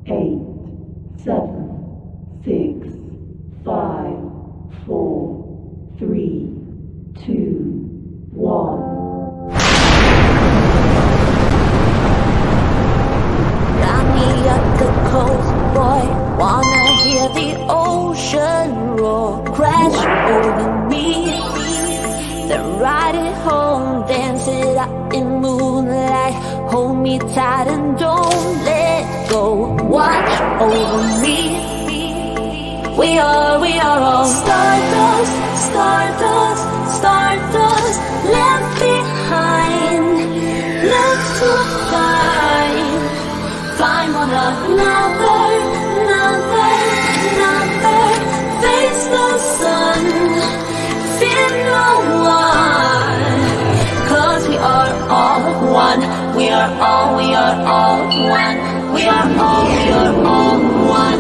8, 7, 6, 5, 4, 3, 2, 1. Got me at the coast, boy. Wanna hear the ocean roar crash over me. Then ride it home, dance it out in moonlight. Hold me tight and don't let go. Watch over me. We are all stardust, stardust, stardust. Left behind, left to find one another, face the sun, fear no one, 'cause we are all one, we are all one, we are all, we are all one,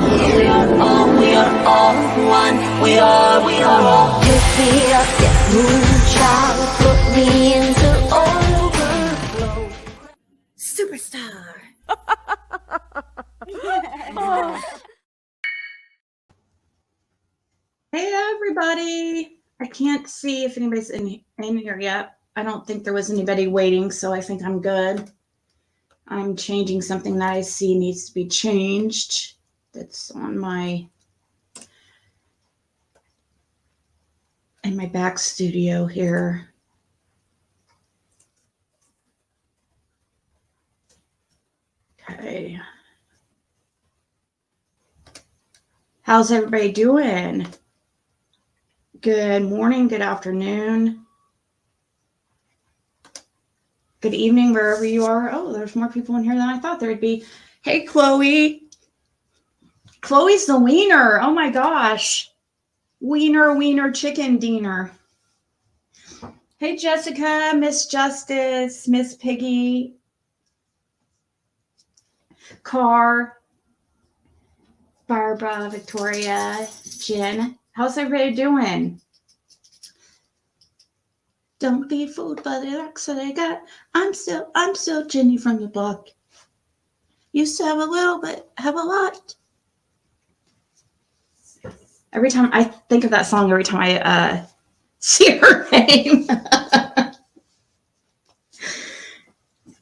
we are all one, we are all. Pick me up, get moonchild, put me into overflow. Superstar. Hey everybody! I can't see if anybody's in here yet. I don't think there was anybody waiting, so I think I'm good. I'm changing something that I see needs to be changed. That's on in my back studio here. Okay. How's everybody doing? Good morning, good afternoon, good evening, wherever you are. Oh, there's more people in here than I thought there'd be. Hey, Chloe. Chloe's the wiener. Oh my gosh. Wiener, chicken diener. Hey, Jessica, Miss Justice, Miss Piggy, Car, Barbara, Victoria, Jen. How's everybody doing? Don't be fooled by the looks that I got. I'm still Jenny from the block. Used to have a little, but have a lot. Every time I think of that song, every time I see her name.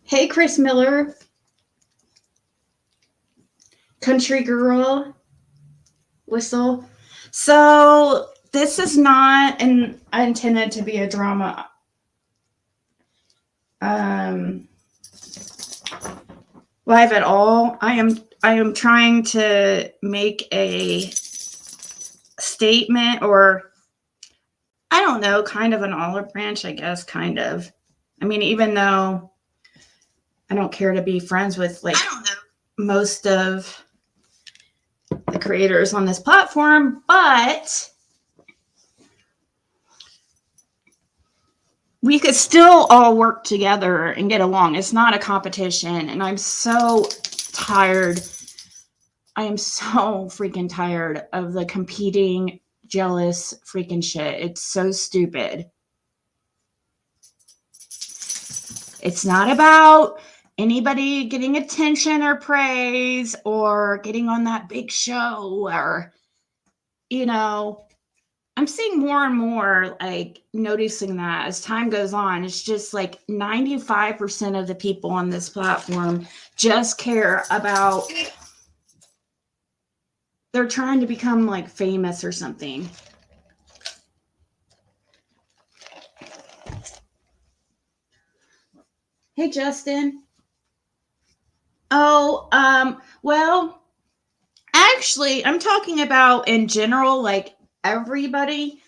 Hey, Chris Miller. Country girl. Whistle. So this is not intended to be a drama live at all. I am trying to make a statement, or I don't know, kind of an olive branch, I guess, kind of. I mean, even though I don't care to be friends with most of the creators on this platform, but we could still all work together and get along. It's not a competition, and I'm so tired. I am so freaking tired of the competing, jealous freaking shit. It's so stupid. It's not about anybody getting attention or praise or getting on that big show, or, you know, I'm seeing more and more, like, noticing that as time goes on. It's just like 95% of the people on this platform just care about, they're trying to become like famous or something. Hey, Justin. Oh, well, actually, I'm talking about in general, like everybody,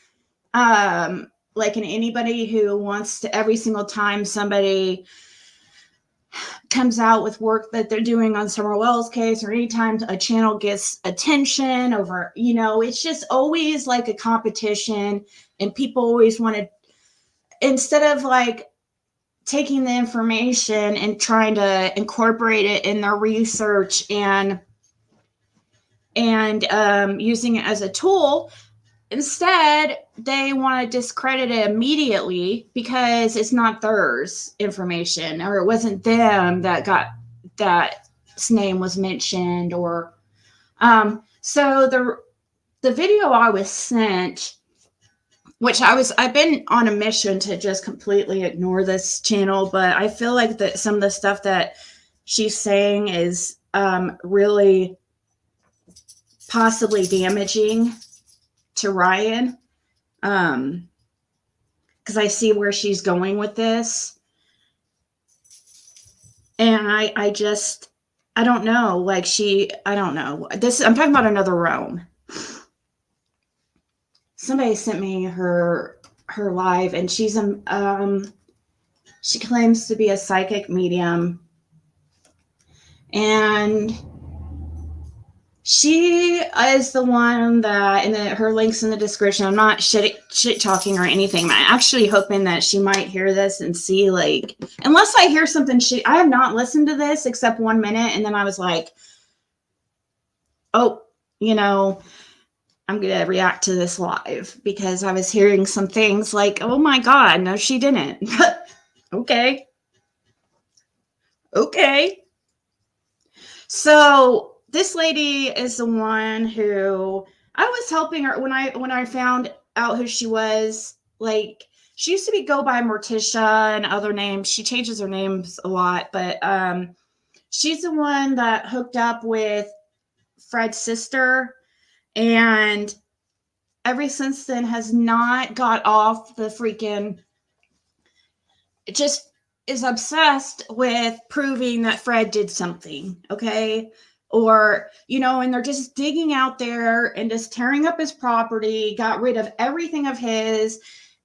like in anybody who wants to, every single time somebody comes out with work that they're doing on Summer Wells' case, or anytime a channel gets attention over, you know, it's just always like a competition, and people always want to, instead of like taking the information and trying to incorporate it in their research and using it as a tool, instead they want to discredit it immediately because it's not theirs information, or it wasn't them that got that name was mentioned, or so the video I was sent, which I've been on a mission to just completely ignore this channel, but I feel like that some of the stuff that she's saying is really possibly damaging to Ryan, because I see where she's going with this, and I don't know, like I don't know this. I'm talking about another realm. Somebody sent me her live, and she's she claims to be a psychic medium, and she is the one that, and her link's in the description. I'm not shit talking or anything. I'm actually hoping that she might hear this and see, like, unless I hear something I have not listened to this except 1 minute, and then I was like, oh, you know, I'm going to react to this live, because I was hearing some things like, oh my God, no, she didn't. Okay. So this lady is the one who I was helping her when I found out who she was. Like, she used to go by Morticia and other names. She changes her names a lot, but she's the one that hooked up with Fred's sister, and ever since then has not got off the freaking, it just is obsessed with proving that Fred did something, okay? Or, you know, and they're just digging out there and just tearing up his property, got rid of everything of his,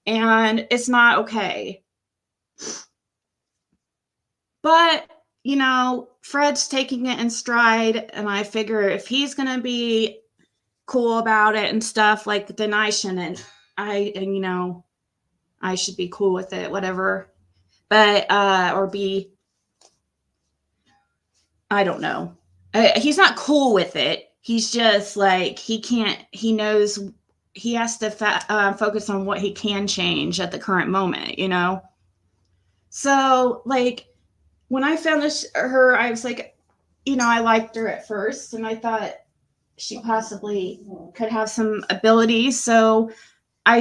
and it's not okay. But, you know, Fred's taking it in stride, and I figure if he's going to be cool about it and stuff, like, then I shouldn't. And, you know, I should be cool with it, whatever. But, or be, I don't know. He's not cool with it. He's just like, he knows he has to focus on what he can change at the current moment, you know? So, like, when I found her, I was like, you know, I liked her at first, and I thought she possibly could have some abilities. So I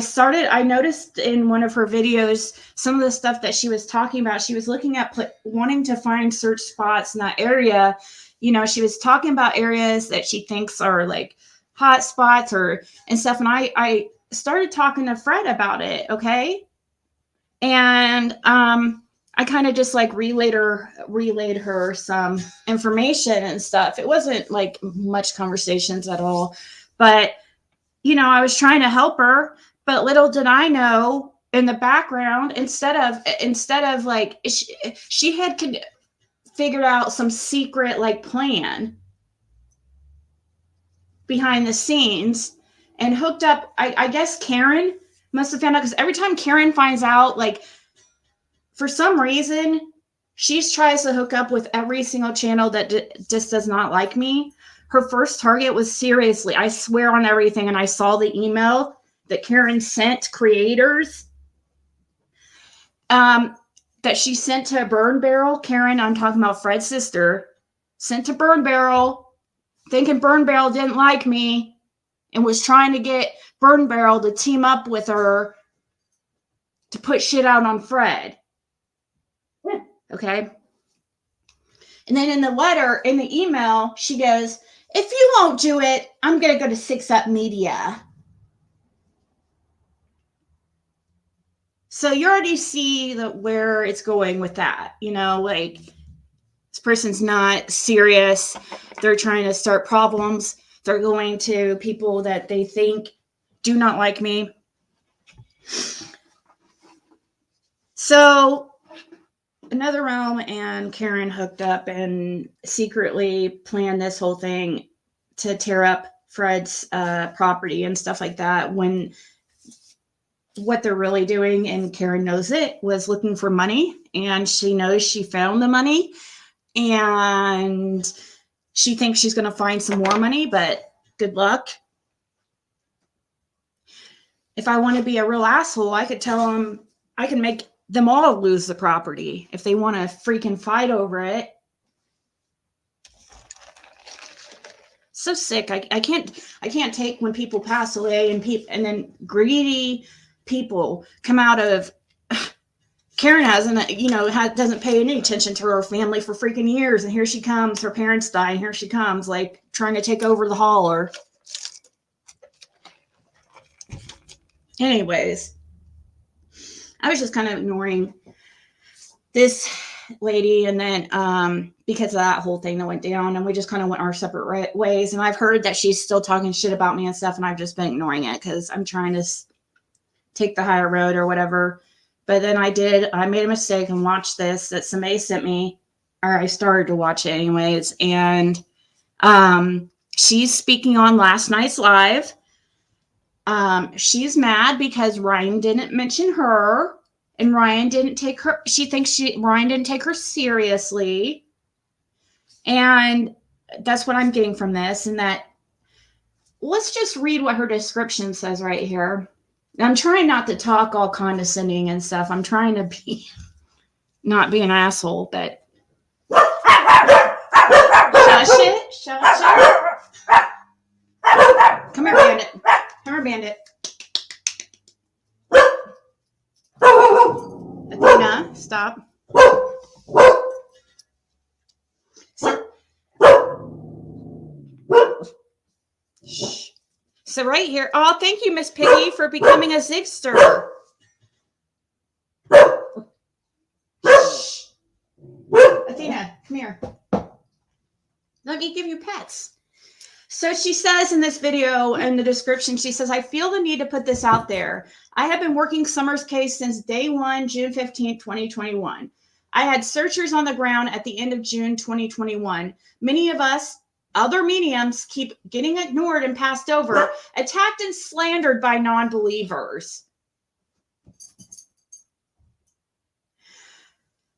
noticed in one of her videos, some of the stuff that she was talking about, she was looking at wanting to find search spots in that area. You know, she was talking about areas that she thinks are like hot spots and stuff. And I started talking to Fred about it. Okay. And, I kind of just like relayed her some information and stuff. It wasn't like much conversations at all, but, you know, I was trying to help her, but little did I know in the background, instead of like, she had figured out some secret like plan behind the scenes and hooked up. I guess Karen must have found out, because every time Karen finds out, like, for some reason, she tries to hook up with every single channel that just does not like me. Her first target was, seriously, I swear on everything, and I saw the email that Karen sent creators, that she sent to Burn Barrel. Karen, I'm talking about Fred's sister, sent to Burn Barrel, thinking Burn Barrel didn't like me, and was trying to get Burn Barrel to team up with her to put shit out on Fred. Okay. And then in the email, she goes, if you won't do it, I'm going to go to 6up Media. So you already see where it's going with that. You know, like, this person's not serious. They're trying to start problems. They're going to people that they think do not like me. So another realm and Karen hooked up and secretly planned this whole thing to tear up Fred's property and stuff like that, when what they're really doing, and Karen knows it, was looking for money, and she knows she found the money, and she thinks she's going to find some more money, but good luck. If I want to be a real asshole, I could tell them, I can make them all lose the property if they want to freaking fight over it. so sick. I can't take when people pass away and then greedy people come out of. Karen doesn't pay any attention to her family for freaking years, and here she comes. Her parents die, and here she comes, like trying to take over the holler. Anyways, I was just kind of ignoring this lady, and then because of that whole thing that went down, and we just kind of went our separate ways. And I've heard that she's still talking shit about me and stuff, and I've just been ignoring it because I'm trying to take the higher road or whatever. But then I made a mistake and watched this that somebody sent me, or I started to watch it anyways. And she's speaking on last night's live. She's mad because Ryan didn't mention her, and Ryan didn't take her. She thinks Ryan didn't take her seriously. And that's what I'm getting from this. And that, let's just read what her description says right here. I'm trying not to talk all condescending and stuff. I'm trying to not be an asshole, but shush it. Shush it. Come here, Bandit. Come here, Bandit. Athena, stop. Shh. So right here, oh, thank you, Miss Piggy, for becoming a Zigster. Athena, come here. Let me give you pets. So she says in this video, in the description, she says, I feel the need to put this out there. I have been working Summer's case since day one, June 15th, 2021. I had searchers on the ground at the end of June 2021. Many of us, other mediums, keep getting ignored and passed over, attacked and slandered by non-believers.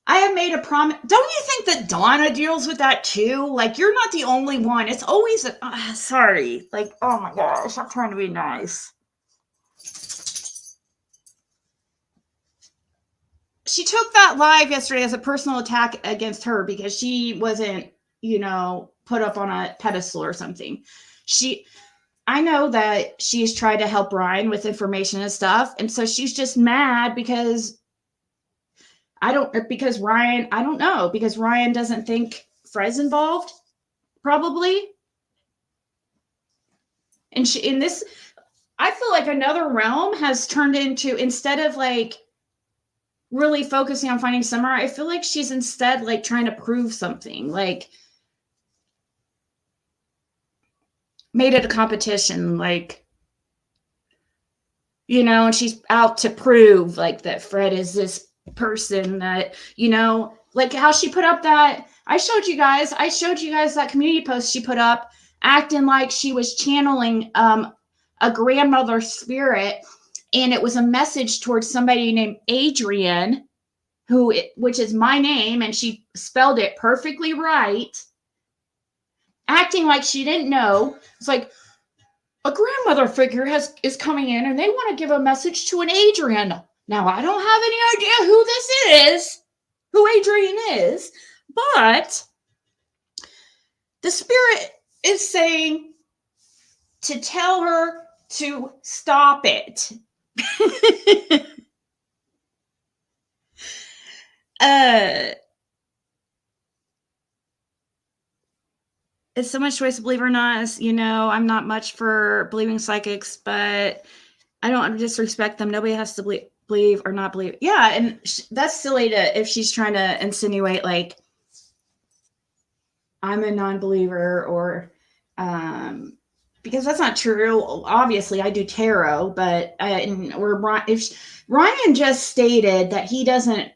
I have made a promise. Don't you think that Donna deals with that too? Like, you're not the only one. It's always, sorry. Like, oh my gosh, I'm trying to be nice. She took that live yesterday as a personal attack against her because she wasn't, put up on a pedestal or something. I know that she's tried to help Ryan with information and stuff. And so she's just mad because Ryan doesn't think Fred's involved, probably. And I feel like another realm has turned into, instead of like really focusing on finding Summer, I feel like she's instead like trying to prove something, like made it a competition, like, and she's out to prove like that Fred is this person that, like how she put up that, I showed you guys that community post she put up, acting like she was channeling a grandmother spirit, and it was a message towards somebody named Adrian, which is my name, and she spelled it perfectly right, acting like she didn't know. It's like a grandmother figure is coming in, and they want to give a message to an Adrian. Now, I don't have any idea who this is, who Adrian is, but the spirit is saying to tell her to stop it. It's so much choice to believe or not. I'm not much for believing psychics, but I don't disrespect them. Nobody has to believe or not believe. Yeah, and that's silly if she's trying to insinuate like I'm a non-believer or because that's not true. Obviously, I do tarot, but if Ryan just stated that he doesn't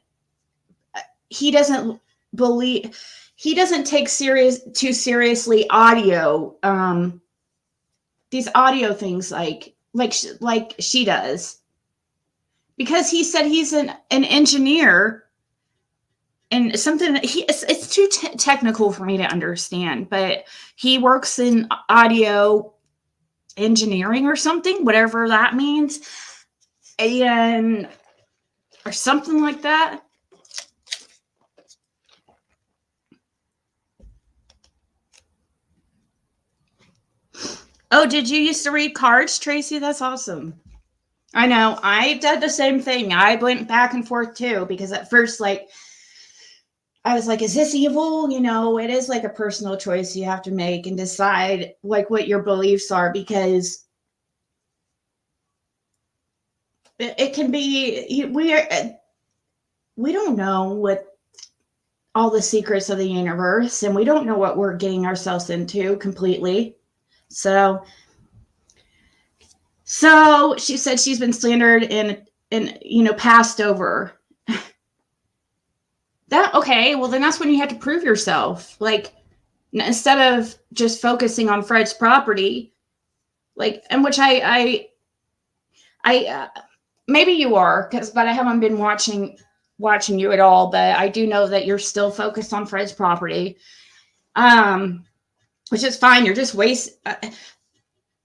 believe. He doesn't take too seriously audio, these audio things like she does, because he said he's an engineer and something it's too technical for me to understand, but he works in audio engineering or something, whatever that means, or something like that. Oh, did you used to read cards, Tracy? That's awesome. I know. I did the same thing. I went back and forth too, because at first, like, I was like, is this evil? You know, it is like a personal choice you have to make and decide like what your beliefs are, because it can be, we don't know what all the secrets of the universe, and we don't know what we're getting ourselves into completely. So she said she's been slandered and passed over. That, okay, well then that's when you have to prove yourself. Like, instead of just focusing on Fred's property, like, and which I maybe you are, but I haven't been watching you at all, but I do know that you're still focused on Fred's property, which is fine. You're just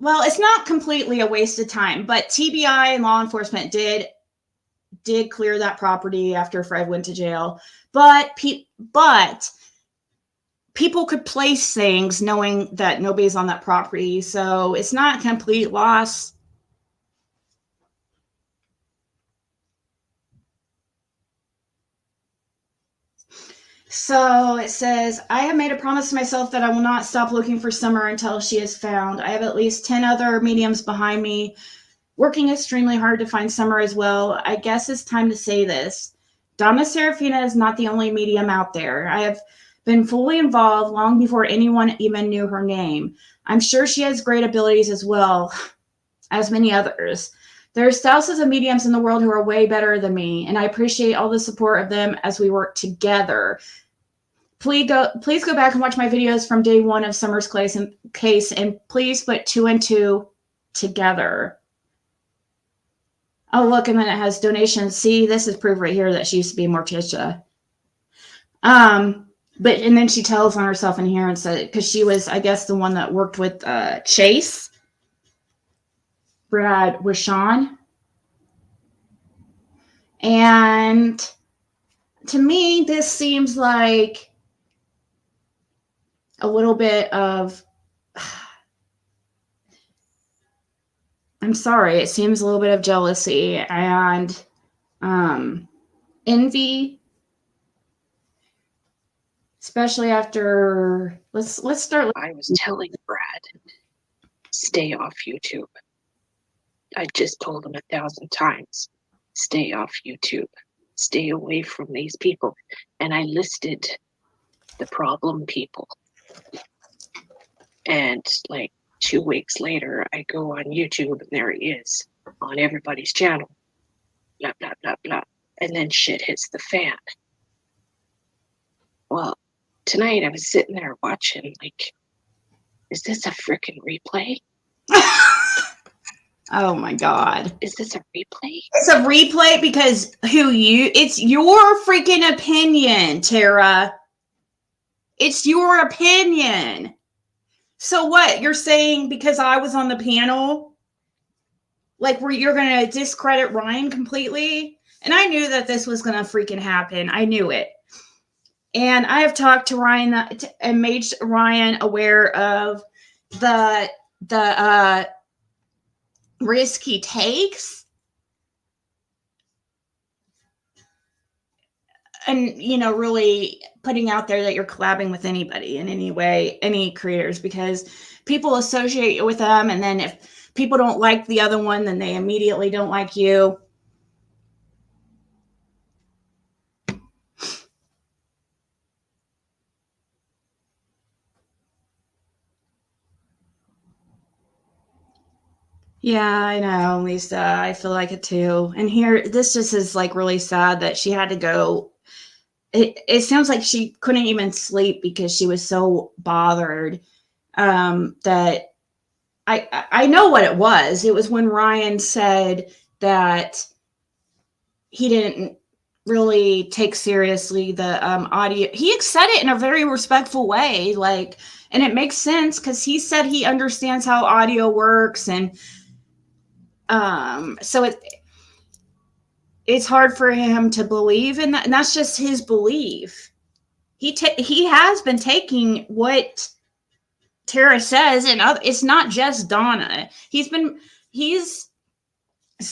well, it's not completely a waste of time, but TBI and law enforcement did clear that property after Fred went to jail. But people could place things knowing that nobody's on that property, so it's not a complete loss. So it says, I have made a promise to myself that I will not stop looking for Summer until she is found. I have at least 10 other mediums behind me, working extremely hard to find Summer as well. I guess it's time to say this. Donna Serafina is not the only medium out there. I have been fully involved long before anyone even knew her name. I'm sure she has great abilities as well as many others. There are thousands of mediums in the world who are way better than me, and I appreciate all the support of them as we work together. Please go back and watch my videos from day one of Summer's case, and please put 2 and 2 together. Oh, look, and then it has donations. See, this is proof right here that she used to be Morticia. But, and then she tells on herself in here and said, because she was, I guess, the one that worked with Chase. Brad with Sean. And to me, this seems like a little bit of, I'm sorry, it seems a little bit of jealousy and envy, especially after, let's start. I was telling Brad, stay off YouTube. I just told him 1,000 times, stay off YouTube, stay away from these people. And I listed the problem people. And like 2 weeks later, I go on YouTube and there he is on everybody's channel. Blah, blah, blah, blah. And then shit hits the fan. Well, tonight I was sitting there watching, like, is this a freaking replay? Oh my God. Is this a replay? It's a replay because it's your freaking opinion, Tara. It's your opinion. So what? You're saying because I was on the panel, like, you're going to discredit Ryan completely? And I knew that this was going to freaking happen. I knew it. And I have talked to Ryan and made Ryan aware of the risk he takes. And, really putting out there that you're collabing with anybody in any way, any creators, because people associate you with them. And then if people don't like the other one, then they immediately don't like you. Yeah, I know, Lisa. I feel like it too. And here, this just is like really sad that she had to go. It sounds like she couldn't even sleep because she was so bothered. That I know what it was. It was when Ryan said that he didn't really take seriously the audio. He said it in a very respectful way, like, and it makes sense because he said he understands how audio works, and so it's hard for him to believe in that, and that's just his belief. He has been taking what Tara says, and it's not just Donna. It's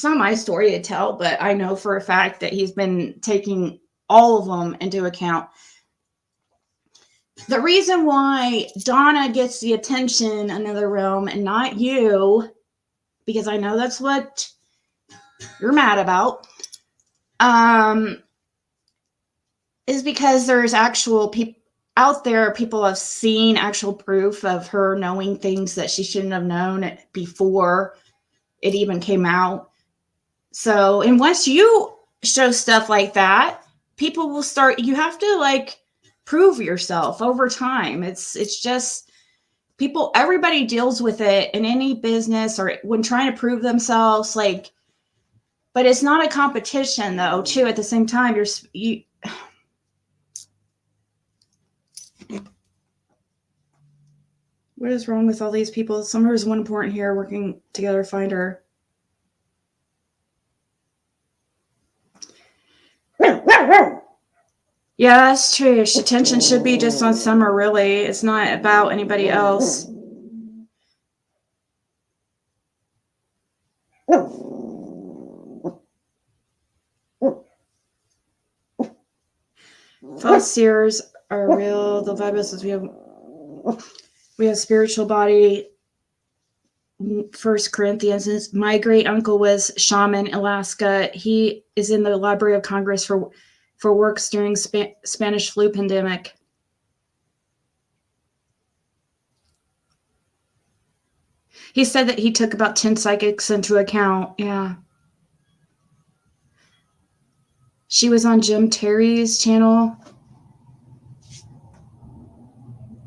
not my story to tell, but I know for a fact that he's been taking all of them into account. The reason why Donna gets the attention in another realm and not you, because I know that's what you're mad about, is because there's actual people out there. People have seen actual proof of her knowing things that she shouldn't have known before it even came out. So, and once you show stuff like that, people will start, you have to like prove yourself over time. It's just people, everybody deals with it in any business or when trying to prove themselves, like, but it's not a competition though, too. At the same time, you what is wrong with all these people? There's one important here working together to find her. Yeah, that's true. Attention should be just on Summer, really. It's not about anybody else. False seers are real. The Bible says we have spiritual body. 1 Corinthians. My great uncle was shaman in Alaska. He is in the Library of Congress for works during Spanish flu pandemic. He said that he took about 10 psychics into account. Yeah. She was on Jim Terry's channel.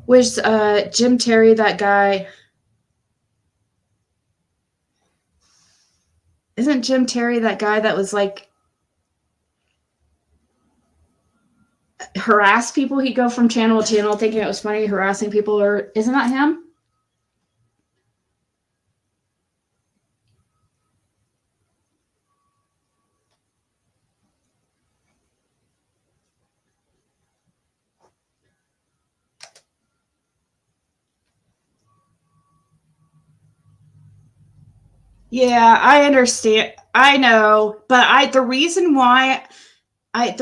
Was Jim Terry that guy? Isn't Jim Terry that guy that was like harass people? He'd go from channel to channel thinking it was funny, harassing people, or isn't that him? Yeah, I understand. I know, but the reason why I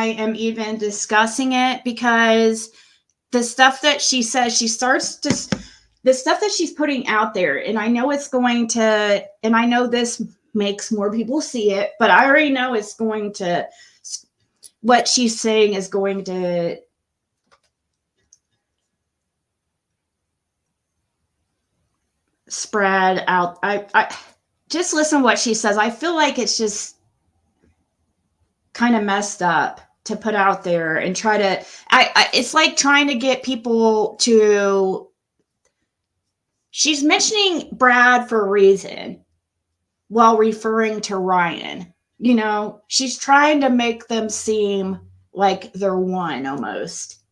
am even discussing it, because the stuff that she says, the stuff that she's putting out there, and I know it's going to, and I know this makes more people see it, but I already know it's going to, what she's saying is going to spread out. I just listen to what she says. I feel like it's just kind of messed up to put out there and try to, it's like trying to get people to, she's mentioning Brad for a reason while referring to Ryan. You know, she's trying to make them seem like they're one almost,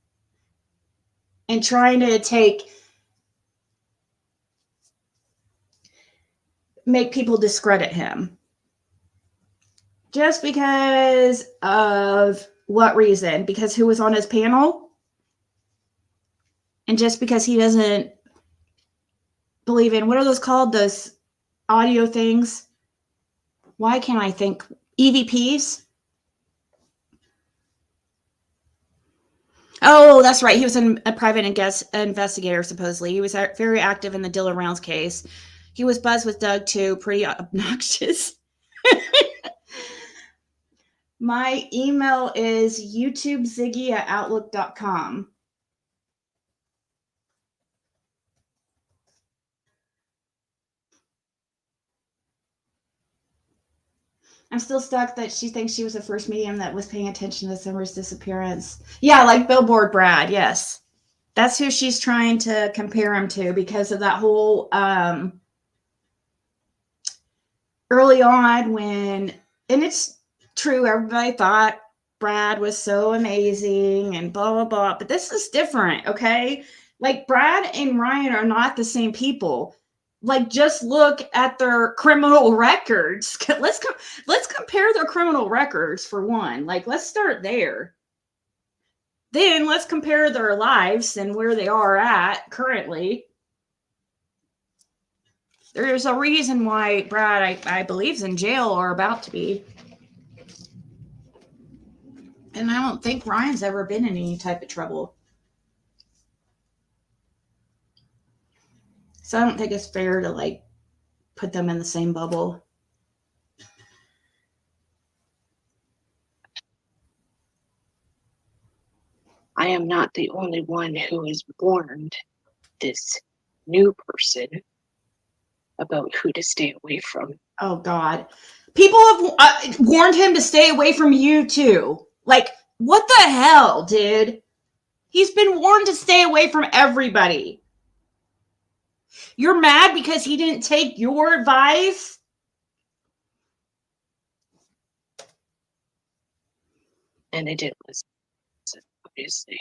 and trying to make people discredit him. Just because of what reason? Because who was on his panel? And just because he doesn't believe in, what are those called? Those audio things? Why can't I think? EVPs? Oh, that's right. He was a private investigator, supposedly. He was very active in the Dylan Rounds case. He was buzzed with Doug, too. Pretty obnoxious. My email is youtubeziggy@outlook.com. I'm still stuck that she thinks she was the first medium that was paying attention to Summer's disappearance. Yeah, like Billboard Brad, yes. That's who she's trying to compare him to because of that whole early on when, and it's true, everybody thought Brad was so amazing and blah, blah, blah. But this is different, okay? Like Brad and Ryan are not the same people. Like, just look at their criminal records. Let's compare their criminal records for one. Like, let's start there. Then let's compare their lives and where they are at currently. There's a reason why Brad, I believe, is in jail or about to be. And I don't think Ryan's ever been in any type of trouble. So I don't think it's fair to like put them in the same bubble. I am not the only one who has warned this new person about who to stay away from. Oh, God. People have warned him to stay away from you, too. Like, what the hell, dude? He's been warned to stay away from everybody. You're mad because he didn't take your advice? And I didn't listen, obviously.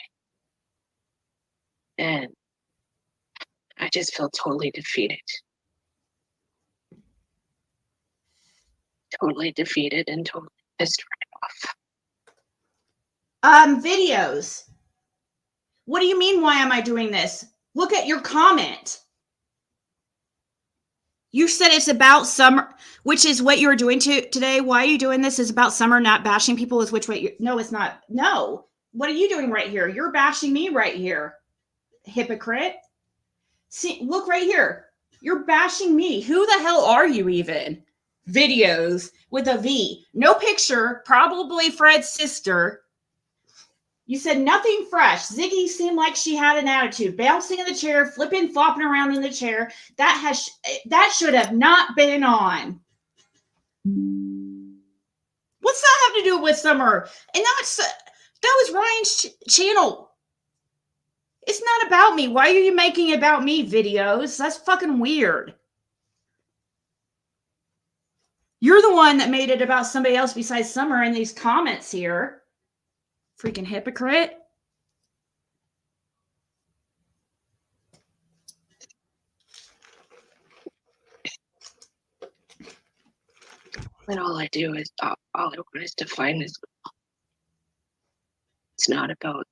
And I just feel totally defeated. Totally defeated and totally pissed right off. Videos. What do you mean, why am I doing this? Look at your comment. You said it's about summer, which is what you're doing today. Why are you doing this? Is about summer, not bashing people is which way no, it's not. No. What are you doing right here? You're bashing me right here. Hypocrite. See, look right here. You're bashing me. Who the hell are you even? Videos with a V. No picture. Probably Fred's sister. You said nothing fresh. Ziggy seemed like she had an attitude, bouncing in the chair, flipping, flopping around in the chair. That should have not been on. What's that have to do with summer? And that was Ryan's channel. It's not about me. Why are you making about me videos? That's fucking weird. You're the one that made it about somebody else besides Summer in these comments here. Freaking hypocrite. And all I do is, all I want is to find this. It's not about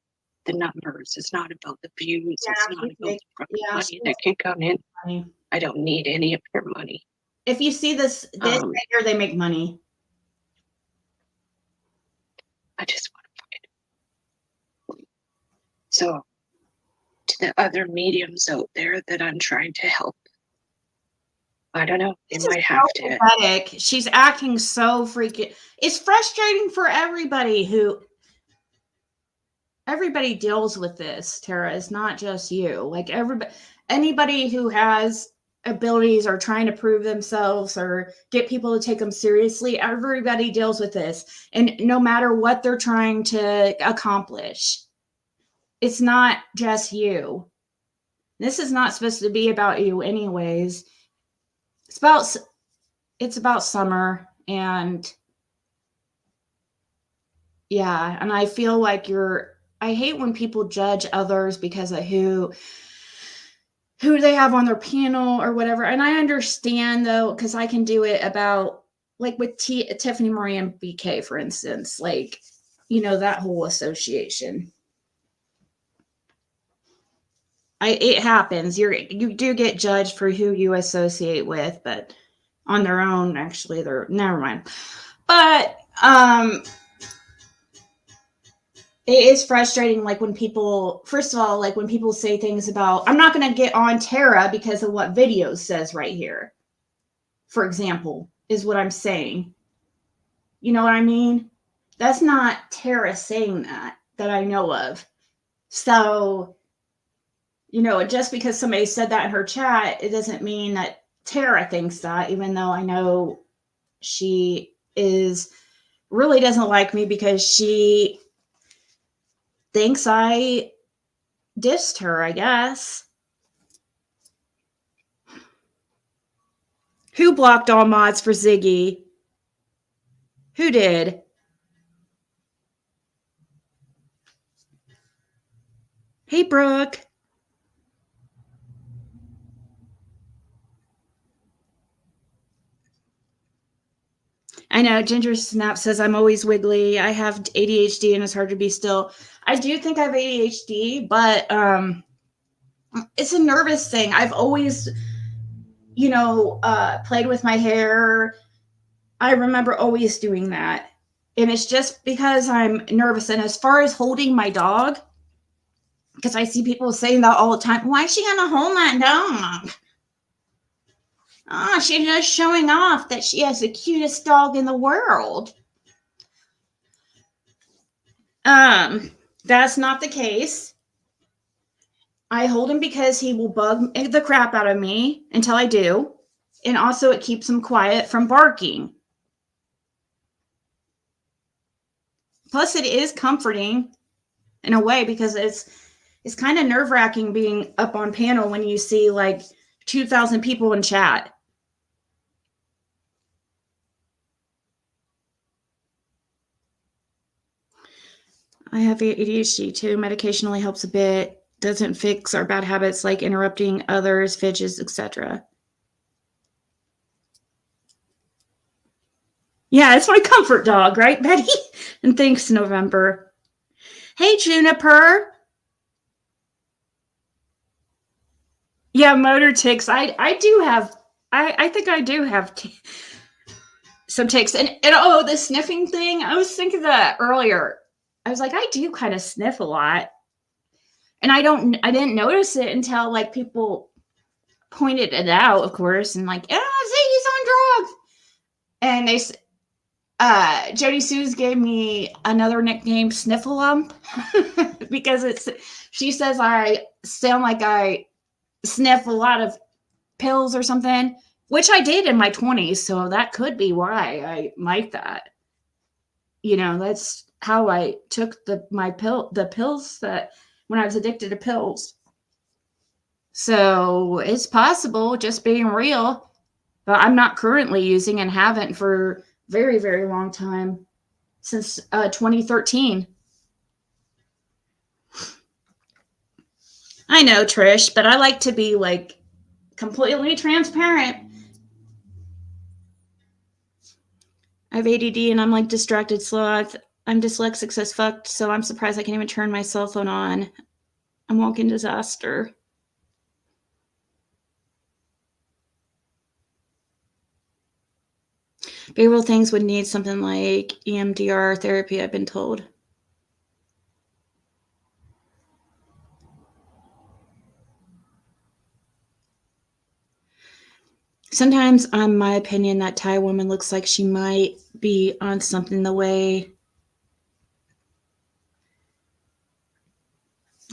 the numbers. It's not about the views. Yeah, it's not about the money that can come in. Money. I don't need any of your money. If you see this right here, they make money. I just want to find it. So, to the other mediums out there that I'm trying to help, I don't know. They might have to. Pathetic. She's acting so freaking. It's frustrating for everybody everybody deals with this, Tara. It's not just you. Like anybody who has abilities or trying to prove themselves or get people to take them seriously, everybody deals with this. And no matter what they're trying to accomplish, it's not just you. This is not supposed to be about you anyways. It's about Summer, and yeah, and I feel like I hate when people judge others because of who they have on their panel or whatever. And I understand though, because I can do it about like with Tiffany Marie and BK, for instance, like, you know, that whole association. It happens. You do get judged for who you associate with, but on their own, actually, they're never mind. But it is frustrating, like when people, first of all, like when people say things about, I'm not going to get on Tara because of what video says right here, for example, is what I'm saying. You know what I mean? That's not Tara saying that I know of. So, you know, just because somebody said that in her chat, it doesn't mean that Tara thinks that, even though I know she really doesn't like me because she thinks I dissed her, I guess. Who blocked all mods for Ziggy? Who did? Hey, Brooke. I know Ginger Snap says I'm always wiggly. I have ADHD and it's hard to be still. I do think I have ADHD, but it's a nervous thing. I've always, played with my hair. I remember always doing that. And it's just because I'm nervous. And as far as holding my dog, because I see people saying that all the time, why is she going to hold that dog? Oh, she's just showing off that she has the cutest dog in the world. That's not the case. I hold him because he will bug the crap out of me until I do. And also it keeps him quiet from barking. Plus it is comforting in a way because it's kind of nerve-wracking being up on panel when you see like 2,000 people in chat. I have ADHD too. Medication only helps a bit. Doesn't fix our bad habits like interrupting others, fidgets, etc. Yeah, it's my comfort dog, right, Betty? And thanks, November. Hey, Juniper. Yeah, motor tics. I do have. I think I do have some tics. And oh, the sniffing thing. I was thinking that earlier. I was like, I do kind of sniff a lot. And I didn't notice it until like people pointed it out, of course, and like, oh, Ziggy's on drugs. And they, Jody Suze gave me another nickname, Sniffalump, because she says I sound like I sniff a lot of pills or something, which I did in my 20s. So that could be why I like that. That's how I took the pills that when I was addicted to pills. So it's possible, just being real, but I'm not currently using and haven't for very, very long time, since 2013. I know, Trish, but I like to be like completely transparent. I have ADD and I'm like distracted sloth. I'm dyslexic as fuck, so I'm surprised I can't even turn my cell phone on. I'm walking disaster. Behavioral things would need something like EMDR therapy, I've been told. Sometimes, on my opinion, that Thai woman looks like she might be on something the way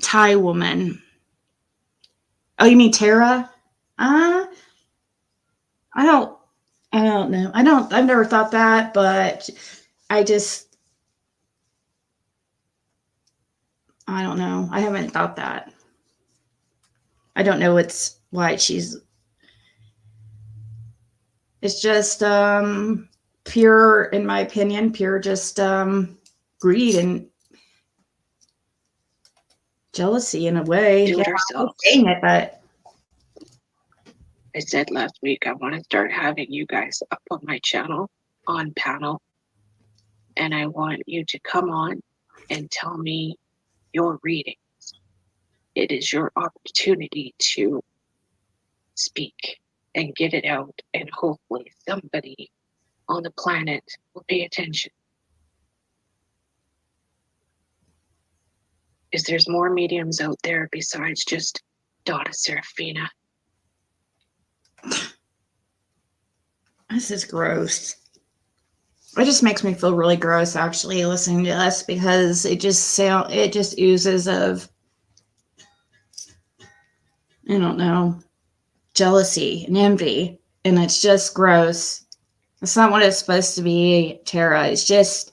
Thai woman. Oh, you mean Tara? I don't know. I've never thought that, but I don't know. I haven't thought that. I don't know why it's just pure, in my opinion, pure just greed and jealousy in a way. Do it ourselves. I'm saying it, but I said last week I want to start having you guys up on my channel on panel, and I want you to come on and tell me your readings. It is your opportunity to speak and get it out, and hopefully somebody on the planet will pay attention. Is there's more mediums out there besides just Donna Serafina? This is gross. It just makes me feel really gross, actually, listening to us, because it just oozes of, I don't know, jealousy and envy, and it's just gross. It's not what it's supposed to be, Tara. It's just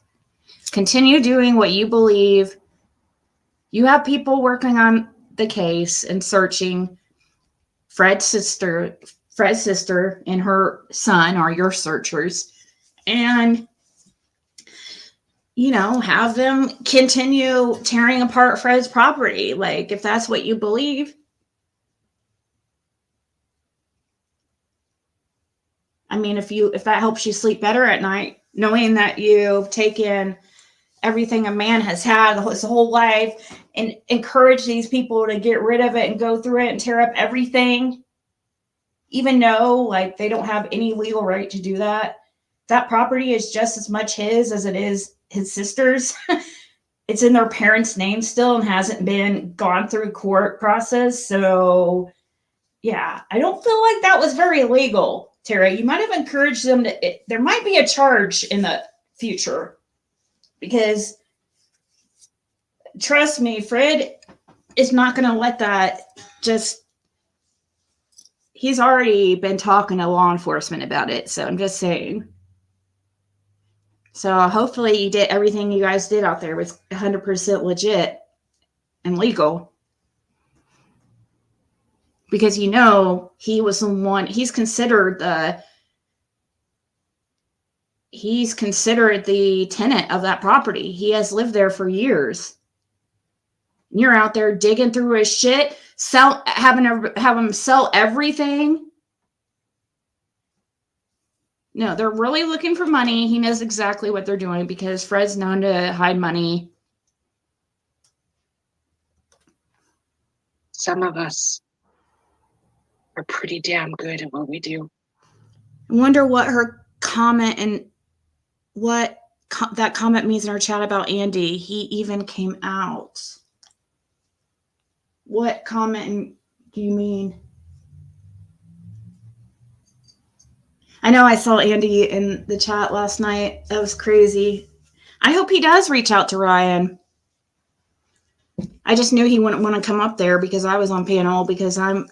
continue doing what you believe. You have people working on the case and searching. Fred's sister and her son are your searchers, and have them continue tearing apart Fred's property, like, if that's what you believe. I mean, if that helps you sleep better at night, knowing that you've taken everything a man has had his whole life and encourage these people to get rid of it and go through it and tear up everything, even though like they don't have any legal right to do that. That property is just as much his as it is his sister's. It's in their parents' name still and hasn't been gone through court process. So yeah, I don't feel like that was very legal, Tara. You might have encouraged them to, there might be a charge in the future because trust me, Fred is not going to let that just, he's already been talking to law enforcement about it. So I'm just saying. So hopefully you did everything you guys did out there was 100% legit and legal. Because he was the one, he's considered the tenant of that property. He has lived there for years. You're out there digging through his shit, have him sell everything. No, they're really looking for money. He knows exactly what they're doing because Fred's known to hide money. Some of us are pretty damn good at what we do. I wonder what her comment and what that comment means in our chat about Andy. He even came out. What comment do you mean? I know I saw Andy in the chat last night. That was crazy. I hope he does reach out to Ryan. I just knew he wouldn't want to come up there because I was on panel because I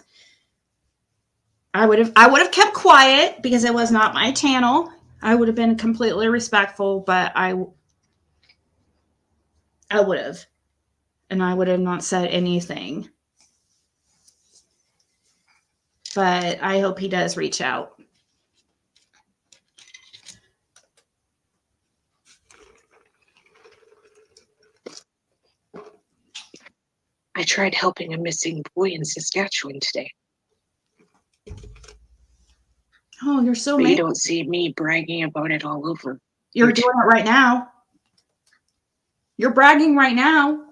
would have kept quiet because it was not my channel. I would have been completely respectful, but I would have. And I would have not said anything. But I hope he does reach out. I tried helping a missing boy in Saskatchewan today. Oh, you're so But mad. you don't see me bragging about it all over. You're doing it right now. You're bragging right now.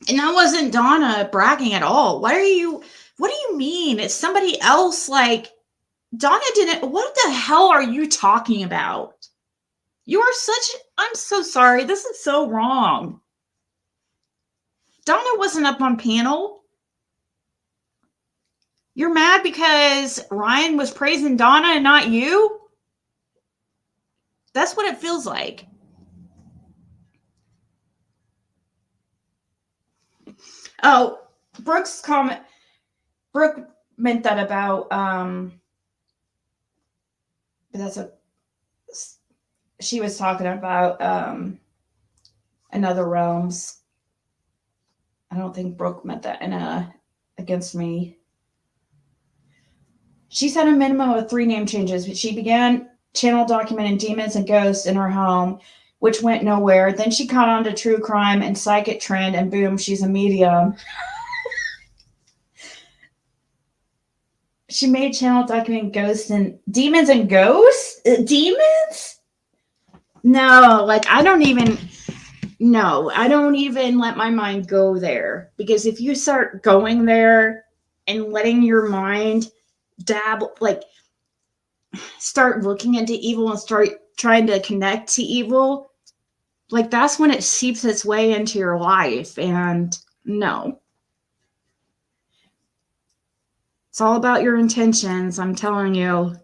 And that wasn't Donna bragging at all. What do you mean? It's somebody else. Like, Donna didn't, what the hell are you talking about? You are I'm so sorry. This is so wrong. Donna wasn't up on panel. You're mad because Ryan was praising Donna and not you? That's what it feels like. Oh, Brooke's comment. Brooke meant that about, she was talking about another realms. I don't think Brooke meant that against me. She's had a minimum of 3 name changes, but she began channel documenting demons and ghosts in her home, which went nowhere. Then she caught on to true crime and psychic trend, and boom, she's a medium. She made channel documenting ghosts and demons and ghosts? Demons? No, like I don't even let my mind go there. Because if you start going there and letting your mind start looking into evil and start trying to connect to evil, like that's when it seeps its way into your life. And no. It's all about your intentions, I'm telling you.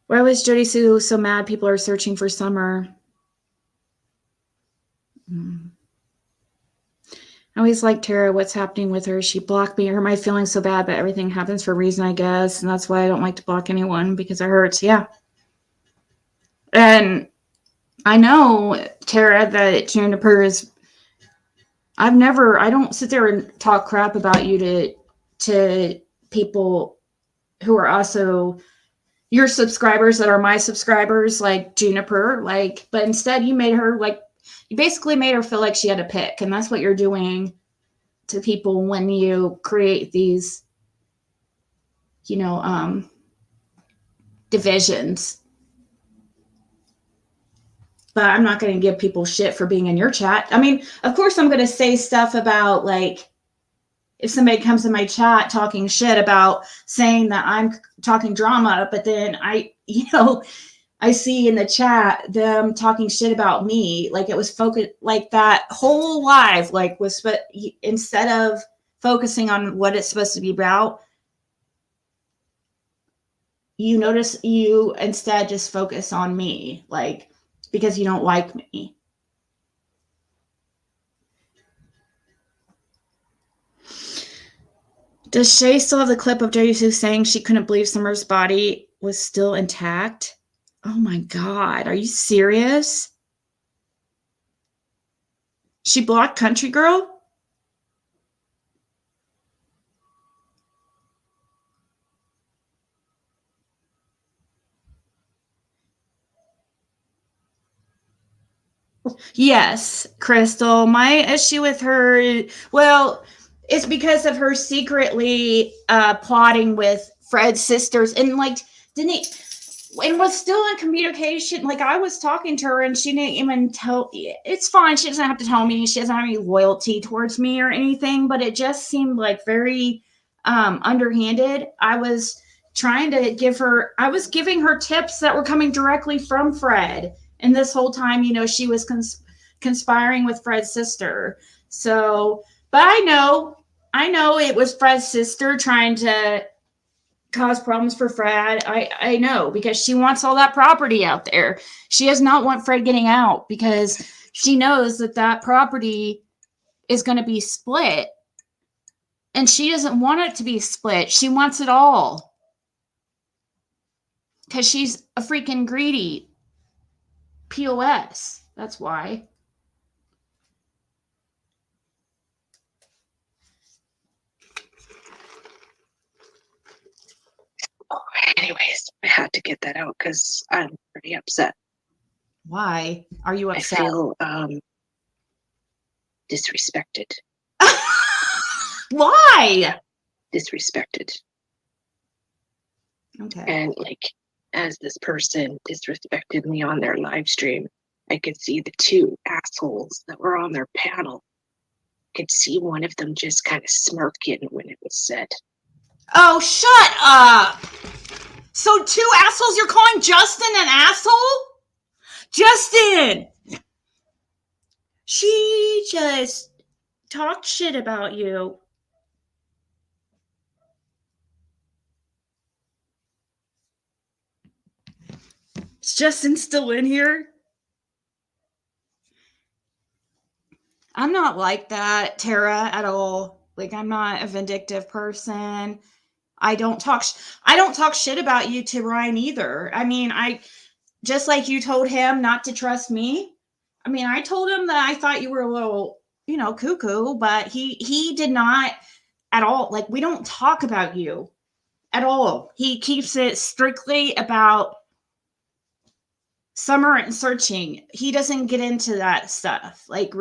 Why was Jody Sue so mad people are searching for Summer? I always like Tara. What's happening with her? She blocked me. It hurt my feelings so bad, but everything happens for a reason, I guess. And that's why I don't like to block anyone, because it hurts. Yeah. And I know, Tara, that Juniper is... I don't sit there and talk crap about you to people who are also your subscribers that are my subscribers, like Juniper, but instead you basically made her feel like she had to pick. And that's what you're doing to people when you create these divisions. But I'm not going to give people shit for being in your chat. I mean, of course I'm going to say stuff about, like, if somebody comes in my chat talking shit about saying that I'm talking drama, but then I see in the chat them talking shit about me, like it was focused, like that whole live, like was, but instead of focusing on what it's supposed to be about, you notice you instead just focus on me, like, because you don't like me. Does Shay still have the clip of Jisoo saying she couldn't believe Summer's body was still intact? Oh my God, are you serious? She blocked Country Girl? Yes, Crystal. My issue with her, well, it's because of her secretly plotting with Fred's sisters, and like and was still in communication. Like, I was talking to her and she didn't even tell. It's fine, she doesn't have to tell me. She doesn't have any loyalty towards me or anything, but it just seemed like very underhanded. I was trying to giving her tips that were coming directly from Fred. And this whole time, she was conspiring with Fred's sister. So, but I know it was Fred's sister trying to cause problems for Fred. I know, because she wants all that property out there. She does not want Fred getting out because she knows that property is going to be split. And she doesn't want it to be split. She wants it all. Because she's a freaking greedy POS. That's why. Oh, anyways, I had to get that out because I'm pretty upset. Why are you upset? I feel disrespected. Why? Disrespected. Okay. And like, as this person disrespected me on their live stream, I could see the two assholes that were on their panel. I could see one of them just kind of smirking when it was said. Oh, shut up! So 2 assholes? You're calling Justin an asshole? Justin! She just talked shit about you. Is Justin still in here? I'm not like that, Tara, at all. Like, I'm not a vindictive person. I don't talk shit about you to Ryan either. I mean, just like you told him not to trust me. I mean, I told him that I thought you were a little, cuckoo, but he did not at all. Like, we don't talk about you at all. He keeps it strictly about Summer and searching. He doesn't get into that stuff. Like,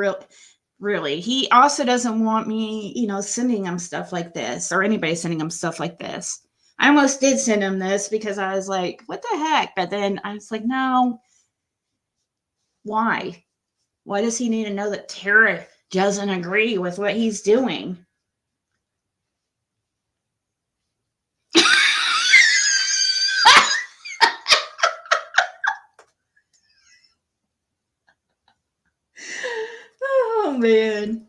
really. He also doesn't want me, sending him stuff like this, or anybody sending him stuff like this. I almost did send him this because I was like, what the heck? But then I was like, no. Why? Why does he need to know that Tara doesn't agree with what he's doing? Oh, man.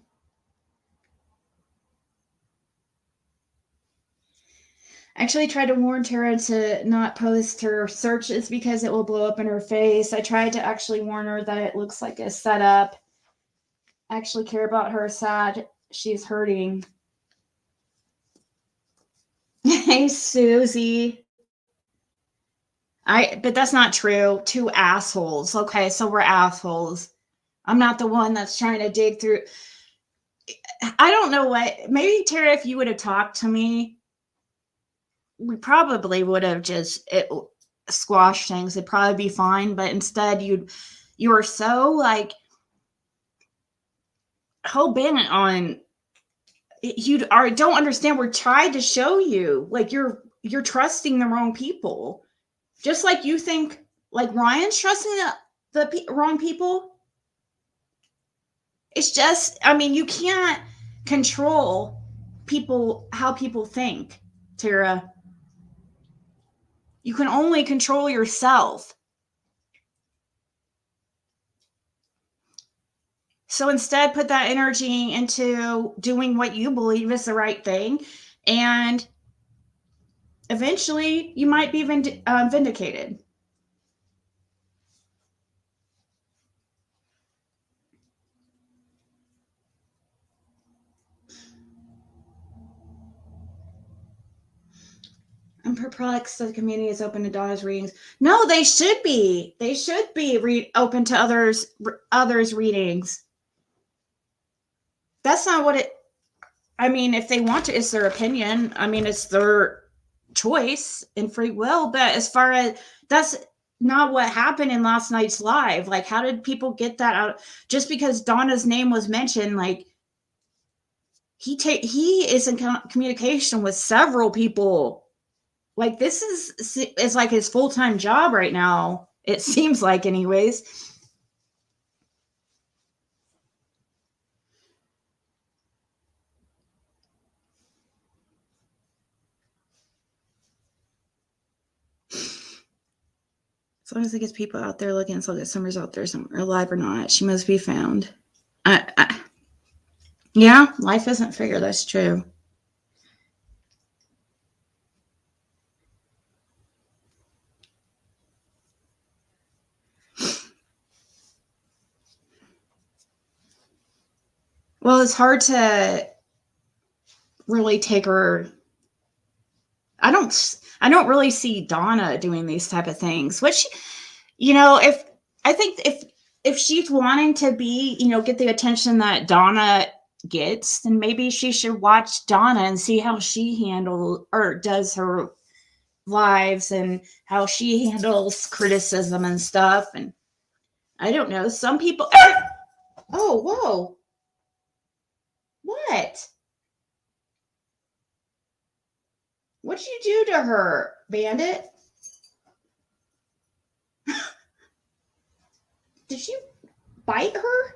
I actually tried to warn Tara to not post her searches because it will blow up in her face. I tried to actually warn her that it looks like a setup. I actually care about her. Sad. She's hurting. Hey, Susie. But that's not true. 2 assholes. Okay, so we're assholes. I'm not the one that's trying to dig through. I don't know what. Maybe, Tara, if you would have talked to me, we probably would have just squashed things. It'd probably be fine. But instead, you were so, like, hell bent on. You don't understand. We're trying to show you. Like, you're you're trusting the wrong people. Just like you think, like Ryan's trusting the wrong people. It's just, I mean, you can't control people, how people think, Tara. You can only control yourself. So instead, put that energy into doing what you believe is the right thing. And eventually, you might be vindicated. I'm perplexed that the community is open to Donna's readings. No, they should be. They should be open to others' readings. That's not what it. I mean, if they want to, it's their opinion. I mean, it's their choice and free will. But as far as that's not what happened in last night's live. Like, how did people get that out? Just because Donna's name was mentioned, like he is in communication with several people. Like, this is like his full-time job right now. It seems like, anyways. As long as it gets people out there looking, so that Summer's out there somewhere, alive or not, she must be found. Yeah, life isn't fair. That's true. Well, it's hard to really take her. I don't really see Donna doing these type of things. Which, if she's wanting to be, get the attention that Donna gets, then maybe she should watch Donna and see how she handles or does her lives and how she handles criticism and stuff. And I don't know. Some people. Oh, whoa. What? What'd you do to her, Bandit? Did you bite her?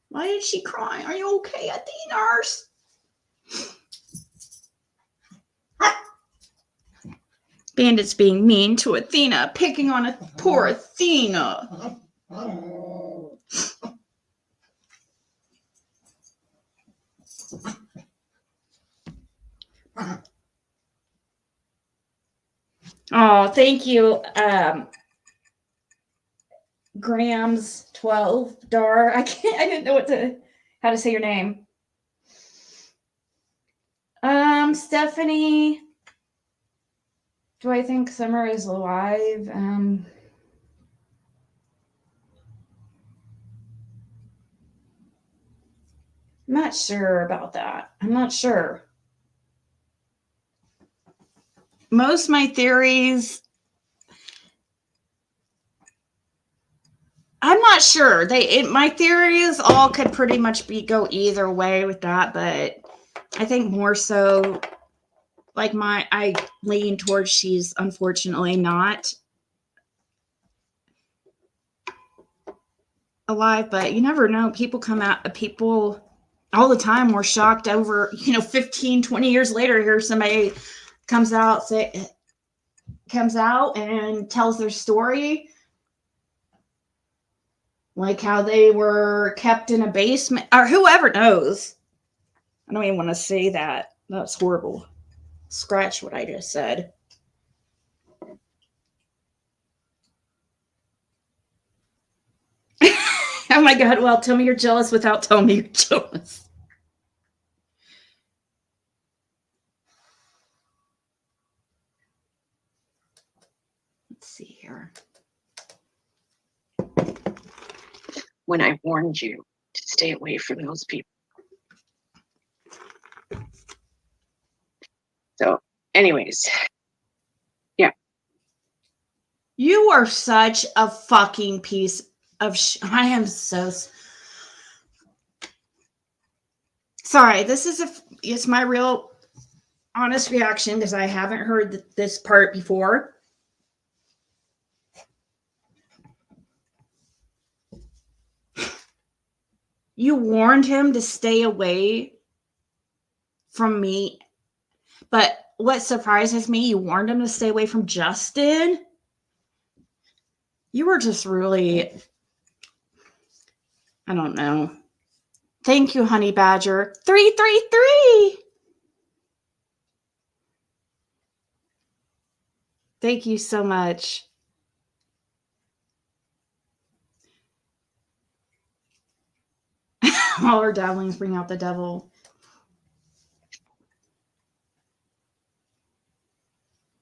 Why did she cry? Are you okay, Athena? Bandit's being mean to Athena, picking on a poor Athena. Oh, thank you, Grams 12 Dar. I didn't know how to say your name. Stephanie. Do I think Summer is alive? I'm not sure about that. I'm not sure. Most of my theories, I'm not sure. My theories all could pretty much go either way with that, but I think more so, like I lean towards she's unfortunately not alive, but you never know. People all the time were shocked over, 15, 20 years later, here somebody comes out and tells their story, like how they were kept in a basement, or whoever knows. I don't even want to say that. That's horrible. Scratch what I just said. Oh my God. Well, tell me you're jealous without telling me you're jealous. Let's see here. When I warned you to stay away from those people. So, anyways, yeah. You are such a fucking piece of I am so sorry. This is it's my real honest reaction because I haven't heard this part before. You warned him to stay away from me. But what surprises me, you warned him to stay away from Justin. You were just really, I don't know. Thank you, Honey Badger. 333. Thank you so much. All our dabblings bring out the devil.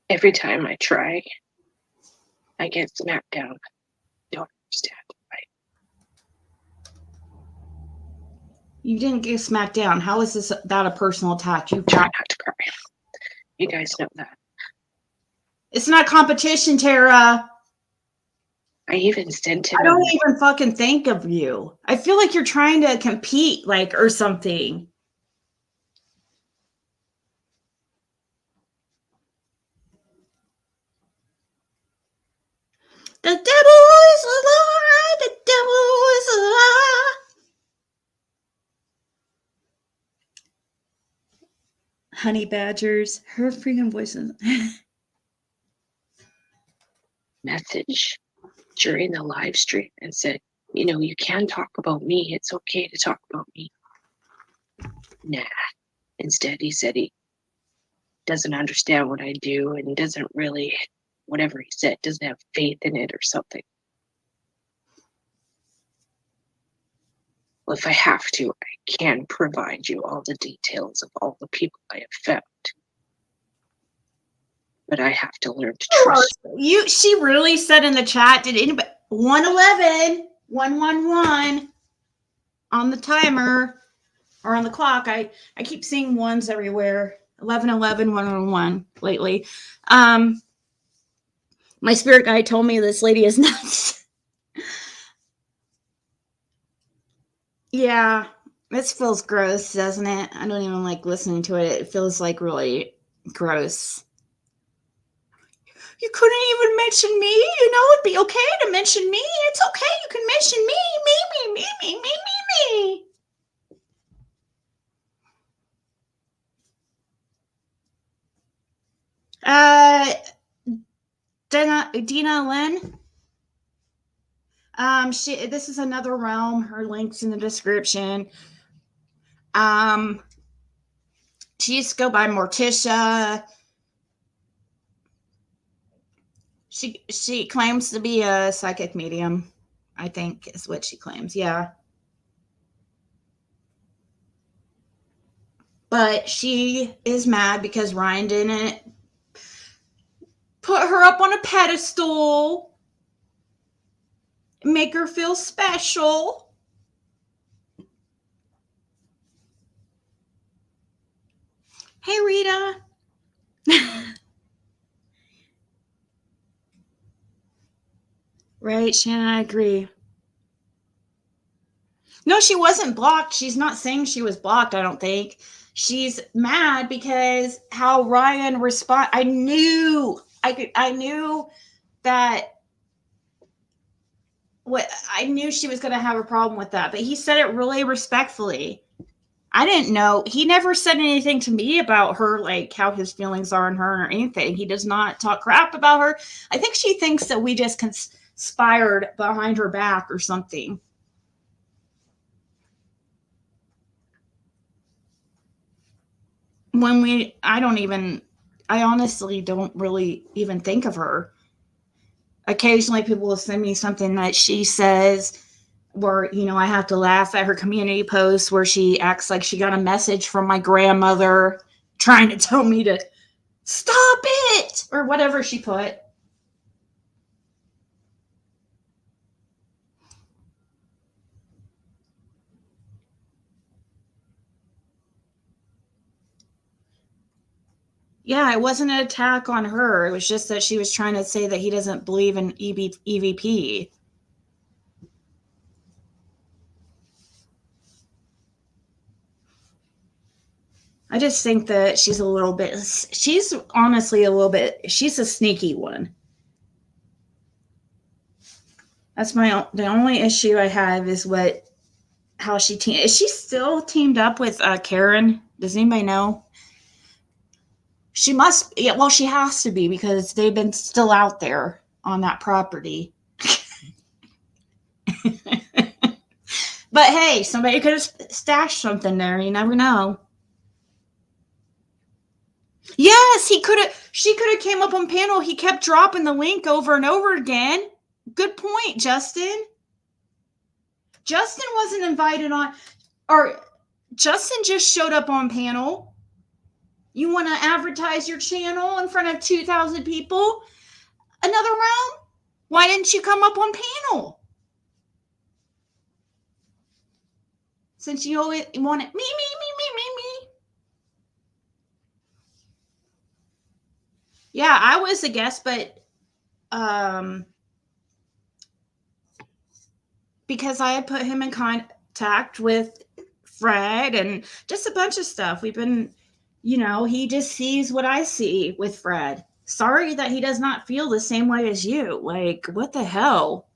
Every time I try, I get smacked down. Don't understand why. You didn't get smacked down. How is this that a personal attack? You Try not to cry. You guys know that. It's not competition, Tara. I even sent him. I don't even fucking think of you. I feel like you're trying to compete, like, or something. The devil is a lie. The devil is a lie. Honey badgers, her freaking voices. Message during the live stream and said, you know, you can talk about me. It's okay to talk about me. Nah. Instead, he said he doesn't understand what I do and doesn't really, whatever he said, doesn't have faith in it or something. Well, if I have to, I can provide you all the details of all the people I have found. But I have to learn to trust you. She really said in the chat, did anybody 111 111 on the timer or on the clock? I keep seeing ones everywhere. 1111 111 lately. My spirit guide told me this lady is nuts. Yeah, this feels gross, doesn't it? I don't even like listening to it. It feels like really gross. You couldn't even mention me. You know, it'd be okay to mention me. It's okay. You can mention me. Dina Lynn. This is another realm. Her link's in the description. She used to go by Morticia. She claims to be a psychic medium, I think is what she claims. Yeah. But she is mad because Ryan didn't put her up on a pedestal, make her feel special. Hey, Rita. Right, Shannon, I agree. No, she wasn't blocked. She's not saying she was blocked, I don't think. She's mad because how Ryan responded. I knew that I knew she was going to have a problem with that, but he said it really respectfully. I didn't know. He never said anything to me about her, like how his feelings are on her or anything. He does not talk crap about her. I think she thinks that we just conspired behind her back or something. I honestly don't really even think of her. Occasionally people will send me something that she says where, you know, I have to laugh at her community posts where she acts like she got a message from my grandmother trying to tell me to stop it or whatever she put. Yeah, it wasn't an attack on her. It was just that she was trying to say that he doesn't believe in EVP. I just think that she's honestly she's a sneaky one. That's the only issue I have is how is she still teamed up with Karen? Does anybody know? She must, yeah, well, she has to be because they've been still out there on that property. But hey, somebody could have stashed something there. You never know. Yes, she could have came up on panel. He kept dropping the link over and over again. Good point, Justin. Justin wasn't invited on, or Justin just showed up on panel. You want to advertise your channel in front of 2,000 people? Another round? Why didn't you come up on panel? Since you always wanted me. Yeah, I was a guest, but because I had put him in contact with Fred and just a bunch of stuff. We've been, he just sees what I see with Fred. Sorry that he does not feel the same way as you. Like, what the hell?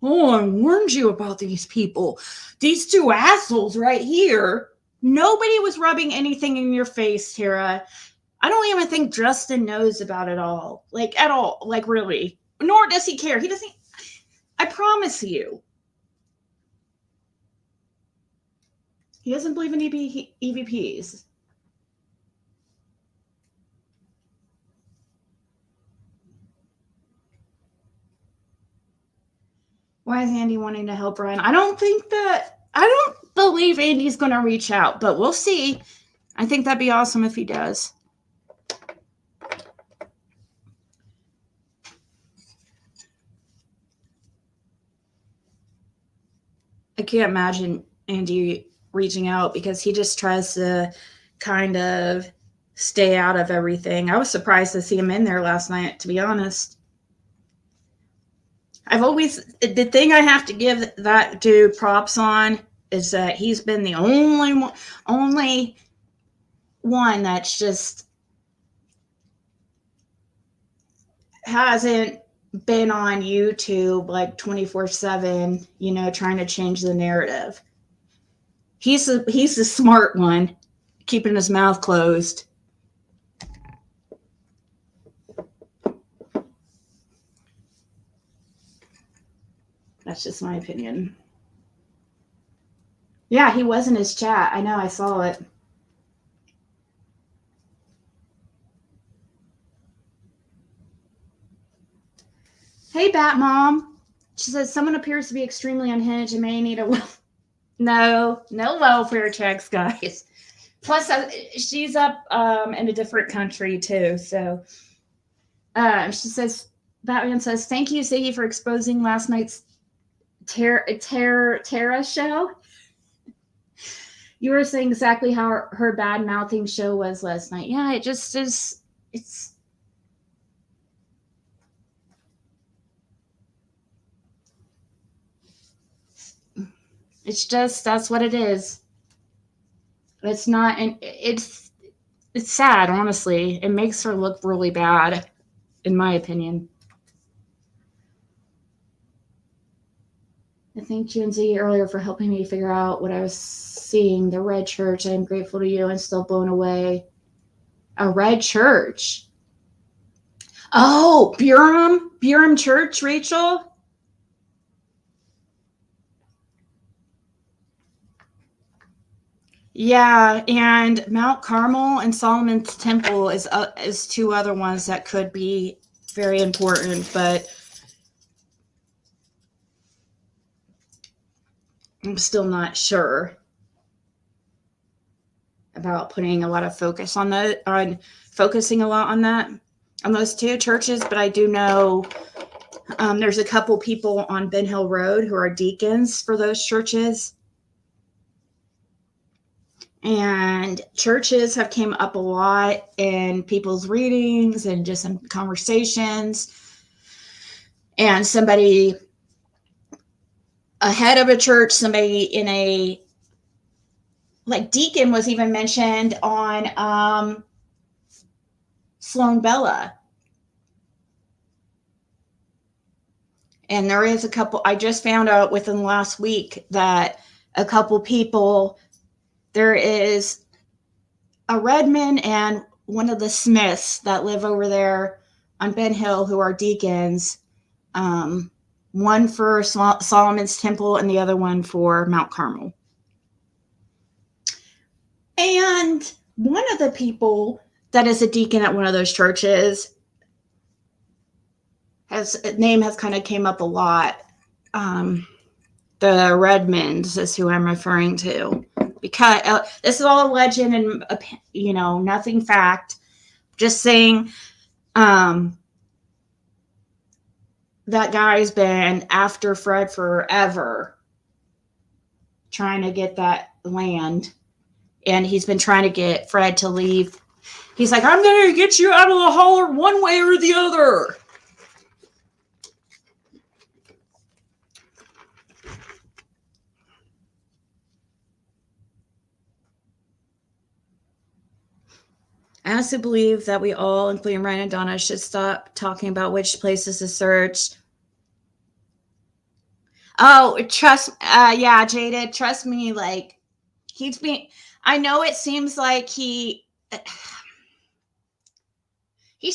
Oh, I warned you about these people. These two assholes right here. Nobody was rubbing anything in your face, Tara. I don't even think Justin knows about it all. Like, at all. Like, really. Nor does he care. He doesn't. I promise you. He doesn't believe in EVPs. Why is Andy wanting to help Ryan? I don't believe Andy's going to reach out, but we'll see. I think that'd be awesome if he does. I can't imagine Andy reaching out because he just tries to kind of stay out of everything. I was surprised to see him in there last night, to be honest. The thing I have to give that dude props on is that he's been the only one that's just hasn't been on YouTube like 24/7, trying to change the narrative. He's the smart one, keeping his mouth closed. That's just my opinion. Yeah, he was in his chat. I know, I saw it. Hey, Bat Mom. She says someone appears to be extremely unhinged and may need a no welfare checks, guys. Plus, she's up in a different country too. So, she says, Batman says, "Thank you, Ziggy, for exposing last night's Tara show. You were saying exactly how her bad mouthing show was last night. Yeah, it just is. It's just, that's what it is. It's not, and it's sad, honestly. It makes her look really bad, in my opinion. I thanked you and Z earlier for helping me figure out what I was seeing. The red church. I am grateful to you and still blown away. A red church. Oh, Burham Church, Rachel. Yeah, and Mount Carmel and Solomon's Temple is two other ones that could be very important, but I'm still not sure about putting a lot of focus on focusing a lot on those two churches. But I do know there's a couple people on Ben Hill Road who are deacons for those churches. And churches have came up a lot in people's readings and just in conversations. And somebody ahead of a church, somebody in a like Deacon was even mentioned on Sloan Bella. And there is a couple, I just found out within the last week that a couple people, there is a Redmond and one of the Smiths that live over there on Ben Hill who are deacons. One for Solomon's Temple and the other one for Mount Carmel. And one of the people that is a deacon at one of those churches, his name has kind of came up a lot. The Redmonds is who I'm referring to, because this is all a legend and nothing fact. Just saying, that guy's been after Fred forever, trying to get that land, and he's been trying to get Fred to leave. He's like, I'm going to get you out of the holler one way or the other. I also believe that we all, including Ryan and Donna, should stop talking about which places to search. Oh, yeah, Jaded, trust me, like, I know it seems like he's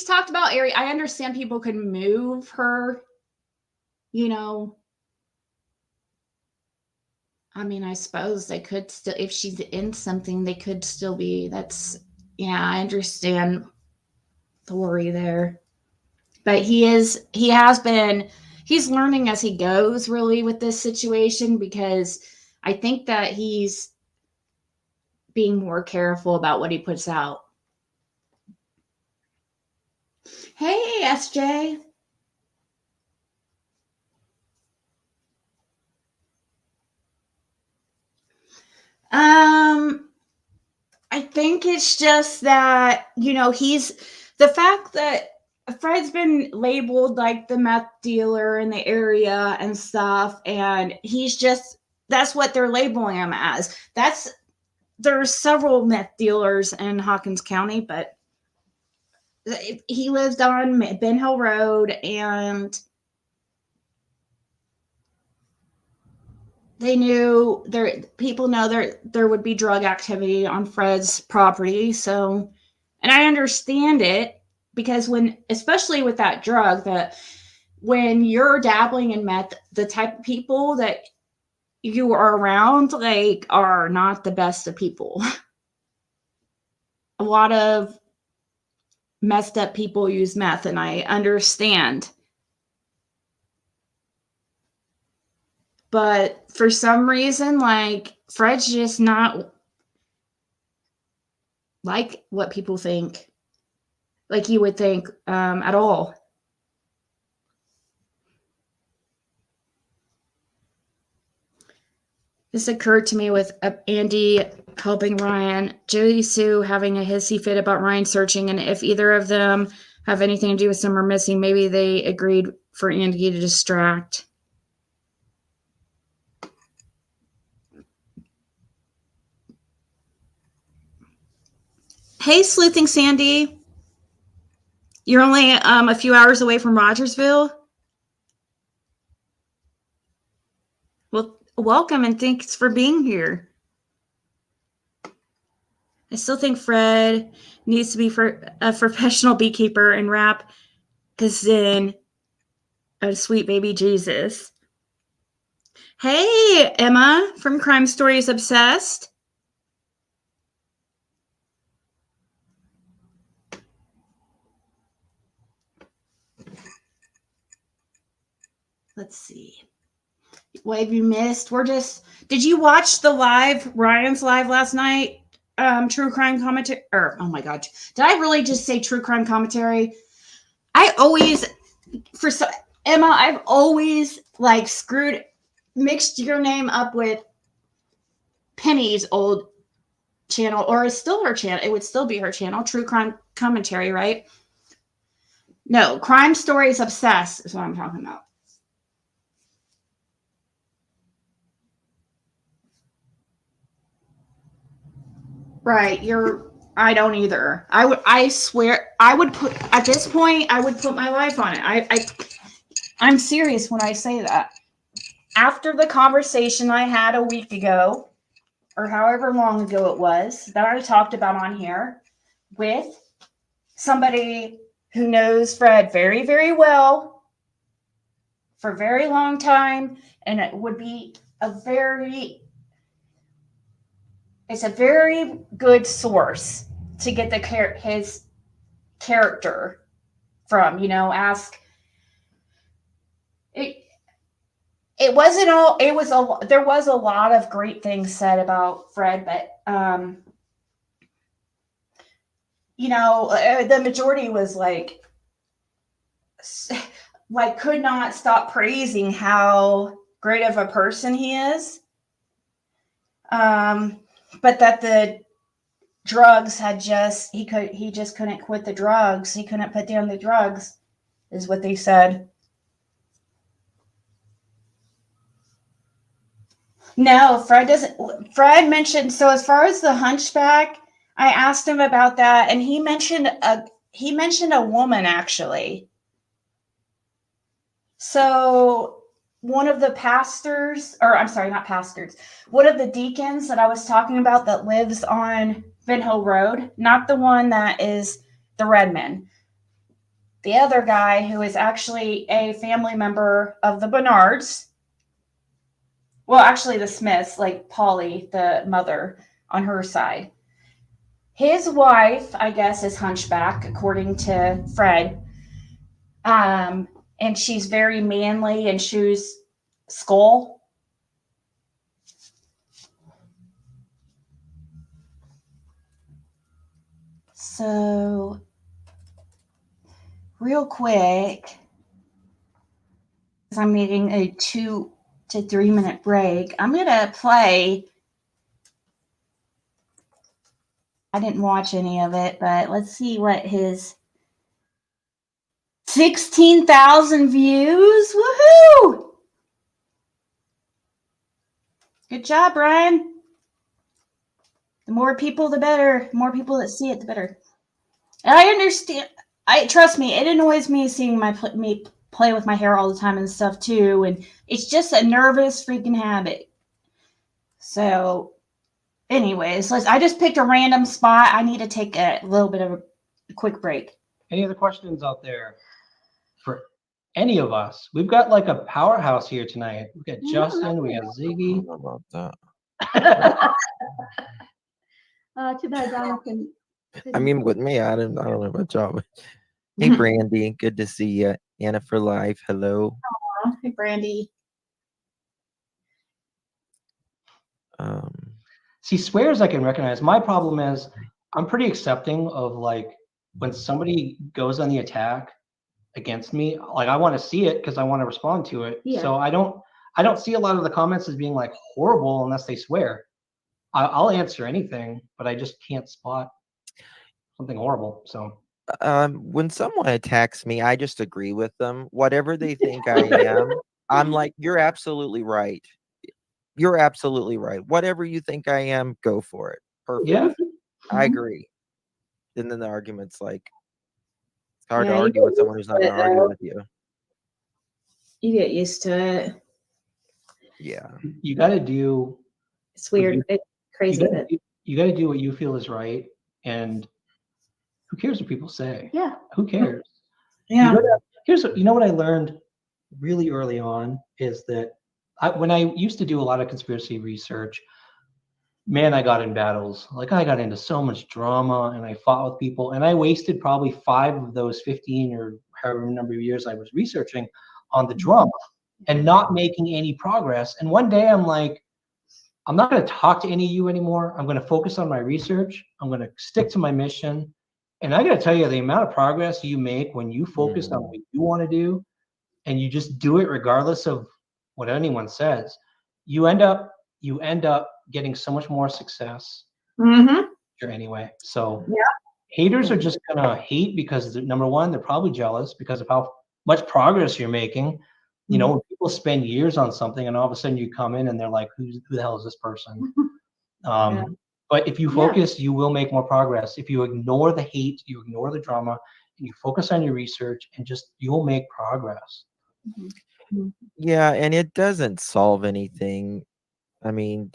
talked about area. I understand people could move her, I mean, I suppose they could still, if she's in something, they could still be, I understand the worry there. But he's learning as he goes, really, with this situation, because I think that he's being more careful about what he puts out. Hey, SJ. I think it's just that, he's the fact that Fred's been labeled like the meth dealer in the area and stuff, and that's what they're labeling him as. There's several meth dealers in Hawkins County, but he lives on Ben Hill Road, and people know there would be drug activity on Fred's property. So, and I understand it, because especially with that drug, when you're dabbling in meth, the type of people that you are around, like, are not the best of people. A lot of messed up people use meth, and I understand. But for some reason, like, Fred's just not like what people think, like you would think, at all. This occurred to me with Andy helping Ryan, Jody Sue having a hissy fit about Ryan searching, and if either of them have anything to do with Summer missing, maybe they agreed for Andy to distract. Hey, Sleuthing Sandy. You're only a few hours away from Rogersville. Well, welcome, and thanks for being here. I still think Fred needs to be a professional beekeeper and wrap his in a sweet baby Jesus. Hey, Emma from Crime Stories Obsessed. Let's see. What have you missed? Did you watch Ryan's live last night? True crime commentary, oh my God. Did I really just say true crime commentary? I've always like mixed your name up with Penny's old channel, or is still her channel. It would still be her channel, True Crime Commentary, right? No, Crime Stories Obsessed is what I'm talking about. Right. I don't either. I swear, at this point, I would put my life on it. I'm serious when I say that. After the conversation I had a week ago, or however long ago it was, that I talked about on here with somebody who knows Fred very, very well for a very long time, and it would be it's a very good source to get his character from. Ask it. It wasn't all. It was a. There was a lot of great things said about Fred, but the majority was like could not stop praising how great of a person he is. But that the drugs had he just couldn't quit the drugs. He couldn't put down the drugs, is what they said. No, Fred doesn't. Fred mentioned, so as far as the hunchback, I asked him about that, and he mentioned a woman, actually. So one of the pastors, or I'm sorry, not pastors, one of the deacons that I was talking about that lives on Vin Hill Road, not the one that is the Redman, the other guy who is actually a family member of the Bernards. Well, actually the Smiths, like Polly, the mother, on her side. His wife, I guess, is hunchback, according to Fred. And she's very manly and chews skull. So, real quick, because I'm making a 2 to 3 minute break, I'm going to play. I didn't watch any of it, but let's see what his 16,000 views. Woohoo! Good job, Brian. The more people, the better. The more people that see it, the better. And I understand. Trust me, it annoys me seeing me play with my hair all the time and stuff too. And it's just a nervous freaking habit. So, anyways, I just picked a random spot. I need to take a little bit of a quick break. Any other questions out there for any of us? We've got like a powerhouse here tonight. We've got Justin, we got Ziggy. I don't know about that. Too bad Jonathan. I mean, with me, I don't know about y'all. But hey, Brandy, good to see you. Anna for life. Hello. Aww, hey, Brandy. See, swears I can recognize. My problem is I'm pretty accepting of like when somebody goes on the attack against me, like I want to see it because I want to respond to it. Yeah. So I don't see a lot of the comments as being like horrible unless they swear. I'll answer anything, but I just can't spot something horrible. So when someone attacks me, I just agree with them. Whatever they think I am, I'm like, you're absolutely right. You're absolutely right. Whatever you think I am, go for it. Perfect. yeah. I agree. And then the argument's like, it's hard Yeah, to you argue get with someone who's not used going to to it, argue though. with you. You get used to it. Yeah. You got to do. It's weird. It's crazy. You got to do what you feel is right, and who cares what people say? Yeah. Who cares? Yeah. You know what I learned really early on is that when I used to do a lot of conspiracy research, man, I got in battles. Like I got into so much drama and I fought with people, and I wasted probably 5 of those 15 or however number of years I was researching on the drama and not making any progress. And one day I'm like, I'm not going to talk to any of you anymore. I'm going to focus on my research. I'm going to stick to my mission. And I got to tell you, the amount of progress you make when you focus on what you want to do and you just do it regardless of what anyone says, you end up getting so much more success. Anyway, so Yeah. haters are just gonna hate because number one, they're probably jealous because of how much progress you're making. You know, when people spend years on something and all of a sudden you come in and they're like, who the hell is this person? But But if you focus, you will make more progress. If you ignore the hate, you ignore the drama, and you focus on your research, and just you'll make progress. Yeah, and it doesn't solve anything. I mean,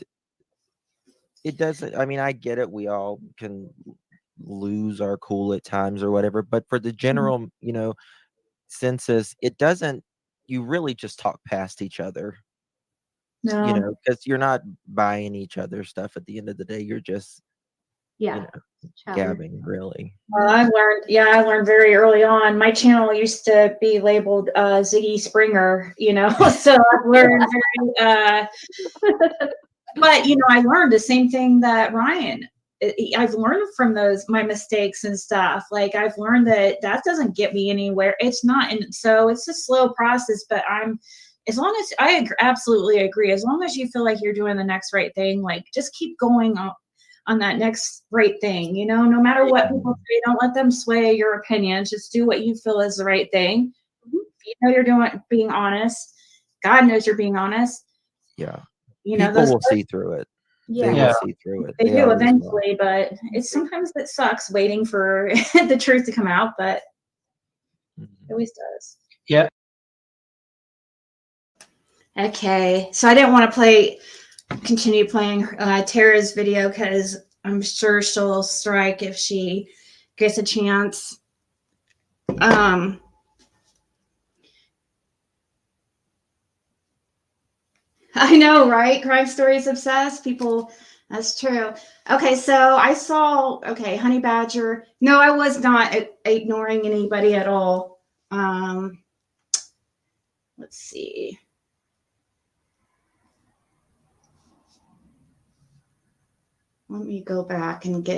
it doesn't. I mean, I get it. We all can lose our cool at times or whatever, but for the general, census, it doesn't. You really just talk past each other, No. because you're not buying each other's stuff at the end of the day. You're just, Yeah. gabbing, really. Well, I learned very early on. My channel used to be labeled Ziggy Springer, so I've learned but I learned the same thing that Ryan. I've learned from my mistakes and stuff. Like I've learned that doesn't get me anywhere. It's not, and so it's a slow process. But as long as absolutely agree. As long as you feel like you're doing the next right thing, like just keep going on that next right thing. No matter what people say, don't let them sway your opinions. Just do what you feel is the right thing. You're being honest. God knows you're being honest. Yeah. People will see through it. Yeah. They will see through it. They do always will. eventually, but sometimes it sucks waiting for the truth to come out, but it always does. Yeah. Okay, so I didn't want to continue playing Tara's video because I'm sure she'll strike if she gets a chance. I know, right? Crime Stories obsessed people. That's true. Okay, so I saw, Honey Badger. No, I was not ignoring anybody at all. Let's see. Let me go back and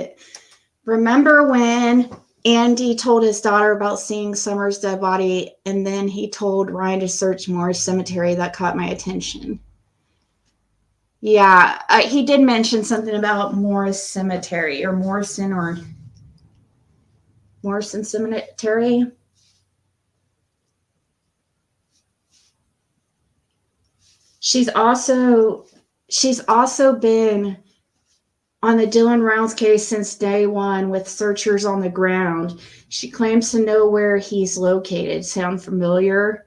remember when Andy told his daughter about seeing Summer's dead body, and then he told Ryan to search Moore's cemetery? That caught my attention. Yeah, he did mention something about Moore's cemetery or Morrison Cemetery. She's also been on the Dylan Rounds case since day one with searchers on the ground. She claims to know where he's located. Sound familiar?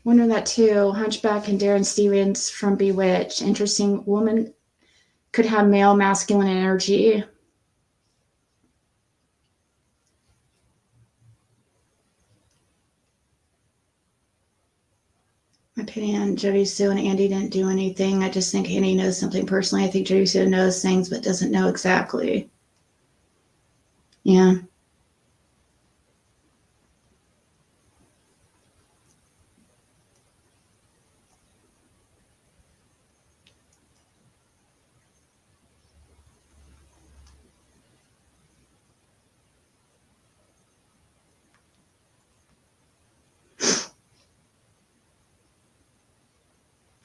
Wonder that too. Hunchback and Darren Stevens from Bewitched. Interesting woman could have male masculine energy. My opinion, Jody Sue and Andy didn't do anything. I just think Andy knows something personally. I think Jody Sue knows things but doesn't know exactly. Yeah.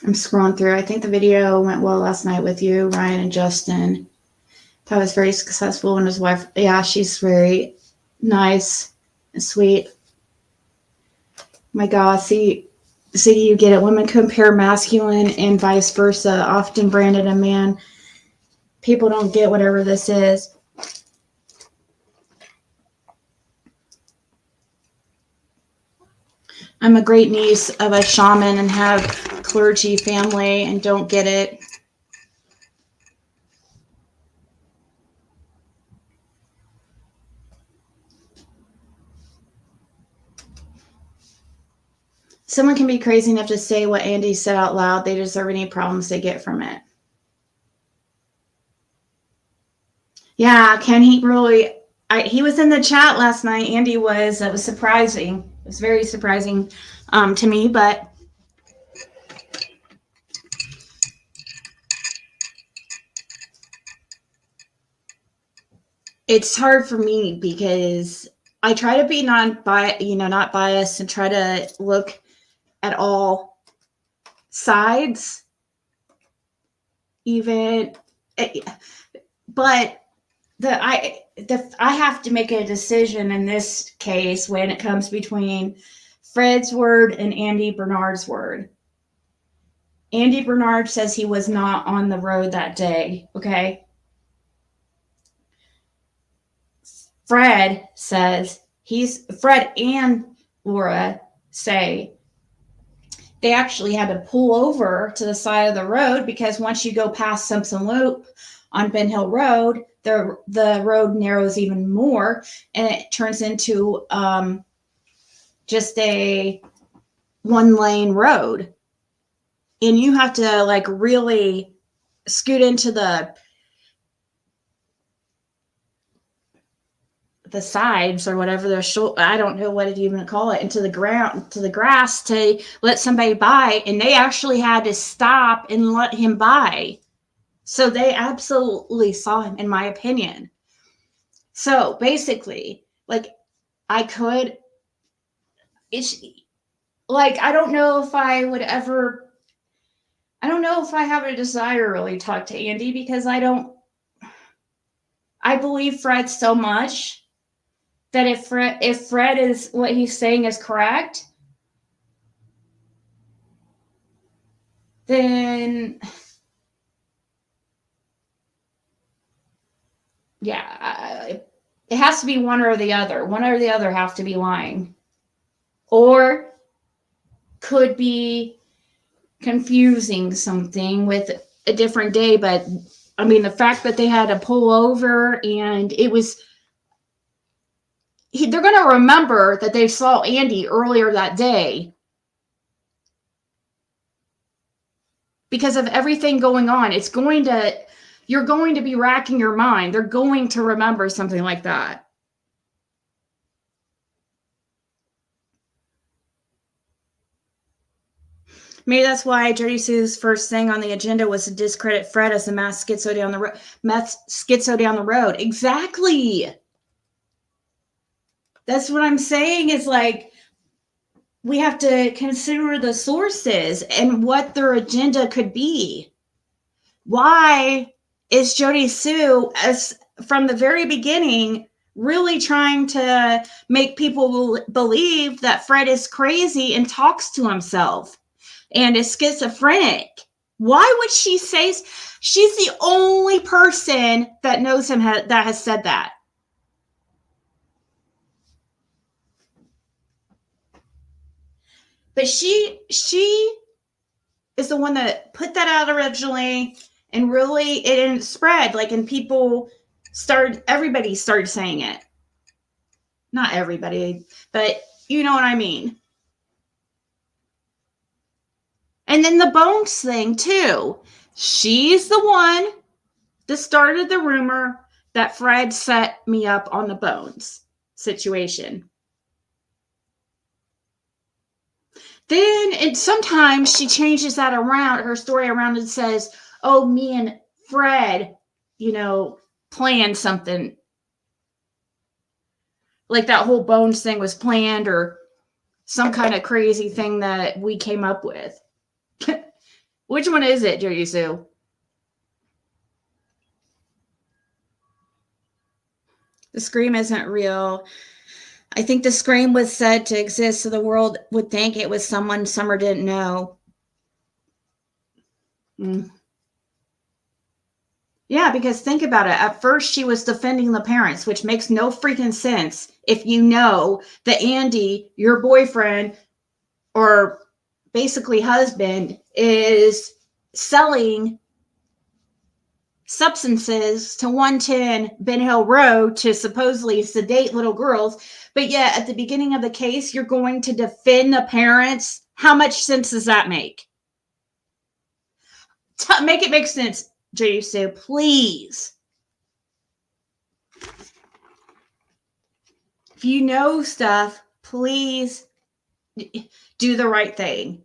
I'm scrolling through. I think the video went well last night with you, Ryan and Justin. That was very successful. And his wife, yeah, she's very nice and sweet. My God, see, you get it. Women compare masculine and vice versa, often branded a man. People don't get whatever this is. I'm a great niece of a shaman and have clergy family and don't get it. Someone can be crazy enough to say what Andy said out loud. They deserve any problems they get from it. Yeah, can he really? He was in the chat last night. Andy was. It was surprising. It was very surprising to me, but it's hard for me because I try to be not biased and try to look at all sides, but I have to make a decision in this case when it comes between Fred's word and Andy Bernard's word. Andy Bernard says he was not on the road that day, okay? Fred and Laura say they actually had to pull over to the side of the road because once you go past Simpson Loop on Ben Hill Road, the road narrows even more and it turns into just a one-lane road. And you have to like really scoot into the sides or whatever, I don't know what you even call it, into the ground, to the grass to let somebody by. And they actually had to stop and let him by. So they absolutely saw him, in my opinion. So basically, like it's like, I don't know if I have a desire to really talk to Andy because I believe Fred so much that if Fred is what he's saying is correct, then yeah, it has to be one or the other. One or the other have to be lying, or could be confusing something with a different day. But I mean, the fact that they had to pull over and it was. They're going to remember that they saw Andy earlier that day because of everything going on. You're going to be racking your mind. They're going to remember something like that. Maybe that's why Jody Sue's first thing on the agenda was to discredit Fred as a mass schizo down the road. Exactly. That's what I'm saying is like, we have to consider the sources and what their agenda could be. Why is Jody Sue, as from the very beginning, really trying to make people believe that Fred is crazy and talks to himself and is schizophrenic? Why would she say? She's the only person that knows him that has said that. But she is the one that put that out originally, and really it didn't spread. Like, and everybody started saying it. Not everybody, but you know what I mean. And then the Bones thing too. She's the one that started the rumor that Fred set me up on the Bones situation. Then, and sometimes she changes that around, her story around, and says, oh, me and Fred, planned something. Like that whole Bones thing was planned or some kind of crazy thing that we came up with. Which one is it, Jody Sue? The scream isn't real. I think the scream was said to exist so the world would think it was someone Summer didn't know. Yeah, because think about it. At first, she was defending the parents, which makes no freaking sense if you know that Andy, your boyfriend, or basically husband, is selling substances to 110 Ben Hill Road to supposedly sedate little girls. But yet, at the beginning of the case, you're going to defend the parents. How much sense does that make? Make it make sense, Jody Sue, please. If you know stuff, please do the right thing.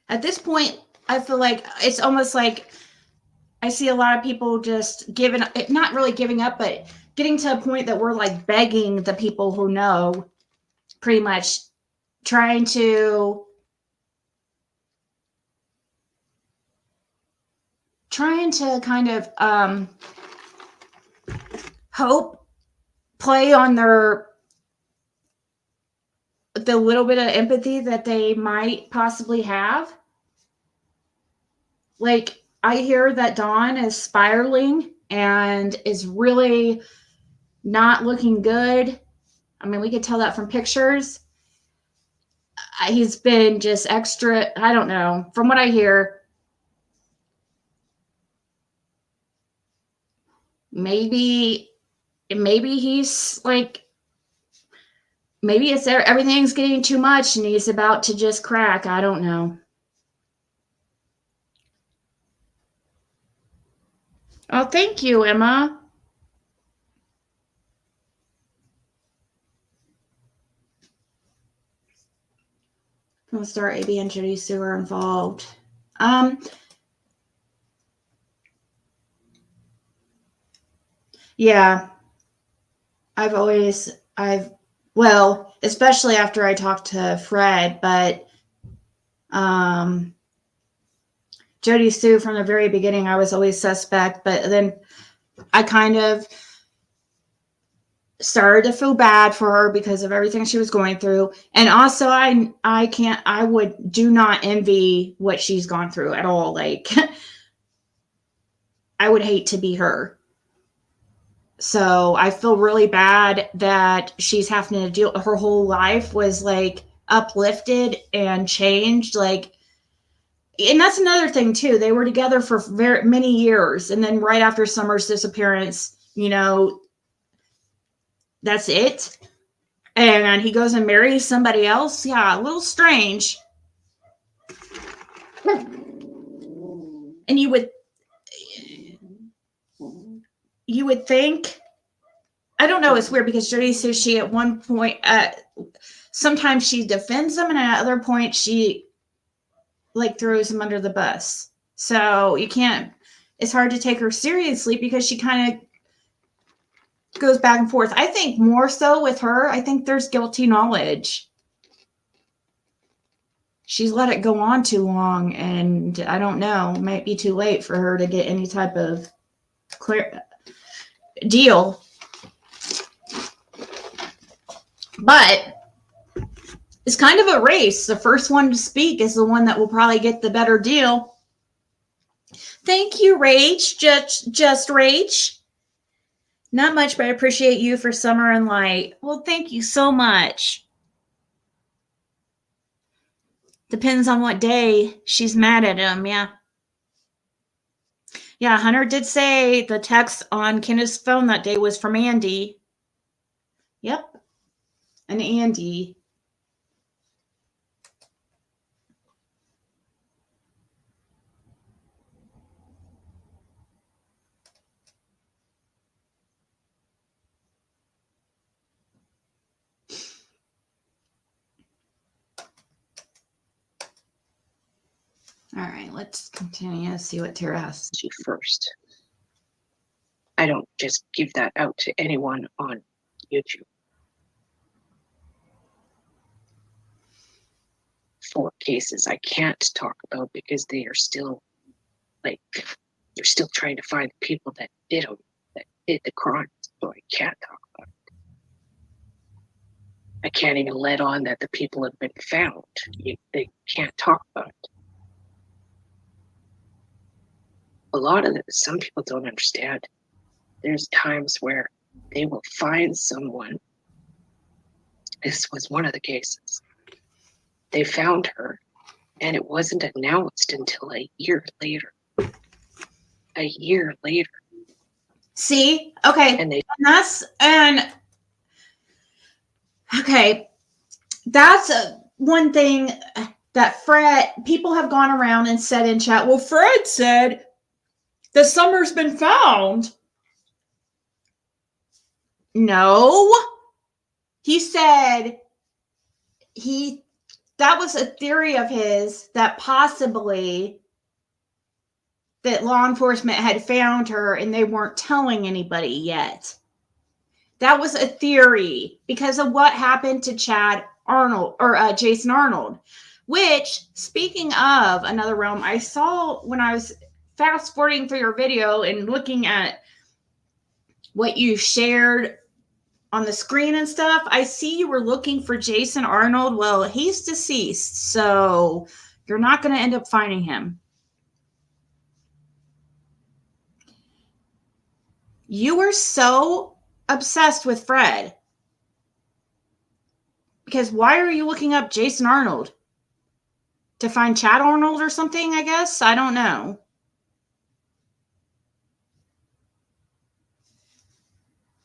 At this point, I feel like it's almost like I see a lot of people just not really giving up, but getting to a point that we're like begging the people who know, pretty much trying to trying to kind of play on the little bit of empathy that they might possibly have. Like, I hear that Dawn is spiraling and is really not looking good. I mean, we could tell that from pictures. He's been just extra, I don't know, from what I hear, maybe he's like, maybe it's there, everything's getting too much and he's about to just crack. I don't know. Oh, thank you, Emma. We'll start AB and Judy Sue are involved. Yeah. Well, especially after I talked to Fred, but Jody Sue from the very beginning, I was always suspect, but then I kind of started to feel bad for her because of everything she was going through. And also I do not envy what she's gone through at all. Like, I would hate to be her. So I feel really bad that she's having to deal, her whole life was like uplifted and changed. Like, and that's another thing too. They were together for very many years. And then right after Summer's disappearance, you know, that's it. And he goes and marries somebody else. Yeah, a little strange. And you would think, I don't know, it's weird because Jody says she at one point, sometimes she defends him and at other point she like throws him under the bus. So it's hard to take her seriously because she kind of goes back and forth. I think more so with her, I think there's guilty knowledge. She's let it go on too long, and I don't know, it might be too late for her to get any type of clear deal. But it's kind of a race. The first one to speak is the one that will probably get the better deal. Thank you, Rach. Just Rach. Not much, but I appreciate you for Summer and Light. Well, thank you so much. Depends on what day she's mad at him, yeah. Yeah, Hunter did say the text on Kenneth's phone that day was from Andy. Yep. And Andy. All right, let's continue. See what Tara has. You first. I don't just give that out to anyone on YouTube. 4 cases I can't talk about because they are still, like, you're still trying to find the people that did the crimes, so I can't talk about it. I can't even let on that the people have been found. They can't talk about it. A lot of some people don't understand. There's times where they will find someone. This was one of the cases. They found her, and it wasn't announced until a year later. A year later. See? Okay. Okay. That's one thing that people have gone around and said in chat, well, Fred said the Summer's been found. No. He said that was a theory of his that possibly that law enforcement had found her and they weren't telling anybody yet. That was a theory because of what happened to Chad Arnold or Jason Arnold, which, speaking of another realm, I saw when I was fast forwarding through your video and looking at what you shared on the screen and stuff, I see you were looking for Jason Arnold. Well, he's deceased, so you're not going to end up finding him. You were so obsessed with Fred. Because why are you looking up Jason Arnold? To find Chad Arnold or something, I guess? I don't know.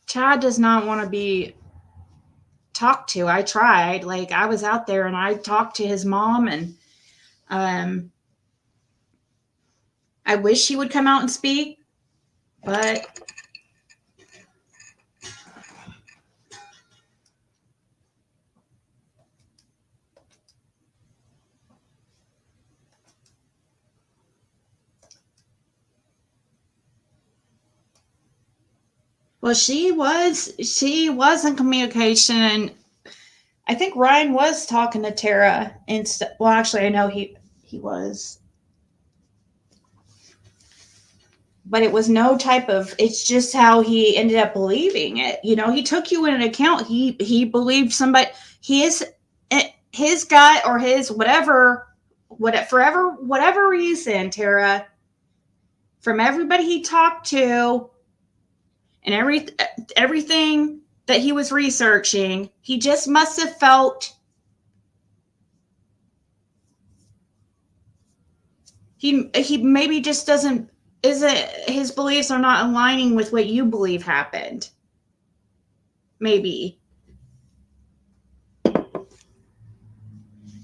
Chad does not want to be talked to. I tried. Like, I was out there and I talked to his mom, and I wish he would come out and speak, but well, she was in communication, and I think Ryan was talking to Tara well, actually, I know he was, but it was no type of, it's just how he ended up believing it. You know, he took you in an account. He believed somebody, his guy or his whatever reason, Tara, from everybody he talked to and everything that he was researching, he just must have felt he maybe just his beliefs are not aligning with what you believe happened. Maybe.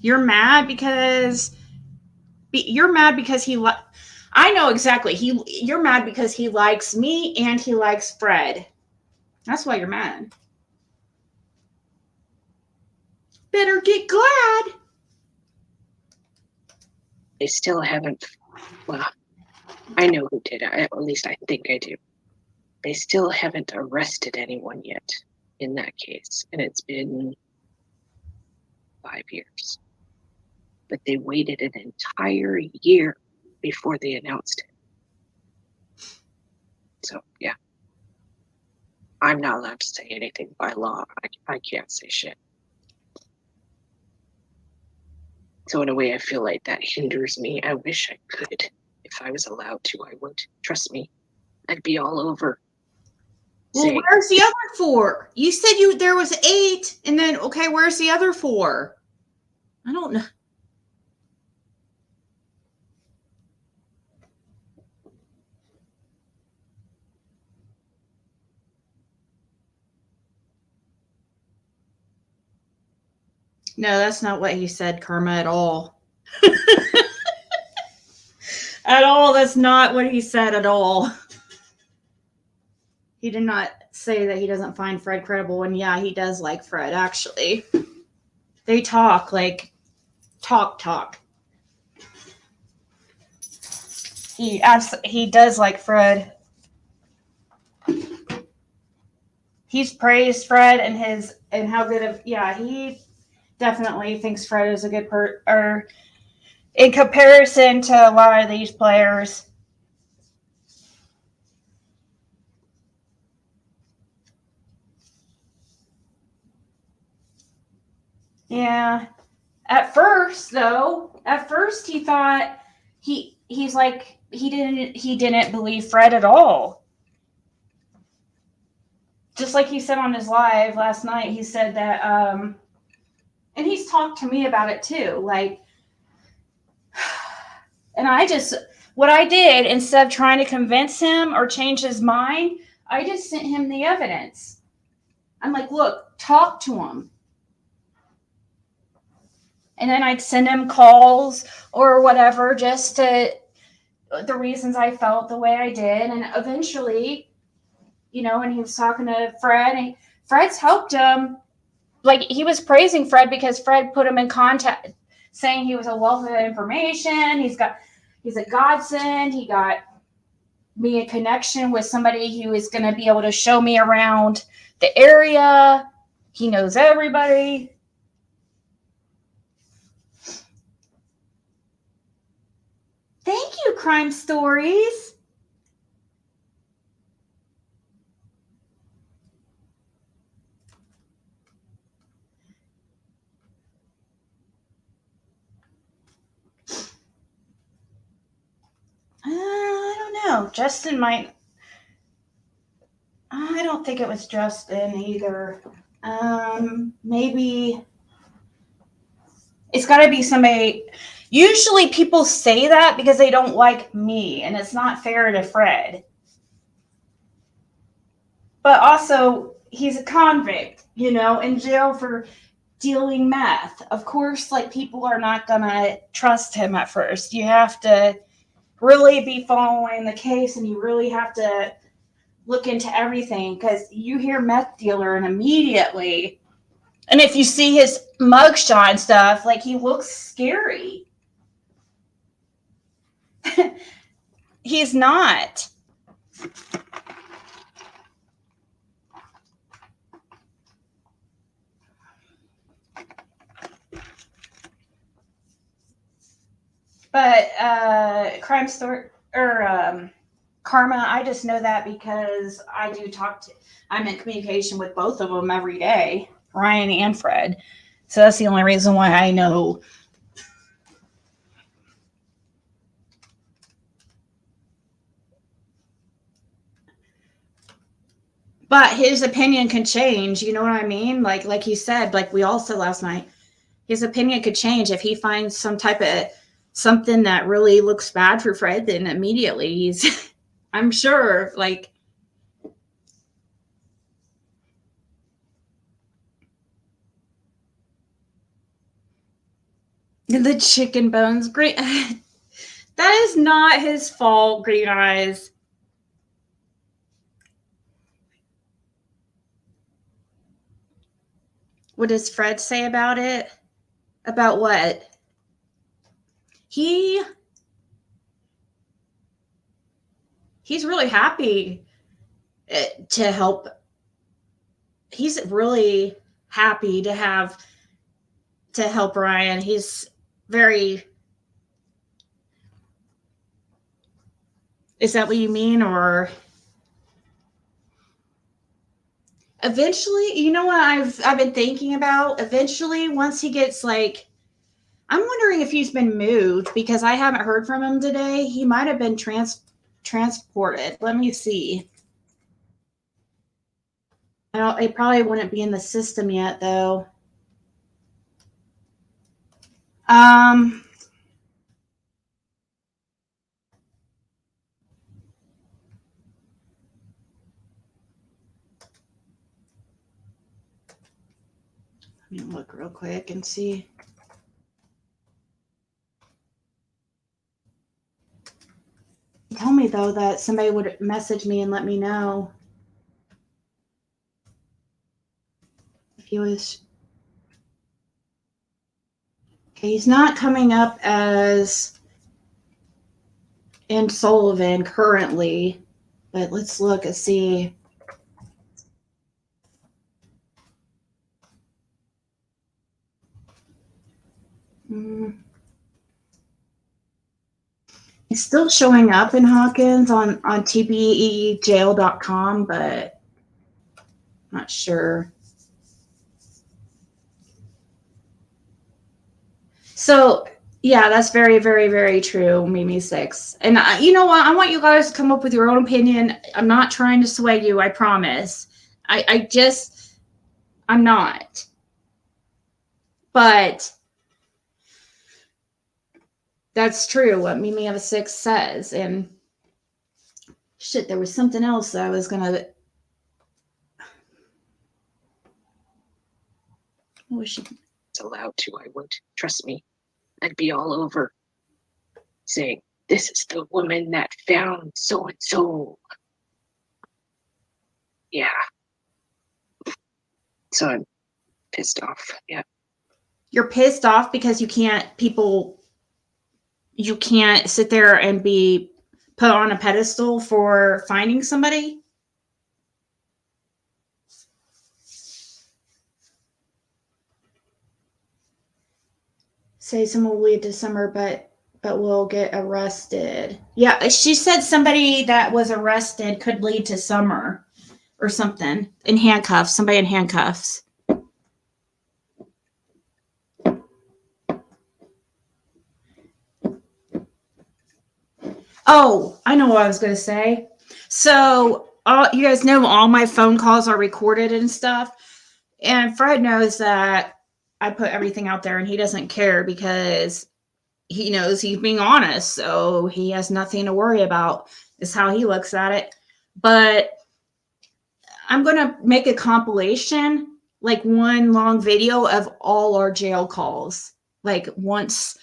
You're mad because I know exactly. You're mad because he likes me and he likes Fred. That's why you're mad. Better get glad. They still haven't, well, I know who did it. At least I think I do. They still haven't arrested anyone yet in that case. And it's been 5 years. But they waited an entire year before they announced it. So, yeah. I'm not allowed to say anything by law. I can't say shit. So in a way, I feel like that hinders me. I wish I could. If I was allowed to, I would. Trust me. I'd be all over. Well, where's the other 4? You said there was 8, and then, okay, where's the other 4? I don't know. No, that's not what he said, Karma, at all. At all, that's not what he said at all. He did not say that he doesn't find Fred credible, and yeah, he does like Fred, actually. They talk, like, talk. He does like Fred. He's praised Fred and how good of, yeah, he definitely thinks Fred is a good or in comparison to a lot of these players. Yeah. At first he thought he's like he didn't believe Fred at all. Just like he said on his live last night, he said that and he's talked to me about it too, like, and what I did, instead of trying to convince him or change his mind, I just sent him the evidence. I'm like, look, talk to him. And then I'd send him calls or whatever, just to the reasons I felt the way I did. And eventually, you know, when he was talking to Fred, and Fred's helped him. Like, he was praising Fred because Fred put him in contact, saying he was a wealth of information. He's a godsend. He got me a connection with somebody who is going to be able to show me around the area. He knows everybody. Thank you, Crime Stories. I don't know. Justin might. I don't think it was Justin either. Maybe it's got to be somebody. Usually people say that because they don't like me, and it's not fair to Fred. But also, he's a convict, you know, in jail for dealing meth. Of course, like, people are not going to trust him at first. You have to really be following the case, and you really have to look into everything, because you hear meth dealer and immediately, and if you see his mugshot and stuff, like, he looks scary. He's not. But Crime Story or Karma, I just know that because I do I'm in communication with both of them every day, Ryan and Fred. So that's the only reason why I know. But his opinion can change, you know what I mean? Like he said, like we all said last night, his opinion could change if he finds some type of something that really looks bad for Fred, then immediately he's I'm sure, like, the chicken bones, great. That is not his fault, Green Eyes. What does Fred say about it? About what? He's really happy to help. He's really happy to help Ryan. He's very. Is that what you mean? Or eventually, you know what I've been thinking about? Eventually, once he gets, like, I'm wondering if he's been moved, because I haven't heard from him today. He might have been transported. Let me see. It probably wouldn't be in the system yet, though. Let me look real quick and see. Tell me, though, that somebody would message me and let me know if he was. Okay, he's not coming up as in Sullivan currently, but let's look and see. He's still showing up in Hawkins on tbejail.com, but not sure. So, yeah, that's very, very, very true, Mimi 6. And you know what? I want you guys to come up with your own opinion. I'm not trying to sway you, I promise. I'm not. But that's true, what Mimi of a 6 says. And shit, there was something else that I was going to. What was she? Allowed to, I would. Trust me. I'd be all over saying, this is the woman that found so and so. Yeah. So I'm pissed off. Yeah. You're pissed off because you can't sit there and be put on a pedestal for finding somebody? Say someone will lead to summer, but but will get arrested. Yeah, she said somebody that was arrested could lead to summer or something in handcuffs. Somebody in handcuffs. Oh, I know what I was going to say. So, you guys know all my phone calls are recorded and stuff. And Fred knows that I put everything out there and he doesn't care because he knows he's being honest. So he has nothing to worry about, is how he looks at it. But I'm going to make a compilation, like one long video of all our jail calls. Like once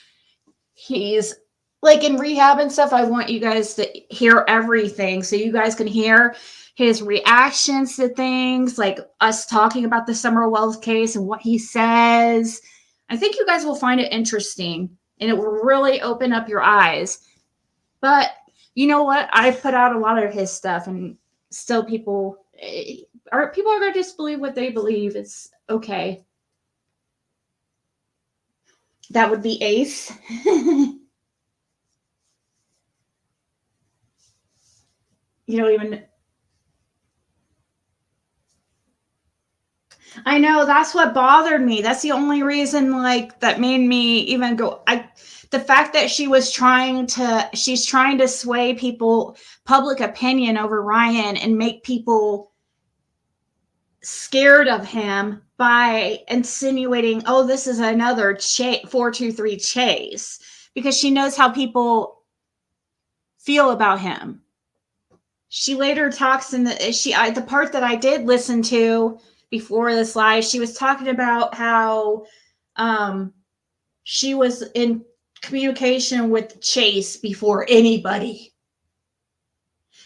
he's like in rehab and stuff, I want you guys to hear everything so you guys can hear his reactions to things, like us talking about the Summer Wells case and what he says. I think you guys will find it interesting and it will really open up your eyes. But you know what? I put out a lot of his stuff and still people are going to just believe what they believe. It's okay. That would be Ace. You don't even. I know, that's what bothered me. That's the only reason, like, that made me even go. The fact that she's trying to sway people, public opinion over Ryan and make people scared of him by insinuating, oh, this is another 423 chase, because she knows how people feel about him. She later talks in the part that I did listen to before this live, she was talking about how she was in communication with Chase before anybody.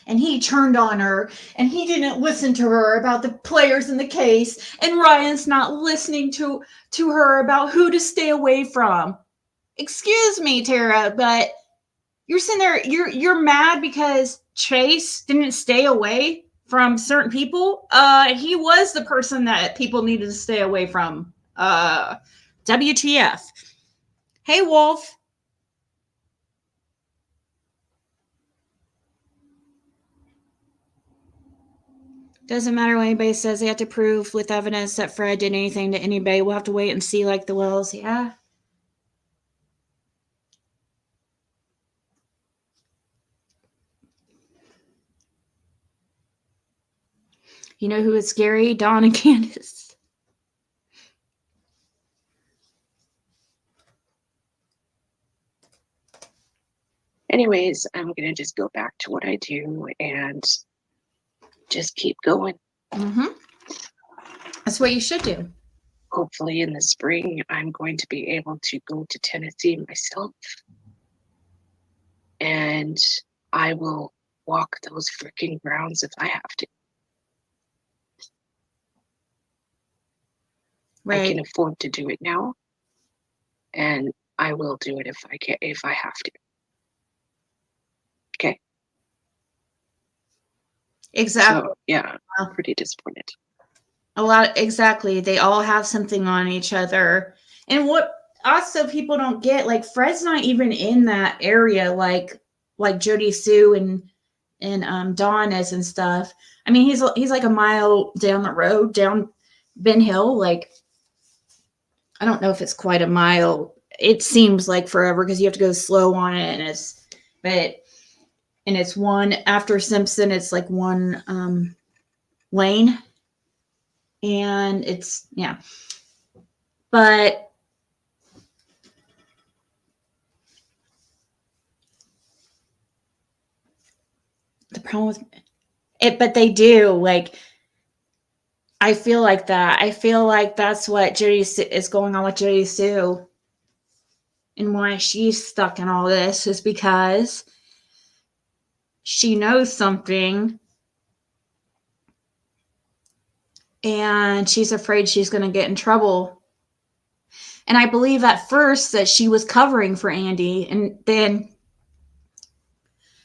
And he turned on her and he didn't listen to her about the players in the case. And Ryan's not listening to her about who to stay away from. Excuse me, Tara, but you're sitting there, you're mad because Chase didn't stay away from certain people. He was the person that people needed to stay away from. WTF. Hey, Wolf. Doesn't matter what anybody says. They have to prove with evidence that Fred did anything to anybody. We'll have to wait and see, like the Wells. Yeah. You know who is scary? Dawn and Candace. Anyways, I'm going to just go back to what I do and just keep going. Mm-hmm. That's what you should do. Hopefully in the spring, I'm going to be able to go to Tennessee myself. And I will walk those freaking grounds if I have to. Right. I can afford to do it now. And I will do it if I have to. Okay. Exactly. So, yeah, I'm pretty disappointed. Exactly. They all have something on each other. And what also people don't get, like Fred's not even in that area like Jody Sue and Dawn is and stuff. I mean, he's like a mile down the road, down Ben Hill. Like, I don't know if it's quite a mile. It seems like forever because you have to go slow on it, and it's one after Simpson. It's like one lane, and it's but the problem with it, but they do, like, I feel like that. I feel like that's what Jody is going on with Jody Sue. And why she's stuck in all this is because she knows something and she's afraid she's going to get in trouble. And I believe at first that she was covering for Andy, and then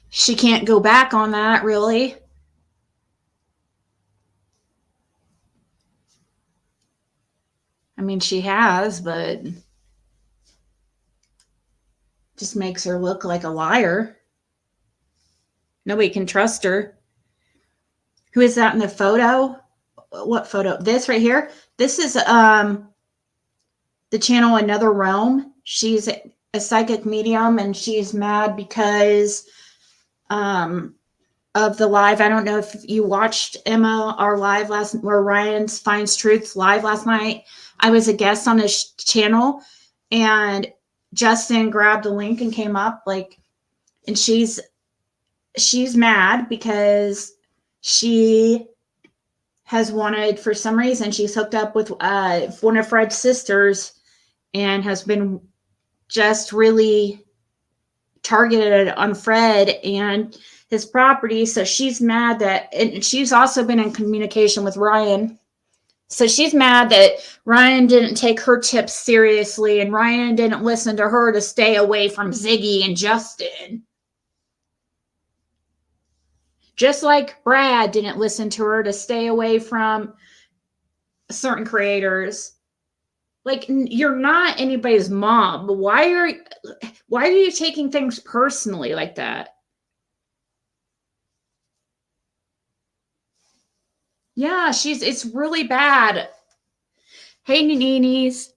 she can't go back on that, really. I mean, she has, but Just makes her look like a liar. Nobody can trust her. Who is that in the photo? What photo? This right here. This is the channel Another Realm. She's a psychic medium, and she's mad because of the live. I don't know if you watched Emma, our live where Ryan finds truth live last night. I was a guest on his channel, and Justin grabbed the link and came up and she's mad because she has wanted, for some reason, she's hooked up with one of Fred's sisters and has been just really targeted on Fred and his property. So she's mad that, and she's also been in communication with Ryan. So she's mad that Ryan didn't take her tips seriously and Ryan didn't listen to her to stay away from Ziggy and Justin. Just like Brad didn't listen to her to stay away from certain creators. Like, you're not anybody's mom. But why are you taking things personally like that? Yeah, it's really bad. Hey, Ninis.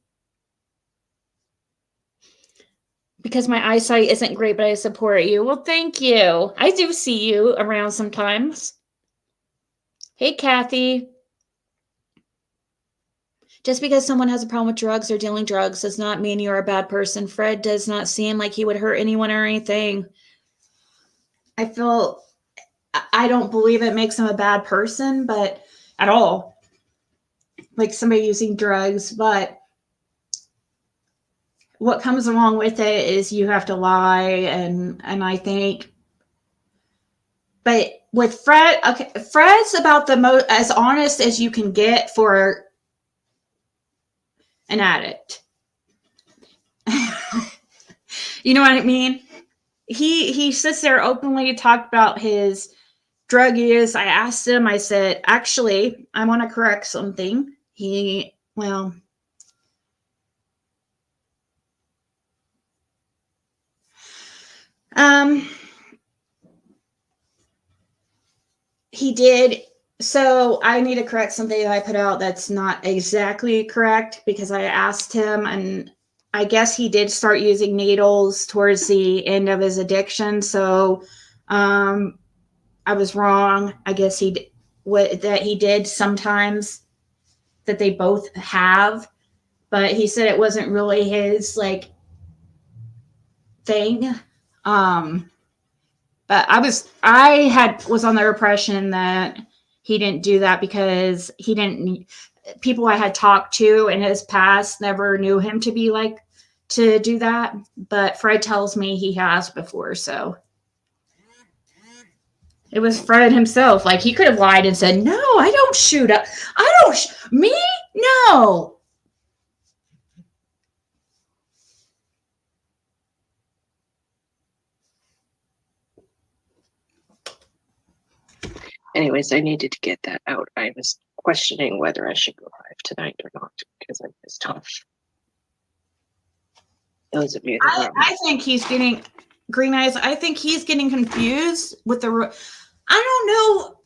Because my eyesight isn't great, but I support you. Well, thank you. I do see you around sometimes. Hey, Kathy. Just because someone has a problem with drugs or dealing drugs does not mean you're a bad person. Fred does not seem like he would hurt anyone or anything. I don't believe it makes him a bad person, but at all. Like somebody using drugs, but what comes along with it is you have to lie, and I think, but with Fred, okay, Fred's about the most as honest as you can get for an addict. You know what I mean? He sits there openly, talked about his drug use. I asked him, I said, actually, I want to correct something. He did. So I need to correct something that I put out that's not exactly correct, because I asked him, and I guess he did start using needles towards the end of his addiction. So I was wrong. I guess he did sometimes, that they both have, but he said it wasn't really his thing. But I was on the impression that he didn't do that because people I had talked to in his past never knew him to be to do that. But Fred tells me he has before. So it was Fred himself. He could have lied and said, no, I don't shoot up. Me? No. Anyways, I needed to get that out. I was questioning whether I should go live tonight or not because I was tough. Those of you that I think he's getting green eyes. I think he's getting confused with I don't know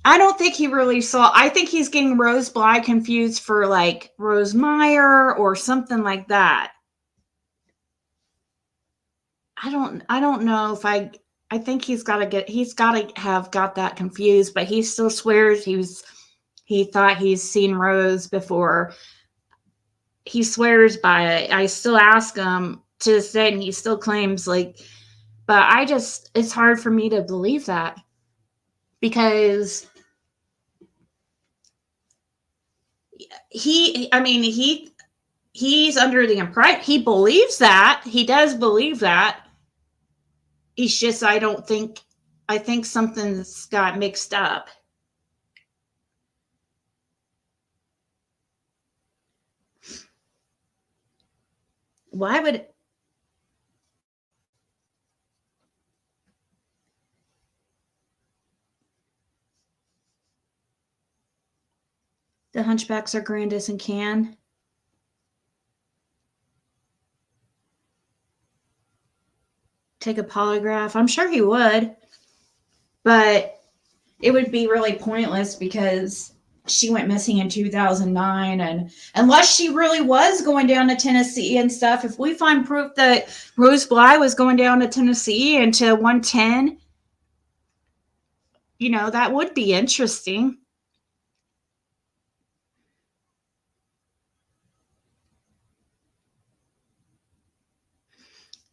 I don't think he really saw. I think he's getting Rose Bly confused for Rose Meyer or something like that. I don't know if I think he's got to have got that confused, but he still swears he thought he's seen Rose before. He swears by it. I still ask him to this day, and he still claims but it's hard for me to believe that, because he's under the impression, he believes that. He does believe that. It's just, I think something's got mixed up. Why would the hunchbacks are grandest and can? take a polygraph. I'm sure he would, but it would be really pointless because she went missing in 2009, and unless she really was going down to Tennessee and stuff, if we find proof that Rose Bly was going down to Tennessee and to 110, you know, that would be interesting.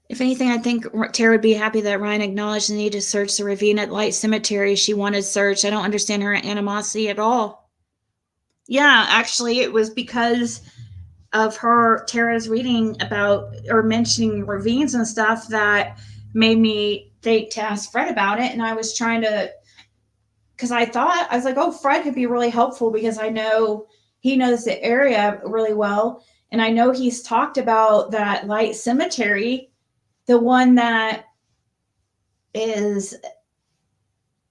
If anything, I think Tara would be happy that Ryan acknowledged the need to search the ravine at Light Cemetery. She wanted search. I don't understand her animosity at all. Yeah, actually, it was because of Tara's reading about or mentioning ravines and stuff that made me think to ask Fred about it. And I was trying to, because I was like, oh, Fred could be really helpful because I know he knows the area really well. And I know he's talked about that Light Cemetery, the one that is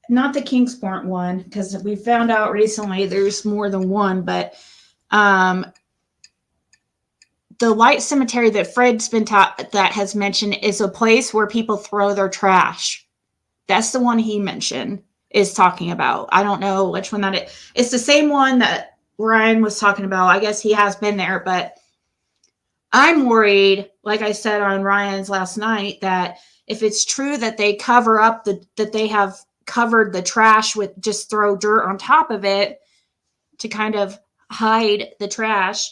not the Kingsport one, because we found out recently there's more than one, but the Light Cemetery that Fred's been taught that has mentioned is a place where people throw their trash. That's the one he mentioned is talking about. I don't know which one that is. It's the same one that Ryan was talking about. I guess he has been there, but I'm worried, like I said on Ryan's last night, that if it's true that they cover up that they have covered the trash with just throw dirt on top of it to kind of hide the trash,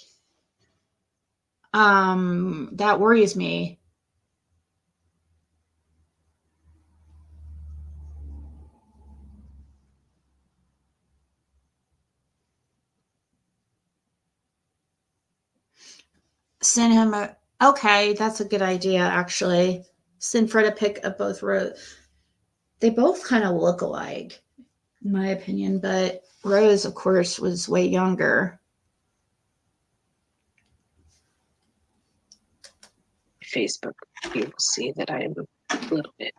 that worries me. Send him okay, that's a good idea, actually. Send Fred a pic of both Rose. They both kind of look alike, in my opinion, but Rose, of course, was way younger. Facebook, you will see that I am a little bit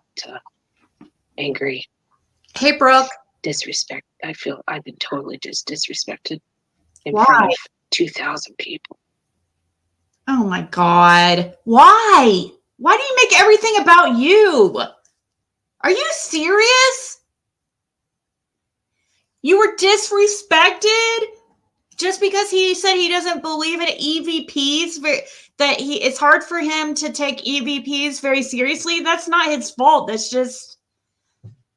angry. Hey, Brooke. Disrespect. I feel I've been totally just disrespected in Why? front of 2,000 people. Oh my God. Why? Why do you make everything about you? Are you serious? You were disrespected just because he said he doesn't believe in EVPs, that it's hard for him to take EVPs very seriously. That's not his fault. That's just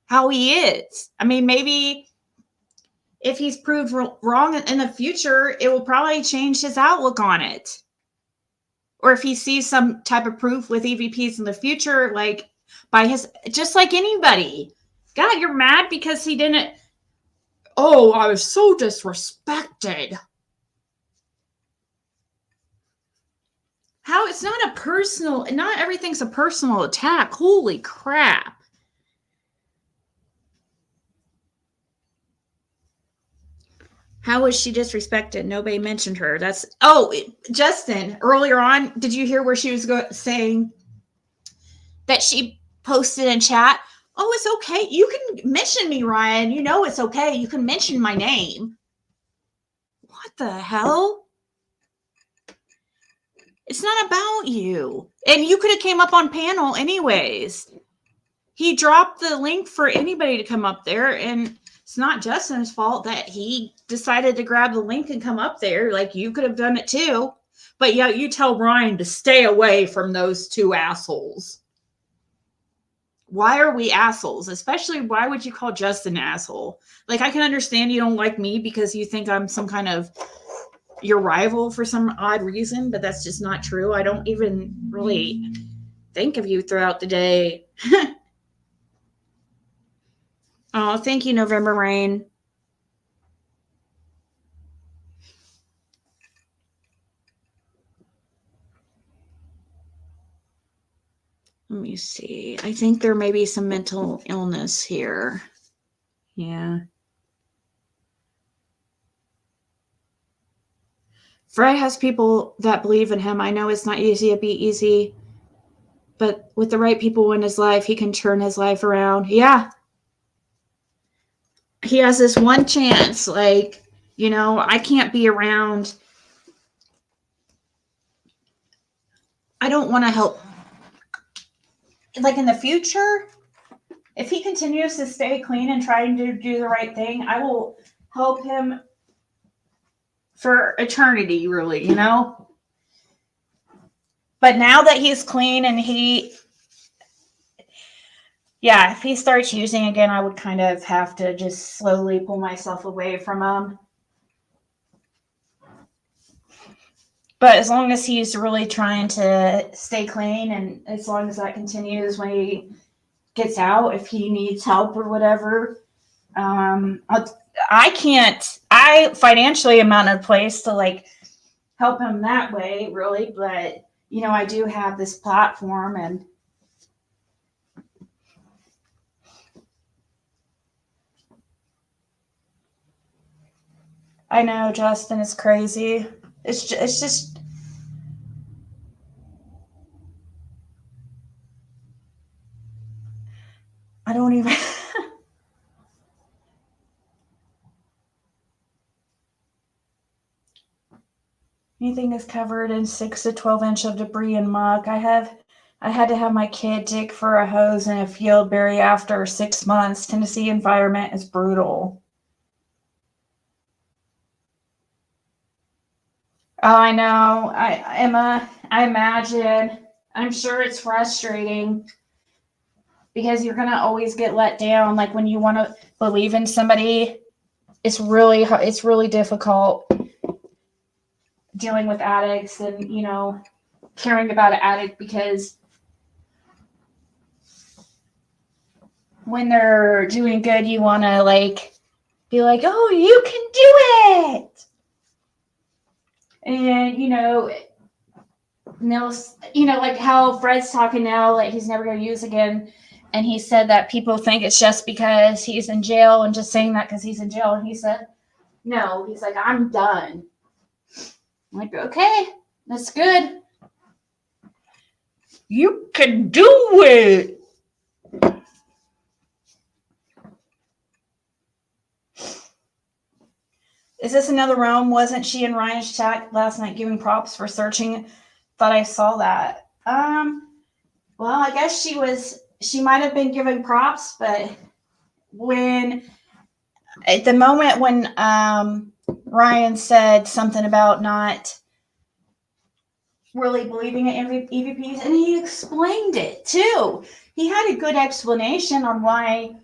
how he is. I mean, maybe if he's proved wrong in the future, it will probably change his outlook on it. Or if he sees some type of proof with EVPs in the future, like just like anybody. God, you're mad because he didn't. Oh, I was so disrespected. How it's not everything's a personal attack. Holy crap. How was she disrespected? Nobody mentioned her. Justin, earlier on, did you hear where she was saying that she posted in chat? Oh, it's okay. You can mention me, Ryan. You know it's okay. You can mention my name. What the hell? It's not about you. And you could have came up on panel anyways. He dropped the link for anybody to come up there, and it's not Justin's fault that he decided to grab the link and come up there. Like, you could have done it too. But yeah, you tell Ryan to stay away from those two assholes. Why are we assholes? Especially, why would you call Justin an asshole? Like, I can understand you don't like me because you think I'm some kind of your rival for some odd reason, but that's just not true. I don't even really think of you throughout the day. Oh, thank you, November Rain. Let me see. I think there may be some mental illness here. Yeah. Fred has people that believe in him. I know it's not easy to be easy, but with the right people in his life, he can turn his life around. Yeah. He has this one chance. Like, you know, I can't be around. I don't want to help like in the future, if he continues to stay clean and try to do the right thing, I will help him for eternity, really, you know? But now that he's clean and if he starts using again, I would kind of have to just slowly pull myself away from him. But as long as he's really trying to stay clean, and as long as that continues when he gets out, if he needs help or whatever, I financially am not in a place to like help him that way, really. But, you know, I do have this platform, and I know, Justin, is crazy. It's just I don't even anything is covered in 6 to 12 inch of debris and muck. I had to have my kid dig for a hose in a field berry after 6 months. Tennessee environment is brutal. Oh, I know. Emma, I imagine. I'm sure it's frustrating because you're going to always get let down. Like when you want to believe in somebody, it's really difficult dealing with addicts and, you know, caring about an addict, because when they're doing good, you want to like be like, oh, you can do it. And, you know, Nils, you know, like how Fred's talking now, like he's never going to use again. And he said that people think it's just because he's in jail and just saying that because he's in jail. And he said, no, he's like, I'm done. I'm like, okay, that's good. You can do it. Is this another Rome? Wasn't she in Ryan's chat last night giving props for searching? Thought I saw that. Well, I guess she might have been giving props, but at the moment when Ryan said something about not really believing in EVPs, and he explained it too. He had a good explanation on why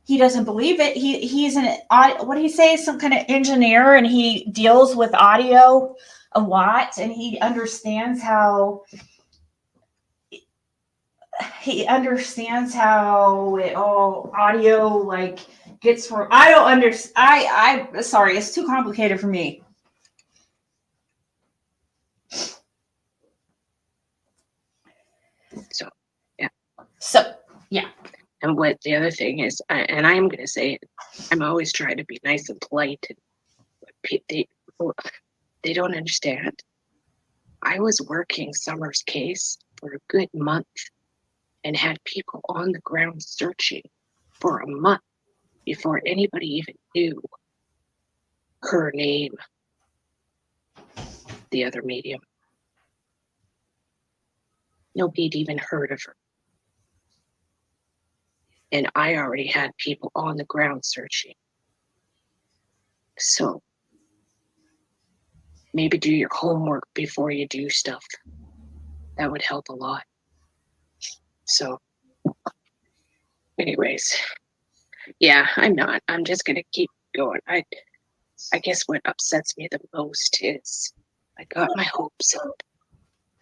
he doesn't believe it. He's an what do you say? Some kind of engineer, and he deals with audio a lot, and he understands how it all audio like gets from. I don't understand. I'm sorry, it's too complicated for me. So yeah. And what the other thing is, and I'm going to say it, I'm always trying to be nice and polite. They don't understand. I was working Summer's case for a good month and had people on the ground searching for a month before anybody even knew her name, the other medium. Nobody had even heard of her. And I already had people on the ground searching. So maybe do your homework before you do stuff. That would help a lot. So anyways, yeah, I'm just going to keep going. I guess what upsets me the most is I got my hopes up.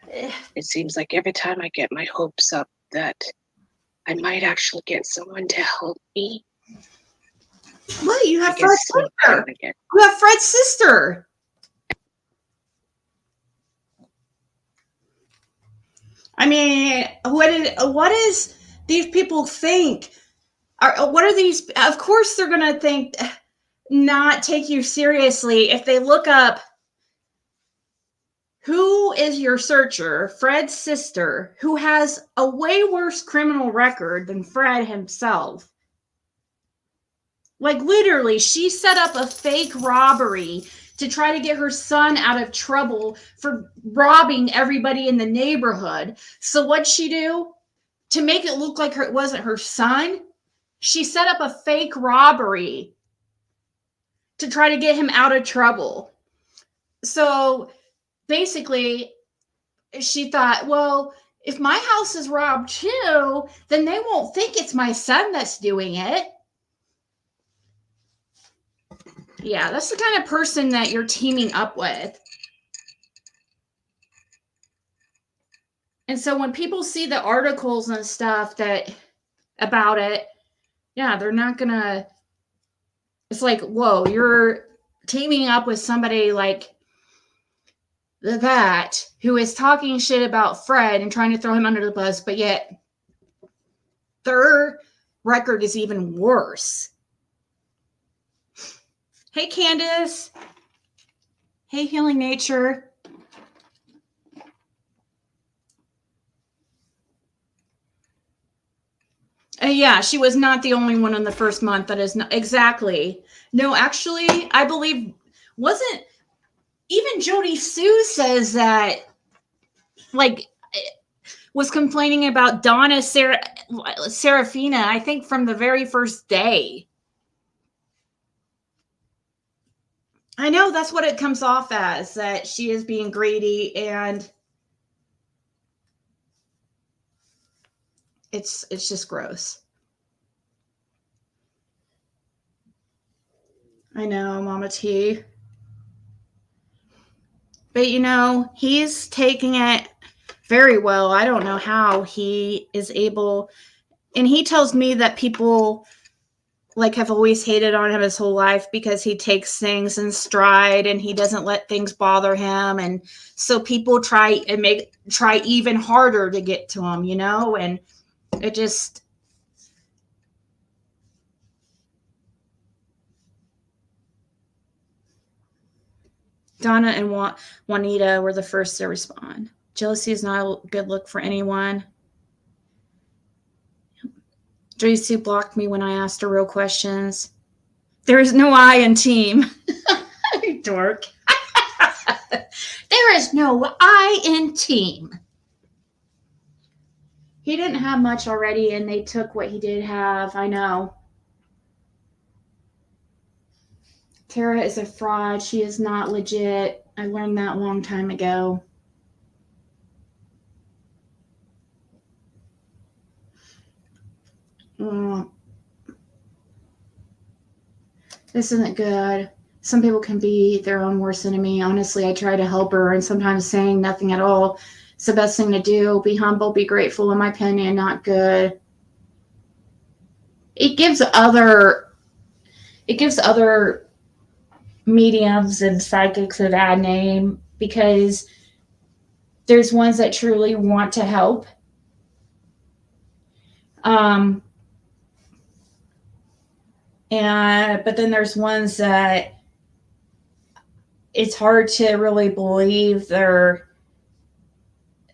It seems like every time I get my hopes up that I might actually get someone to help me. What? You have Fred's sister. You have Fred's sister. I mean, what is these people think? What are these? Of course, they're going to think not take you seriously if they look up who is your searcher, Fred's sister, who has a way worse criminal record than Fred himself. Like literally, she set up a fake robbery to try to get her son out of trouble for robbing everybody in the neighborhood. So what'd she do? to make it look like it wasn't her son, she set up a fake robbery to try to get him out of trouble. So basically, she thought, well, if my house is robbed too, then they won't think it's my son that's doing it. Yeah, that's the kind of person that you're teaming up with. And so when people see the articles and stuff that about it, yeah, they're not gonna, it's like, whoa, you're teaming up with somebody like that who is talking shit about Fred and trying to throw him under the bus, but yet their record is even worse. Hey, Candace. Hey, Healing Nature. Yeah, she was not the only one in the first month. That is not exactly. No, actually, I believe wasn't even Jody Sue says that, like, was complaining about Donna Serafina, I think from the very first day. I know that's what it comes off as, that she is being greedy, and it's just gross. I know, Mama T. But you know, he's taking it very well. I don't know how he is able, and he tells me that people like have always hated on him his whole life because he takes things in stride and he doesn't let things bother him, and so people try even harder to get to him, you know, and it just, Donna and Juanita were the first to respond. Jealousy is not a good look for anyone. Tracy blocked me when I asked her real questions. There is no I in team. Dork. There is no I in team. He didn't have much already, and they took what he did have. I know. Tara is a fraud. She is not legit. I learned that a long time ago. This isn't good. Some people can be their own worst enemy. Honestly, I try to help her, and sometimes saying nothing at all is the best thing to do. Be humble, be grateful, in my opinion, not good. It gives other mediums and psychics a bad name, because there's ones that truly want to help. But then there's ones that it's hard to really believe that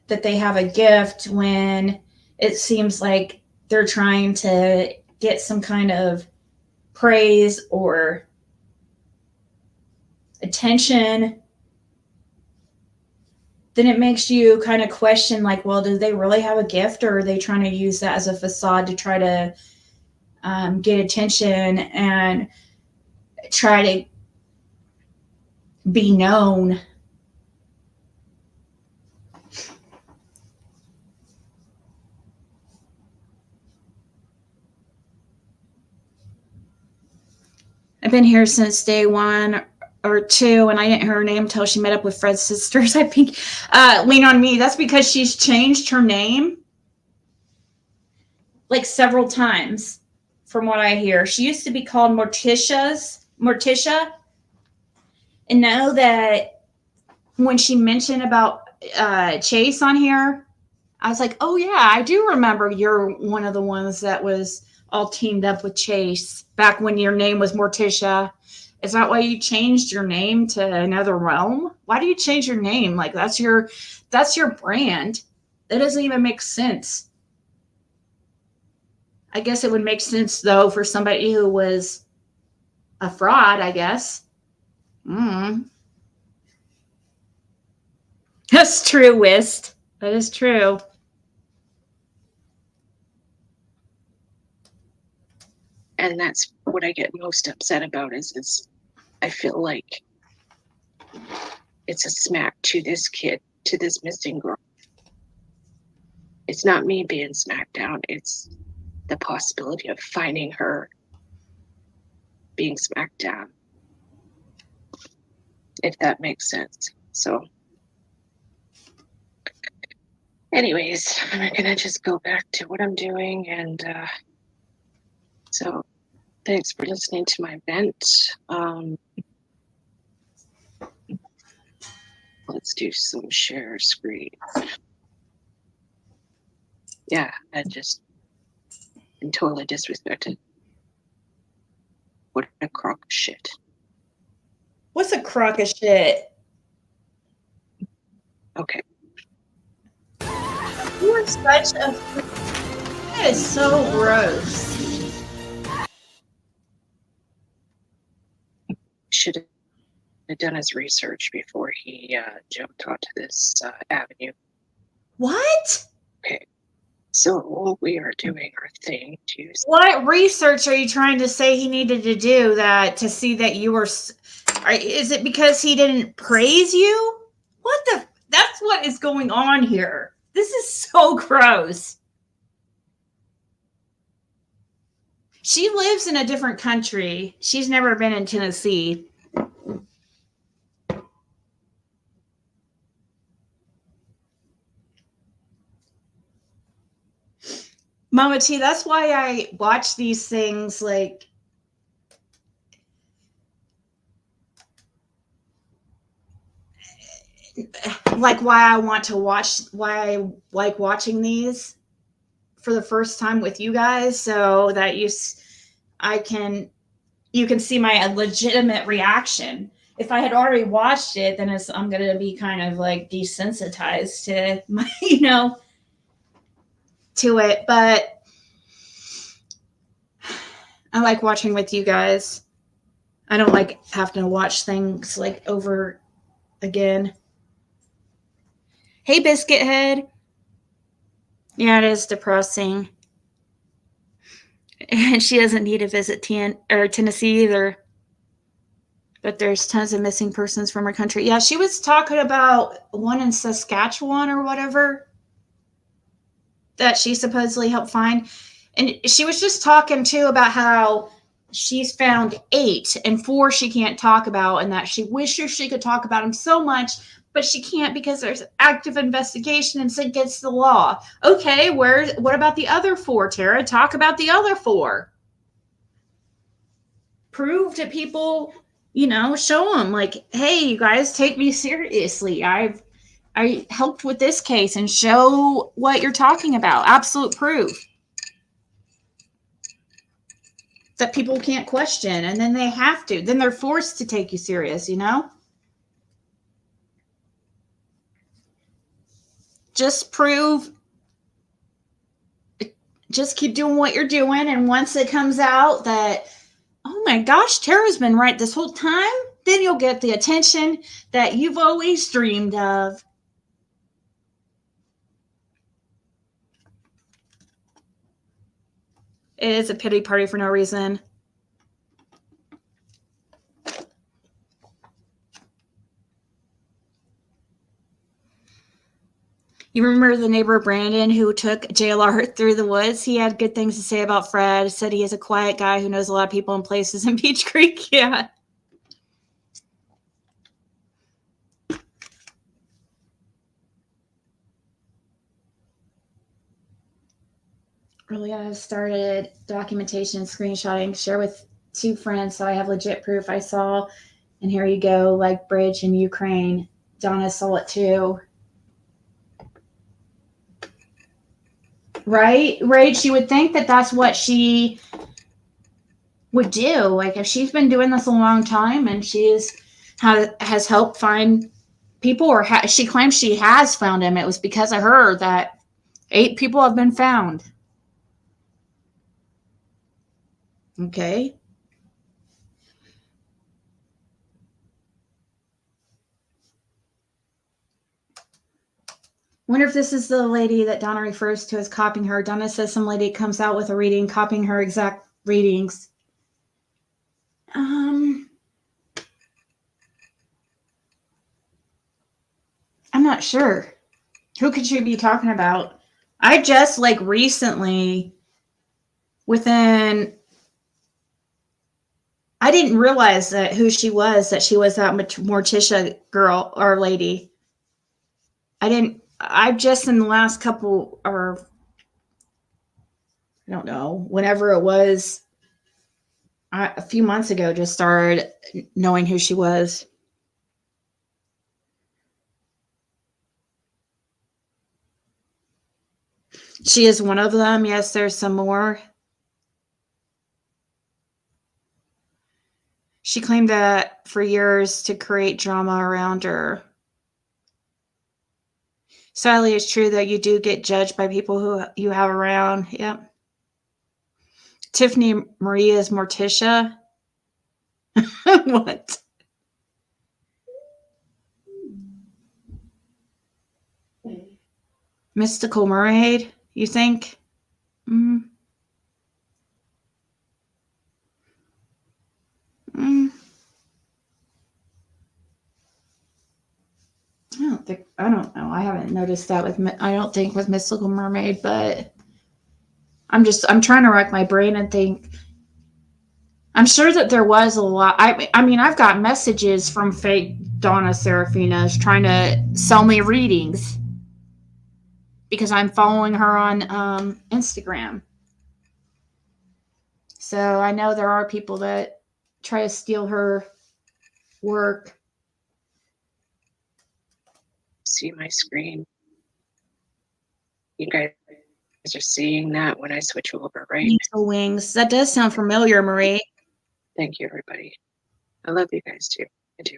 they have a gift when it seems like they're trying to get some kind of praise or attention. Then it makes you kind of question, like, well, do they really have a gift, or are they trying to use that as a facade to try to get attention and try to be known? I've been here since day 1 or 2, and I didn't hear her name until she met up with Fred's sisters. I think Lean on Me. That's because she's changed her name like several times, from what I hear. She used to be called Morticia. And know that when she mentioned about Chase on here, I was like, oh yeah, I do remember you're one of the ones that was all teamed up with Chase back when your name was Morticia. Is that why you changed your name to another realm? Why do you change your name? Like, that's your brand. That doesn't even make sense. I guess it would make sense though for somebody who was a fraud, I guess. That's true, Wist. That is true. And that's what I get most upset about is I feel like it's a smack to this kid, to this missing girl. It's not me being smacked down. It's the possibility of finding her being smacked down, if that makes sense. So anyways, I'm gonna just go back to what I'm doing. And so thanks for listening to my vent. Let's do some share screen. Yeah, I just been totally disrespected. What a crock of shit. What's a crock of shit? Okay. You are such a. That is so gross. Should have done his research before he jumped onto this avenue. What? Okay. So we are doing our thing to. What research are you trying to say he needed to do that to see that you were? Is it because he didn't praise you? What the? That's what is going on here. This is so gross. She lives in a different country. She's never been in Tennessee. Mama T, that's why I watch these things like why I want to watch, why I like watching these for the first time with you guys, so that you can see my legitimate reaction. If I had already watched it, then I'm going to be kind of like desensitized to my, to it. But I like watching with you guys. I don't like having to watch things like over again. Hey, Biscuit Head. Yeah, it is depressing. And she doesn't need to visit Tennessee either. But there's tons of missing persons from her country. Yeah, she was talking about one in Saskatchewan or whatever that she supposedly helped find. And she was just talking, too, about how she's found 8 and 4 she can't talk about, and that she wishes she could talk about them so much, but she can't because there's active investigation and it's against the law. Okay, what about the other 4, Tara? Talk about the other 4. Prove to people, show them like, hey, you guys, take me seriously. I helped with this case, and show what you're talking about. Absolute proof that people can't question, and then they have to. Then they're forced to take you serious, Just prove. Just keep doing what you're doing, and once it comes out that, oh my gosh, Tara's been right this whole time, then you'll get the attention that you've always dreamed of. It is a pity party for no reason. You remember the neighbor Brandon who took JLR through the woods? He had good things to say about Fred. Said he is a quiet guy who knows a lot of people and places in Beach Creek. Yeah. Really, I started documentation and screenshotting, share with 2 friends, so I have legit proof I saw. And here you go, like bridge in Ukraine. Donna saw it too. Right? She would think that that's what she would do. Like, if she's been doing this a long time and has helped find people, or she claims she has found him, it was because of her that 8 people have been found. Okay. Wonder if this is the lady that Donna refers to as copying her. Donna says some lady comes out with a reading copying her exact readings. I'm not sure. Who could she be talking about? I just like recently, I didn't realize that who she was, that she was that Morticia girl or lady. I've just in the last couple, or I don't know, whenever it was, a few months ago, just started knowing who she was. She is one of them. Yes, there's some more. She claimed that for years to create drama around her. Sadly, it's true that you do get judged by people who you have around. Yep. Tiffany Maria is Morticia. What? Mystical mermaid, you think? I I don't know. I haven't noticed that I don't think with Mystical Mermaid, but I'm trying to rack my brain and think. I'm sure that there was a lot. I mean, I've got messages from fake Donna Seraphina's trying to sell me readings because I'm following her on Instagram. So I know there are people that try to steal her work. See my screen. You guys are seeing that when I switch over, right? Angel wings. That does sound familiar, Marie. Thank you, everybody. I love you guys too. I do.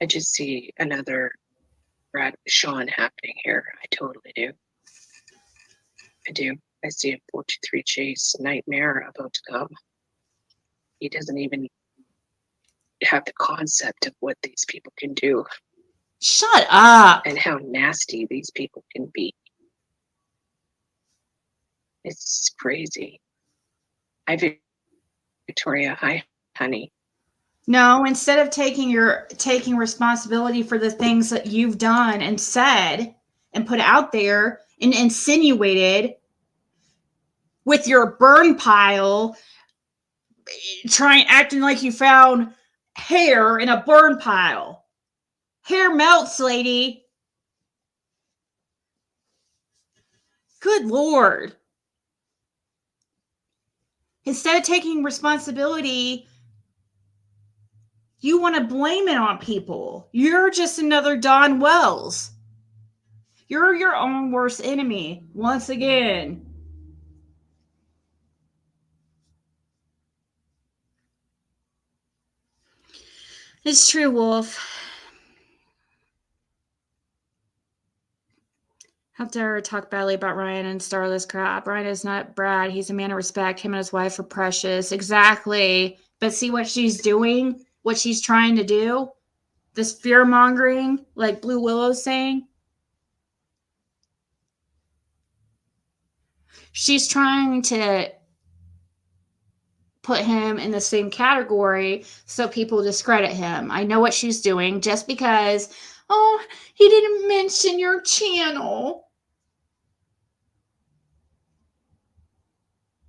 I just see another Brad Sean happening here. I totally do. I do. I see a 423 Chase nightmare about to come. He doesn't even have the concept of what these people can do. Shut up. And how nasty these people can be. It's crazy. Hi, Victoria. Hi, honey. No, instead of taking responsibility for the things that you've done and said and put out there and insinuated with your burn pile, acting like you found hair in a burn pile. Hair melts, lady. Good Lord. Instead of taking responsibility, you want to blame it on people. You're just another Don Wells. You're your own worst enemy, once again. It's true, Wolf. How dare her talk badly about Ryan and Starless crap. Ryan is not Brad. He's a man of respect. Him and his wife are precious. Exactly. But see what she's doing? What she's trying to do? This fear-mongering, like Blue Willow's saying? She's trying to put him in the same category so people discredit him. I know what she's doing just because, oh, he didn't mention your channel.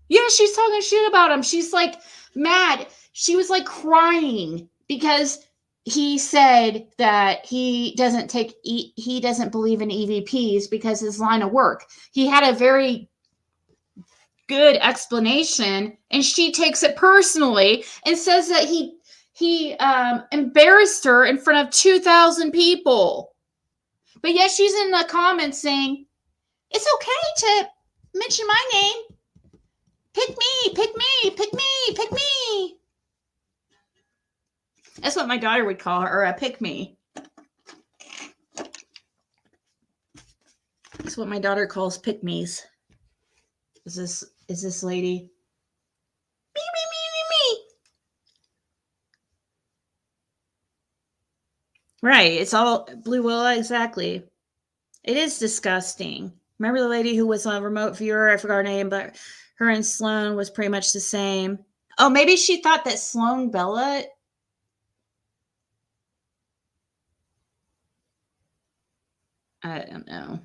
Yeah, she's talking shit about him. She's like mad. She was like crying because he said that he doesn't believe in EVPs because his line of work. He had a very good explanation, and she takes it personally and says that he embarrassed her in front of 2,000 people. But yet she's in the comments saying, it's okay to mention my name. Pick me, pick me, pick me, pick me. That's what my daughter would call her, a pick me. That's what my daughter calls pick me's. Is this lady? Me, me, me, me, me. Right. It's all Blue Willow. Exactly. It is disgusting. Remember the lady who was on a remote viewer? I forgot her name, but Her and Sloan was pretty much the same. Oh, maybe she thought that Sloan Bella. I don't know.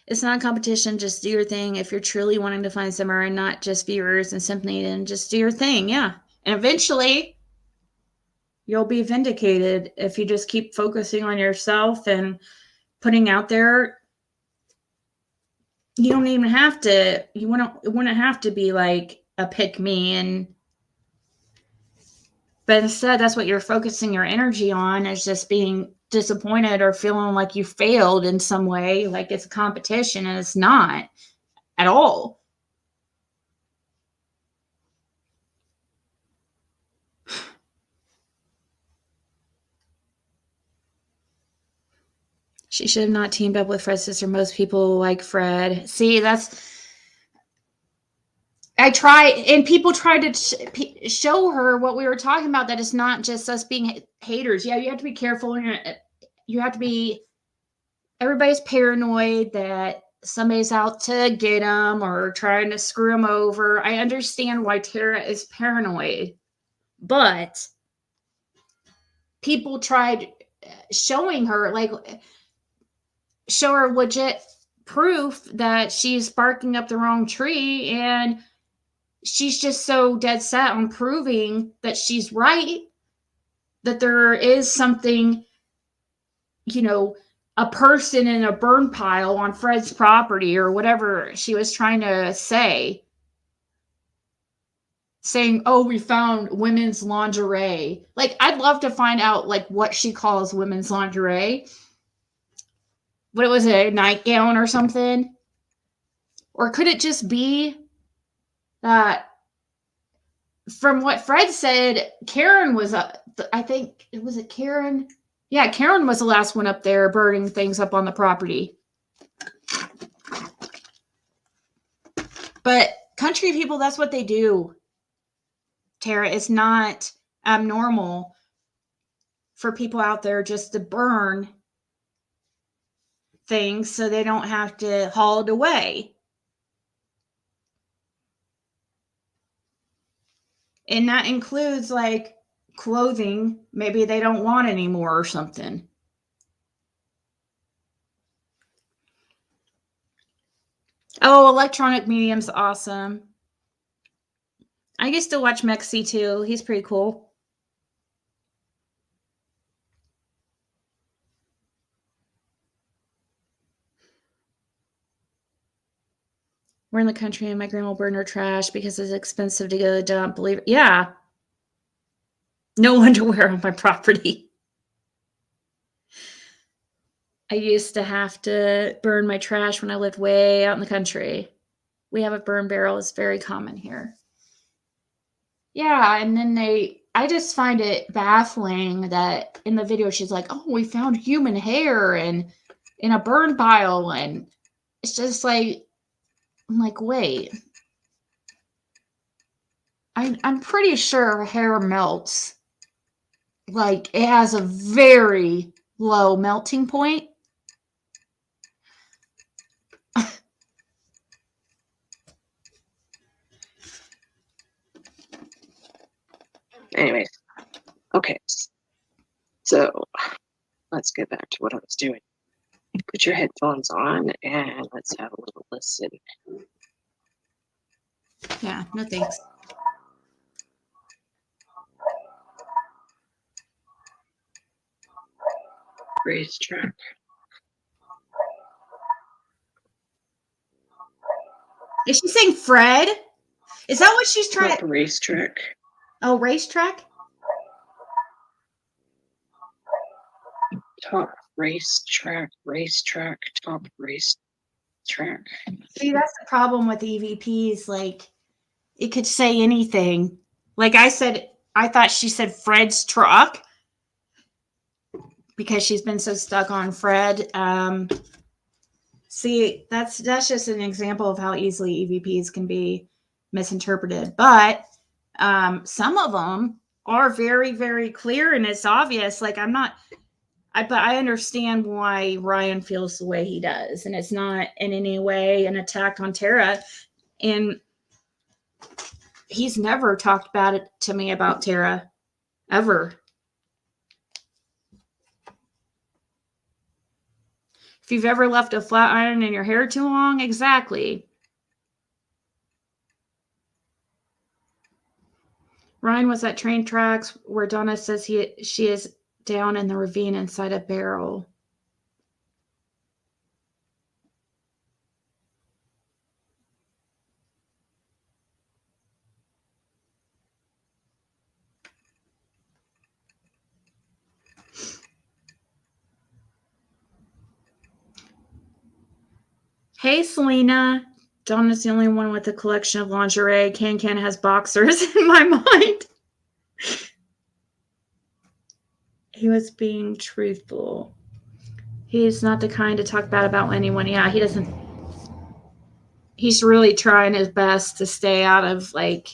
It's not a competition. Just do your thing. If you're truly wanting to find Summer and not just viewers and sympathy, and just do your thing. Yeah. And eventually you'll be vindicated if you just keep focusing on yourself and putting out there. You don't even have to, it wouldn't have to be like a pick me. But instead, that's what you're focusing your energy on, is just being disappointed or feeling like you failed in some way, like it's a competition, and it's not at all. She should have not teamed up with Fred's sister. Most people like Fred. See, I try, and people try to show her what we were talking about, that it's not just us being haters. Yeah, you have to be careful. You have to be, everybody's paranoid that somebody's out to get them or trying to screw them over. I understand why Tara is paranoid, but people tried showing her, like, show her legit proof that she's barking up the wrong tree, and she's just so dead set on proving that she's right, that there is something, a person in a burn pile on Fred's property, or whatever she was trying to say, saying, oh, we found women's lingerie. Like, I'd love to find out, like, what she calls women's lingerie. What was it, a nightgown or something? Or could it just be that, from what Fred said, Karen was, I think, was it Karen? Yeah, Karen was the last one up there burning things up on the property. But country people, that's what they do, Tara. It's not abnormal for people out there just to burn things so they don't have to haul it away. And that includes, like, clothing maybe they don't want anymore or something. Oh, electronic medium's awesome. I used to watch Mexi too. He's pretty cool. We're in the country and my grandma will burn her trash because it's expensive to go to the dump. Believe it. Yeah. No underwear on my property. I used to have to burn my trash when I lived way out in the country. We have a burn barrel. It's very common here. Yeah, and then I just find it baffling that in the video she's like, oh, we found human hair and in a burn pile, and it's just like, I'm like, wait. I'm pretty sure hair melts. Like, it has a very low melting point. Anyways, okay. So let's get back to what I was doing. Put your headphones on and let's have a little listen. Yeah, no thanks. Racetrack. Is she saying Fred? Is that what she's trying Top to? racetrack. Oh, racetrack? Top racetrack. Racetrack. Top racetrack. See, that's the problem with EVPs. Like, it could say anything. Like I said, I thought she said Fred's truck because she's been so stuck on Fred. See, that's just an example of how easily EVPs can be misinterpreted. But some of them are very, very clear, and it's obvious. Like, but I understand why Ryan feels the way he does, and it's not in any way an attack on Tara. And he's never talked bad it to me about Tara, ever. If you've ever left a flat iron in your hair too long, exactly. Ryan was at train tracks where Donna says she is down in the ravine inside a barrel. Hey, Selena. Donna's the only one with a collection of lingerie. Can has boxers in my mind. He was being truthful. He's not the kind to talk bad about anyone. Yeah, he doesn't. He's really trying his best to stay out of, like,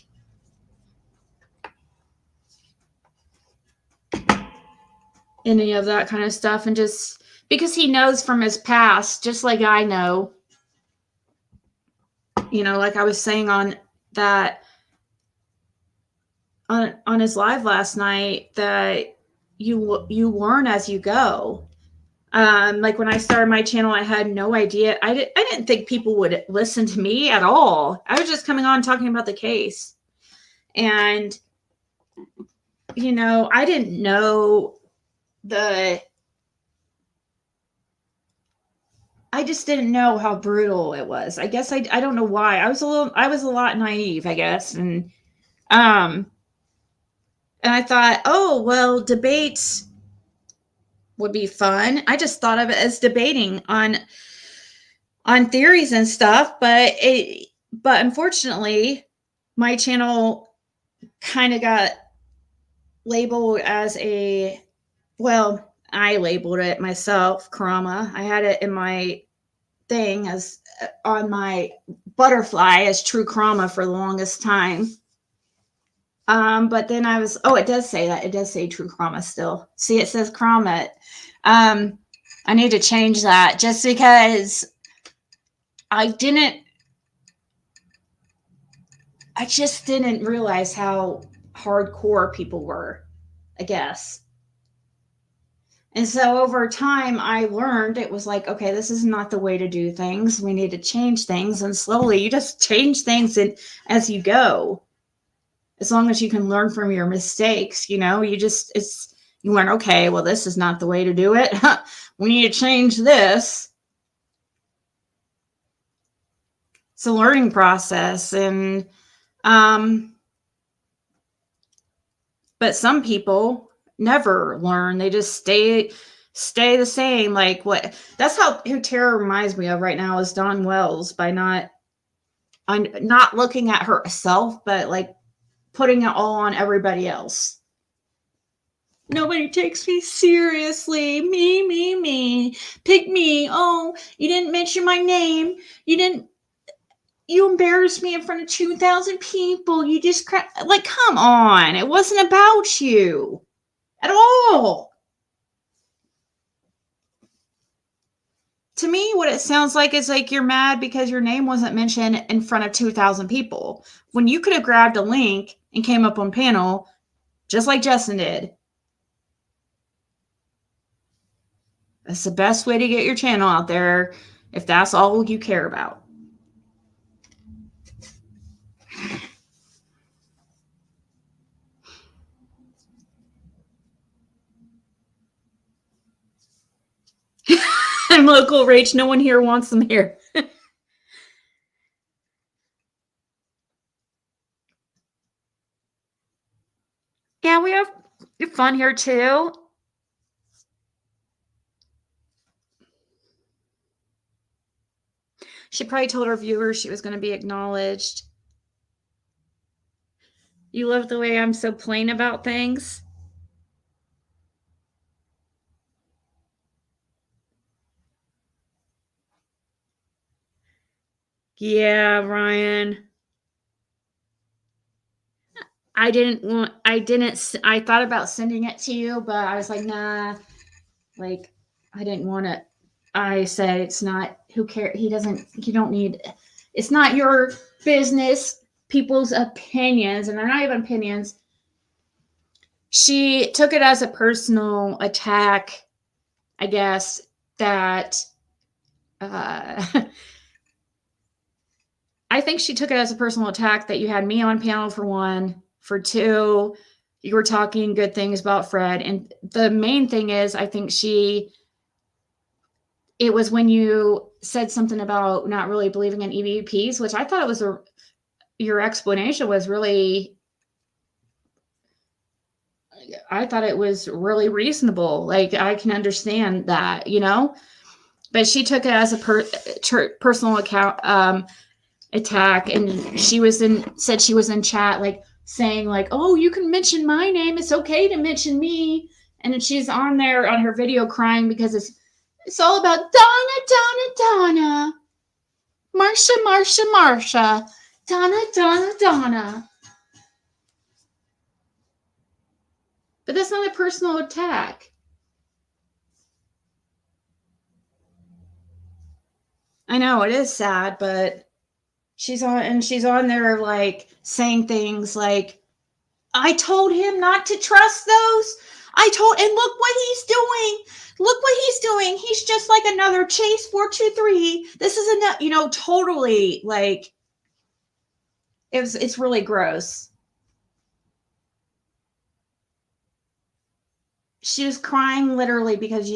any of that kind of stuff. And just because he knows from his past, just like I know, you know, like I was saying on that, on his live last night, that you learn as you go. Like when I started my channel, I had no idea. I didn't think people would listen to me at all. I was just coming on talking about the case. And, you know, I didn't know I just didn't know how brutal it was. I guess I don't know why. I was a lot naive, I guess. And I thought, oh, well, debates would be fun. I just thought of it as debating on theories and stuff, but unfortunately my channel kind of got labeled as I labeled it myself, Karama. I had it in my thing as on my butterfly as true Karama for the longest time. But then it does say that. It does say true Karama still. See, it says Karama. I need to change that just because I just didn't realize how hardcore people were, I guess. And so over time, I learned it was like, okay, this is not the way to do things. We need to change things. And slowly you just change things as you go. As long as you can learn from your mistakes, you know, you learn, okay, well, this is not the way to do it. We need to change this. It's a learning process. And, but some people never learn. They just stay the same. Like that's who Tara reminds me of right now is Dawn Wells, by not looking at herself, but like putting it all on everybody else. Nobody takes me seriously. Me. Pick me. Oh, you didn't mention my name. You embarrassed me in front of 2,000 people. You just like, come on. It wasn't about you at all. To me, what it sounds like is like you're mad because your name wasn't mentioned in front of 2,000 people. When you could have grabbed a link and came up on panel, just like Justin did. That's the best way to get your channel out there if that's all you care about. I'm local rage. No one here wants them here. Yeah, we have fun here too. She probably told her viewers she was going to be acknowledged. You love the way I'm so plain about things. Yeah, Ryan. I thought about sending it to you, but I was like, nah, like, I didn't want to. I said, it's not, who cares? You don't need, it's not your business. people's opinions, and they're not even opinions. She took it as a personal attack, I guess, that I think she took it as a personal attack that you had me on panel, for one. For two, you were talking good things about Fred. And the main thing is, I think it was when you said something about not really believing in EVPs, which I thought it was your explanation was really, I thought it was really reasonable. Like, I can understand that, you know, but she took it as a personal account, attack. And said she was in chat, like saying like, oh, you can mention my name. It's okay to mention me. And then she's on there on her video crying because it's all about Donna, Marsha, Donna. But that's not a personal attack. I know it is sad, but she's on there like saying things like, I told him not to trust those. And look what he's doing. Look what he's doing. He's just like another Chase 423. This is enough, you know, totally like it's really gross. She was crying literally because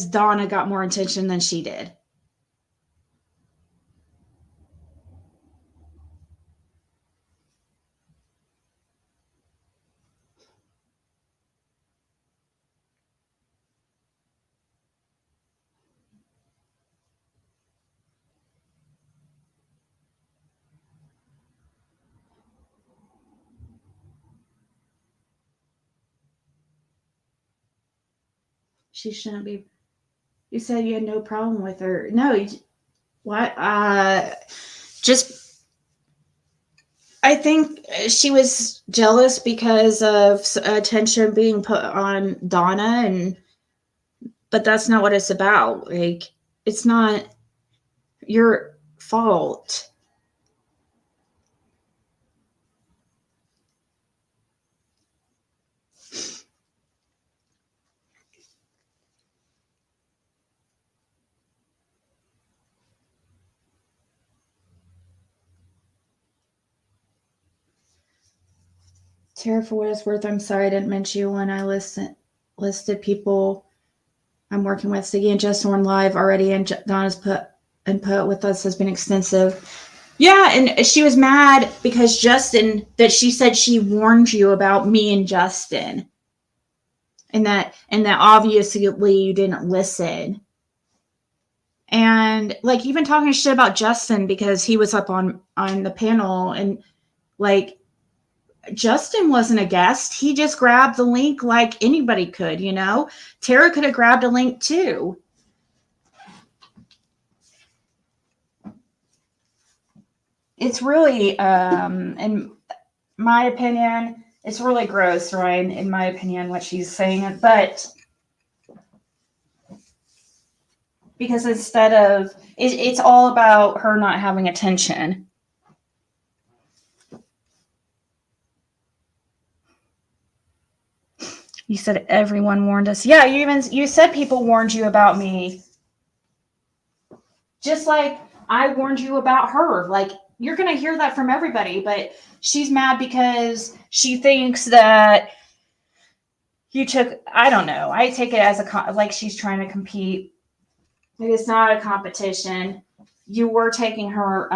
Donna got more attention than she did. She shouldn't be. You said you had no problem with her. No, what? Just, I think she was jealous because of attention being put on Donna, but that's not what it's about. Like, it's not your fault. Tara, for what it's worth, I'm sorry I didn't mention you when I listed people I'm working with. Ziggy and Justin on live already, and Donna's input with us has been extensive. Yeah, and she was mad because she said she warned you about me and Justin, and that obviously you didn't listen. And like, even talking shit about Justin because he was up on the panel, and like, Justin wasn't a guest. He just grabbed the link like anybody could, you know? Tara could have grabbed a link too. It's really, in my opinion, it's really gross, Ryan, in my opinion, what she's saying. But because instead of, it's all about her not having attention. You said everyone warned us. Yeah, you said people warned you about me. Just like I warned you about her. Like, you're going to hear that from everybody, but she's mad because she thinks that you took, I don't know. I take it as like she's trying to compete. It is not a competition. You were taking her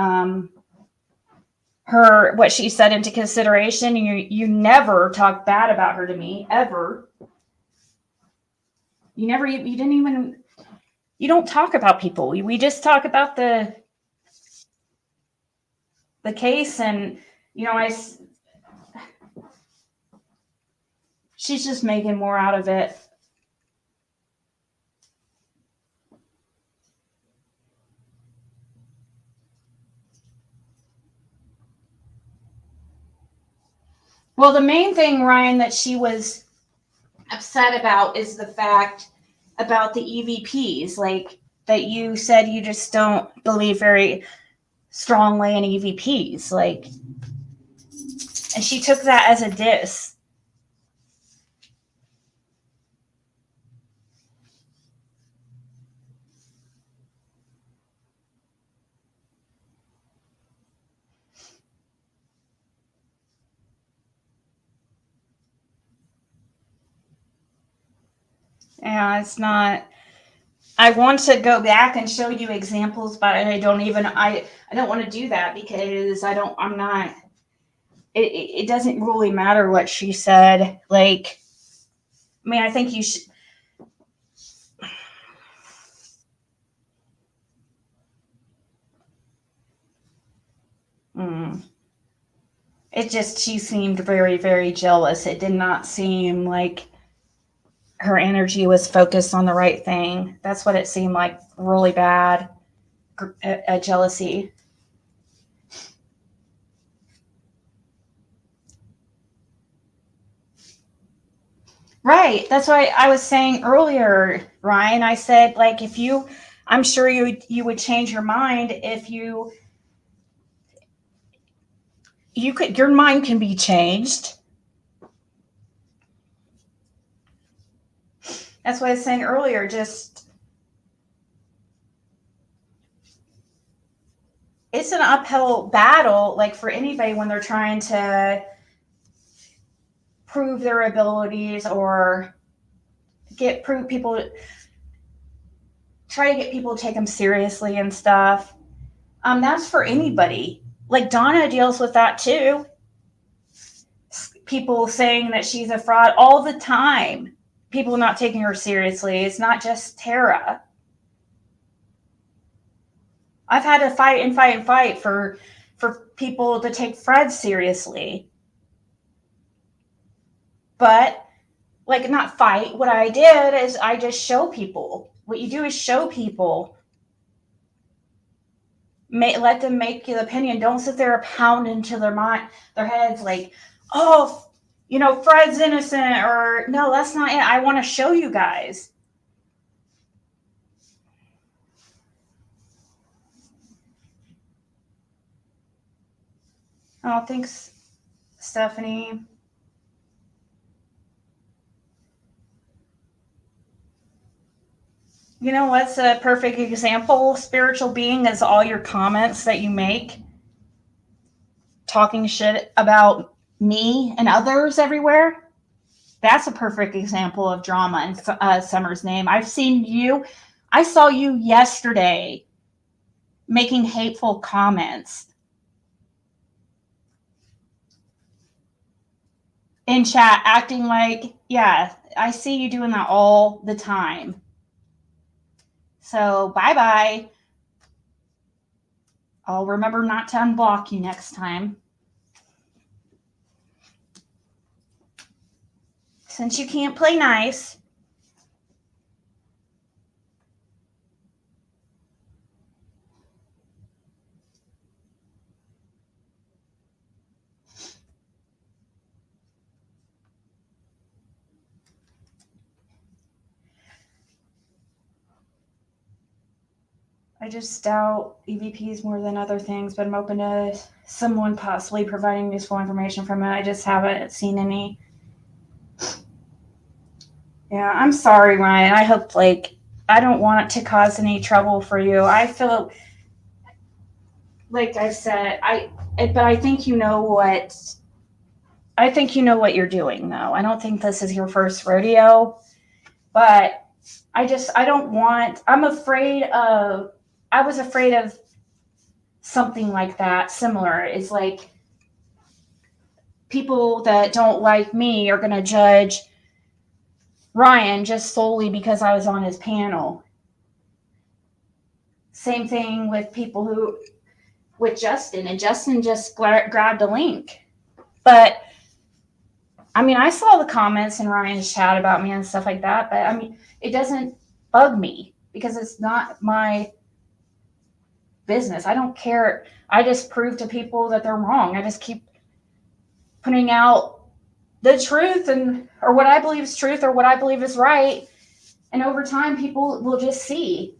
what she said into consideration. You never talked bad about her to me, ever. You don't talk about people. We just talk about the case, and she's just making more out of it. Well, the main thing, Ryan, that she was upset about is the fact about the EVPs. Like, that you said you just don't believe very strongly in EVPs. Like, and she took that as a diss. Yeah, it's not. I want to go back and show you examples, but I don't want to do that because I'm not, it doesn't really matter what she said. Like, I mean, I think you should. It just, she seemed very, very jealous. It did not seem like her energy was focused on the right thing. That's what it seemed like, really bad, a jealousy. Right. That's why I was saying earlier, Ryan. I said, like, if you, I'm sure you would change your mind if you could, your mind can be changed. That's what I was saying earlier. Just, it's an uphill battle, like, for anybody when they're trying to prove their abilities or try to get people to take them seriously and stuff. That's for anybody. Like, Donna deals with that too. People saying that she's a fraud all the time. People not taking her seriously. It's not just Tara. I've had to fight for people to take Fred seriously. But, like, not fight. What I did is I just show people. What you do is show people. Let them make the opinion. Don't sit there pound into their heads like, oh, Fred's innocent, or no, that's not it. I want to show you guys. Oh, thanks, Stephanie. You know what's a perfect example? Spiritual being is all your comments that you make, talking shit about me and others everywhere. That's a perfect example of drama in Summer's name. I saw you yesterday making hateful comments in chat, acting like, yeah, I see you doing that all the time. So bye-bye. I'll remember not to unblock you next time. Since you can't play nice. I just doubt EVPs more than other things, but I'm open to someone possibly providing useful information from it. I just haven't seen any. Yeah, I'm sorry, Ryan. I hope, I don't want it to cause any trouble for you. I feel like I said, but I think you know what. I think you know what you're doing, though. I don't think this is your first rodeo, but I was afraid of something like that, similar. It's like people that don't like me are going to judge Ryan just solely because I was on his panel. Same thing with with Justin, and Justin just grabbed a link. But, I mean, I saw the comments in Ryan's chat about me and stuff like that, but, I mean, it doesn't bug me because it's not my business. I don't care. I just prove to people that they're wrong. I just keep putting out the truth or what I believe is truth or what I believe is right. And over time, people will just see.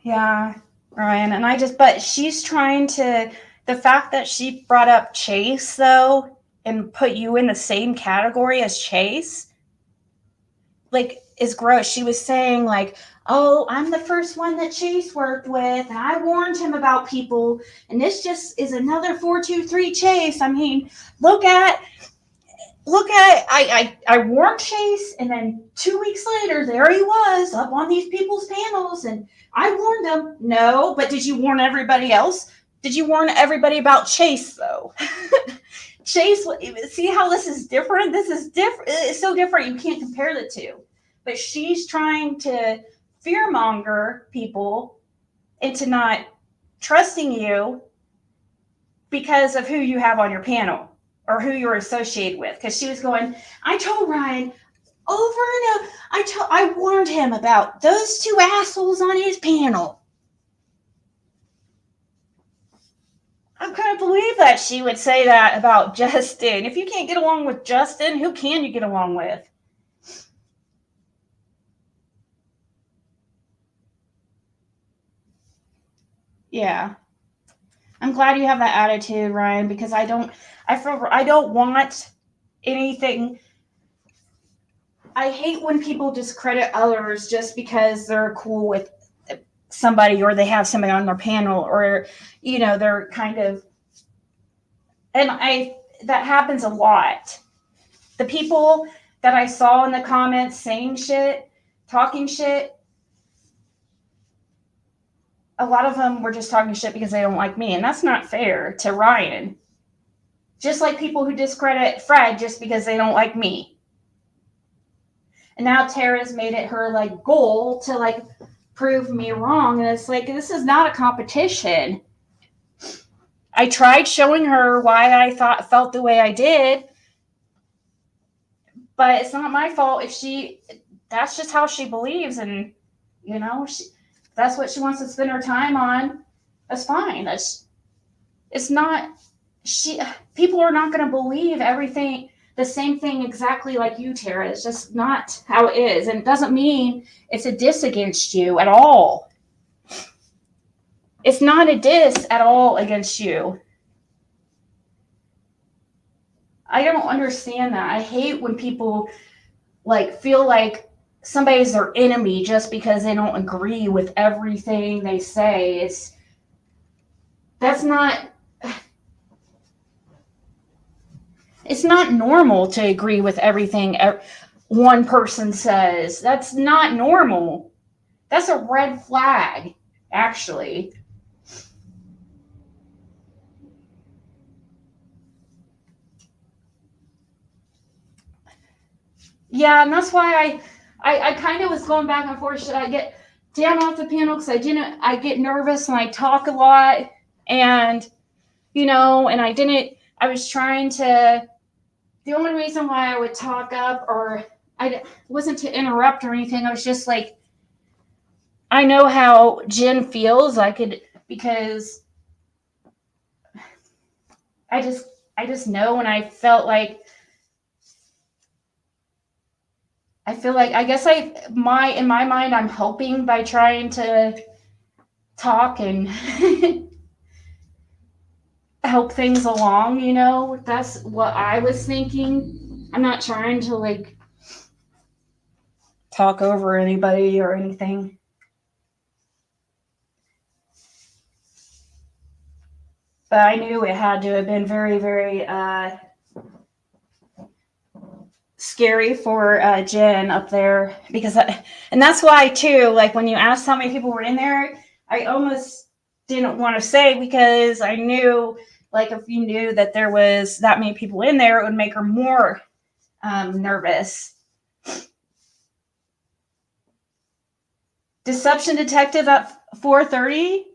Yeah, Ryan. And but she's trying to, the fact that she brought up Chase, though, and put you in the same category as Chase, like, is gross. She was saying, like, oh, I'm the first one that Chase worked with, and I warned him about people, and this just is another 423 Chase. I mean, look at I warned Chase, and then 2 weeks later, there he was up on these people's panels, and I warned them. No, but did you warn everybody else? Did you warn everybody about Chase, though? Chase, see how this is different? This is different. It's so different. You can't compare the two. But she's trying to fearmonger people into not trusting you because of who you have on your panel or who you're associated with. Because she was going, I told Ryan over and over, I warned him about those two assholes on his panel. I couldn't believe that she would say that about Justin. If you can't get along with Justin, who can you get along with? Yeah. I'm glad you have that attitude, Ryan, because I don't want anything. I hate when people discredit others just because they're cool with somebody or they have somebody on their panel, or, they're kind of, and that happens a lot. The people that I saw in the comments saying shit, talking shit, a lot of them were just talking shit because they don't like me, and that's not fair to Ryan. Just like people who discredit Fred just because they don't like me. And now Tara's made it her like goal to like prove me wrong, and it's like, this is not a competition. I tried showing her why I felt the way I did, but it's not my fault if that's just how she believes, and that's what she wants to spend her time on. That's fine. It's not, people are not going to believe everything, the same thing exactly like you, Tara. It's just not how it is. And it doesn't mean it's a diss against you at all. It's not a diss at all against you. I don't understand that. I hate when people like feel like somebody's their enemy just because they don't agree with everything they say. It's not normal to agree with everything one person says. That's not normal. That's a red flag, actually. Yeah, and that's why I kind of was going back and forth. Should I get down off the panel? Because I get nervous and I talk a lot. And, and I was trying to, the only reason why I would talk up, or I wasn't to interrupt or anything. I was just like, I know how Jen feels. Because I just know, and I felt like, I guess in my mind, I'm helping by trying to talk and help things along, that's what I was thinking. I'm not trying to like talk over anybody or anything. But I knew it had to have been very, very scary for Jen up there, and that's why too, like when you asked how many people were in there, I almost didn't want to say, because I knew, like, if you knew that there was that many people in there, it would make her more nervous. Deception detective at 4:30.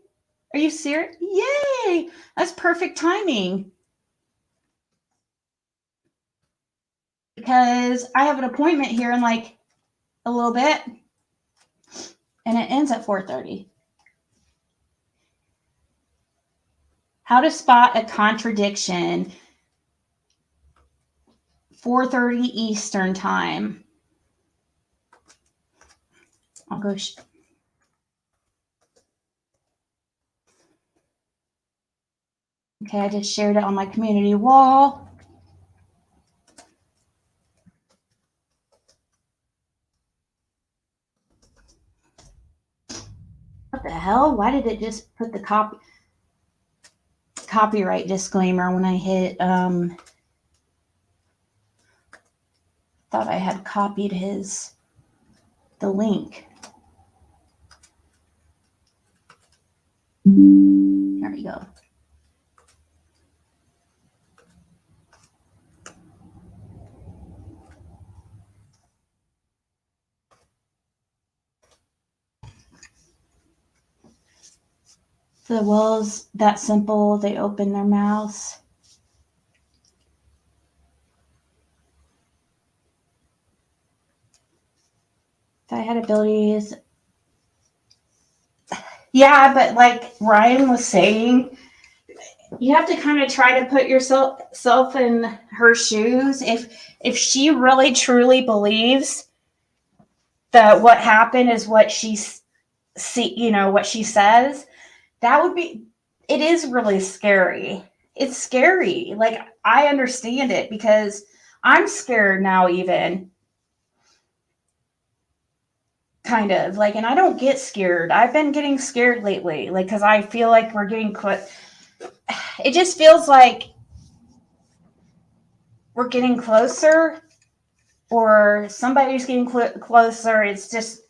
Are you serious? Yay! That's perfect timing. Because I have an appointment here in like a little bit, and it ends at 4:30. How to spot a contradiction. 4:30 Eastern time. I'll go. Okay, I just shared it on my community wall. What the hell? Why did it just put the copyright disclaimer when I hit thought I had copied the link. There we go. The wells that simple, they open their mouths. If I had abilities. Yeah, but like Ryan was saying, you have to kind of try to put yourself in her shoes. If she really truly believes that what happened is what what she says, that would be, it is really scary. It's scary. Like, I understand it because I'm scared now, even. Kind of like, and I don't get scared. I've been getting scared lately, like, because I feel like we're getting it just feels like we're getting closer, or somebody's getting closer. It's just,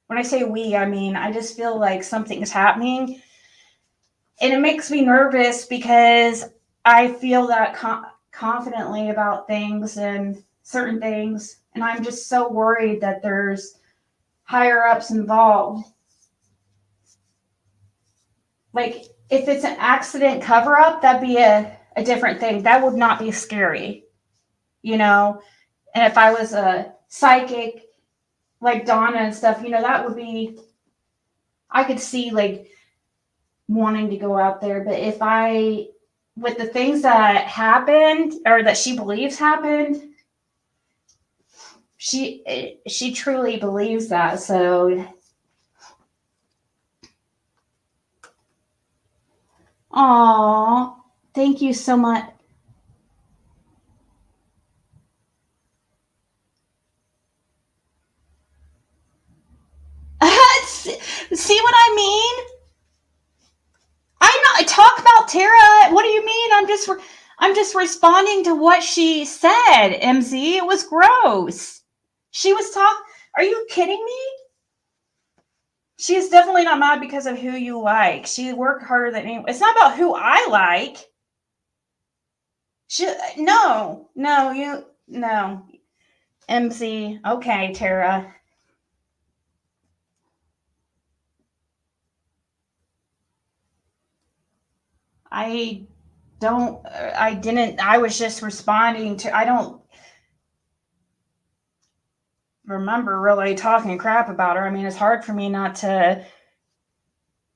when I say we, I mean, I just feel like something's happening, and it makes me nervous because I feel that confidently about things and certain things, and I'm just so worried that there's higher ups involved. Like, if it's an accident cover up, that'd be a different thing. That would not be scary, And if I was a psychic like Donna and stuff, that would be, I could see like wanting to go out there. But with the things that happened, or that she believes happened, she truly believes that. So, aw, thank you so much. See what I mean? I talk about Tara. What do you mean? I'm just responding to what she said, MZ. It was gross. She was Are you kidding me? She is definitely not mad because of who you like. She worked harder than anyone. It's not about who I like. No, MZ. Okay, Tara. I was just responding to, I don't remember really talking crap about her. I mean, it's hard for me not to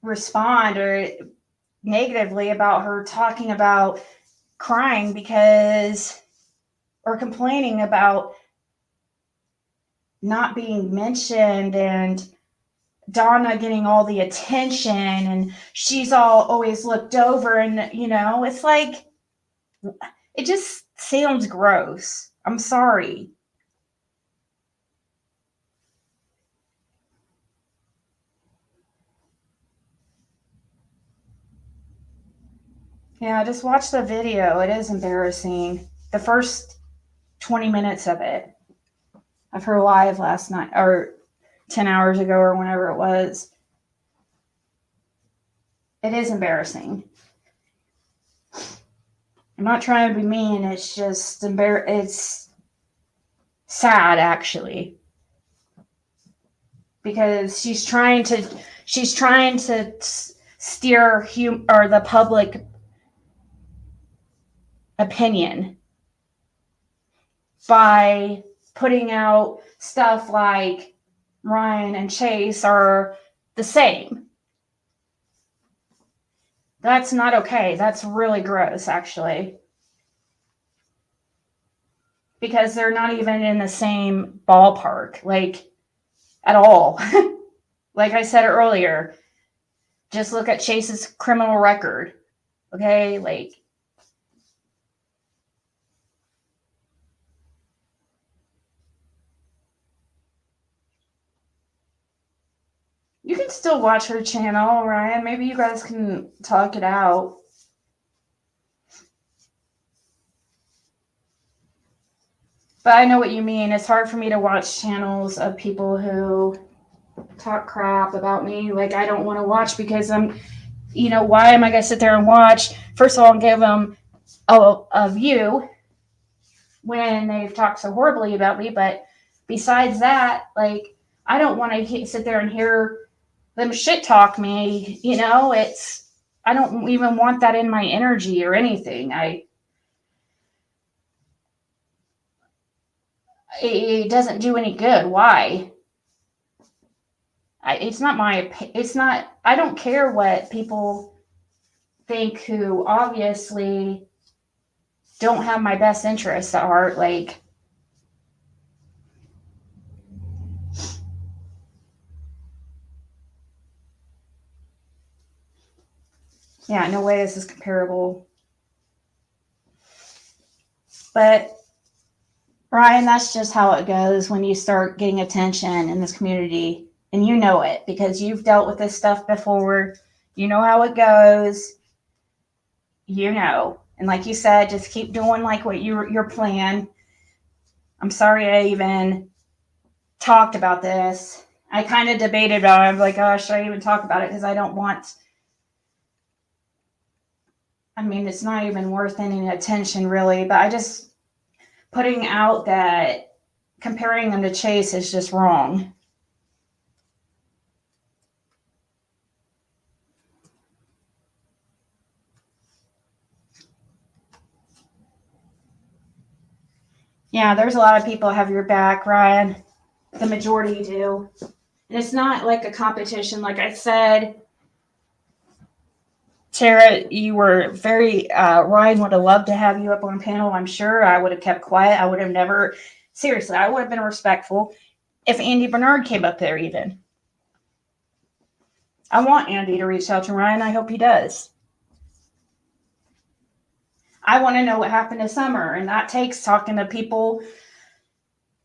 respond or negatively about her talking about crying or complaining about not being mentioned, and Donna getting all the attention, and she's always looked over, and it's like, it just sounds gross. I'm sorry. Yeah, just watch the video. It is embarrassing. The first 20 minutes of it, of her live last night, or 10 hours ago, or whenever it was. It is embarrassing. I'm not trying to be mean. It's just it's sad, actually, because she's trying to steer or the public opinion by putting out stuff like Ryan and Chase are the same. That's not okay. That's really gross, actually, because they're not even in the same ballpark, like, at all. Like I said earlier, just look at Chase's criminal record. Okay, like, You can still watch her channel, Ryan. Maybe you guys can talk it out. But I know what you mean. It's hard for me to watch channels of people who talk crap about me. Like, I don't want to watch because why am I going to sit there and watch? First of all, give them a view when they've talked so horribly about me. But besides that, like, I don't want to sit there and hear them shit talk me. I don't even want that in my energy or anything. It doesn't do any good. Why? I don't care what people think who obviously don't have my best interests at heart. Like, yeah, no way this is comparable. But Ryan, that's just how it goes when you start getting attention in this community. And you know it because you've dealt with this stuff before. You know how it goes. And like you said, just keep doing like what your plan. I'm sorry I even talked about this. I kind of debated about it. I'm like, oh, should I even talk about it? Because I don't want. I mean, it's not even worth any attention, really. But I just putting out that comparing them to Chase is just wrong. Yeah, there's a lot of people have your back, Ryan. The majority do. And it's not like a competition. Like I said, Tara, you were very, Ryan would have loved to have you up on a panel. I'm sure I would have kept quiet. I would have never, seriously, I would have been respectful if Andy Bernard came up there even. I want Andy to reach out to Ryan. I hope he does. I want to know what happened to Summer, and that takes talking to people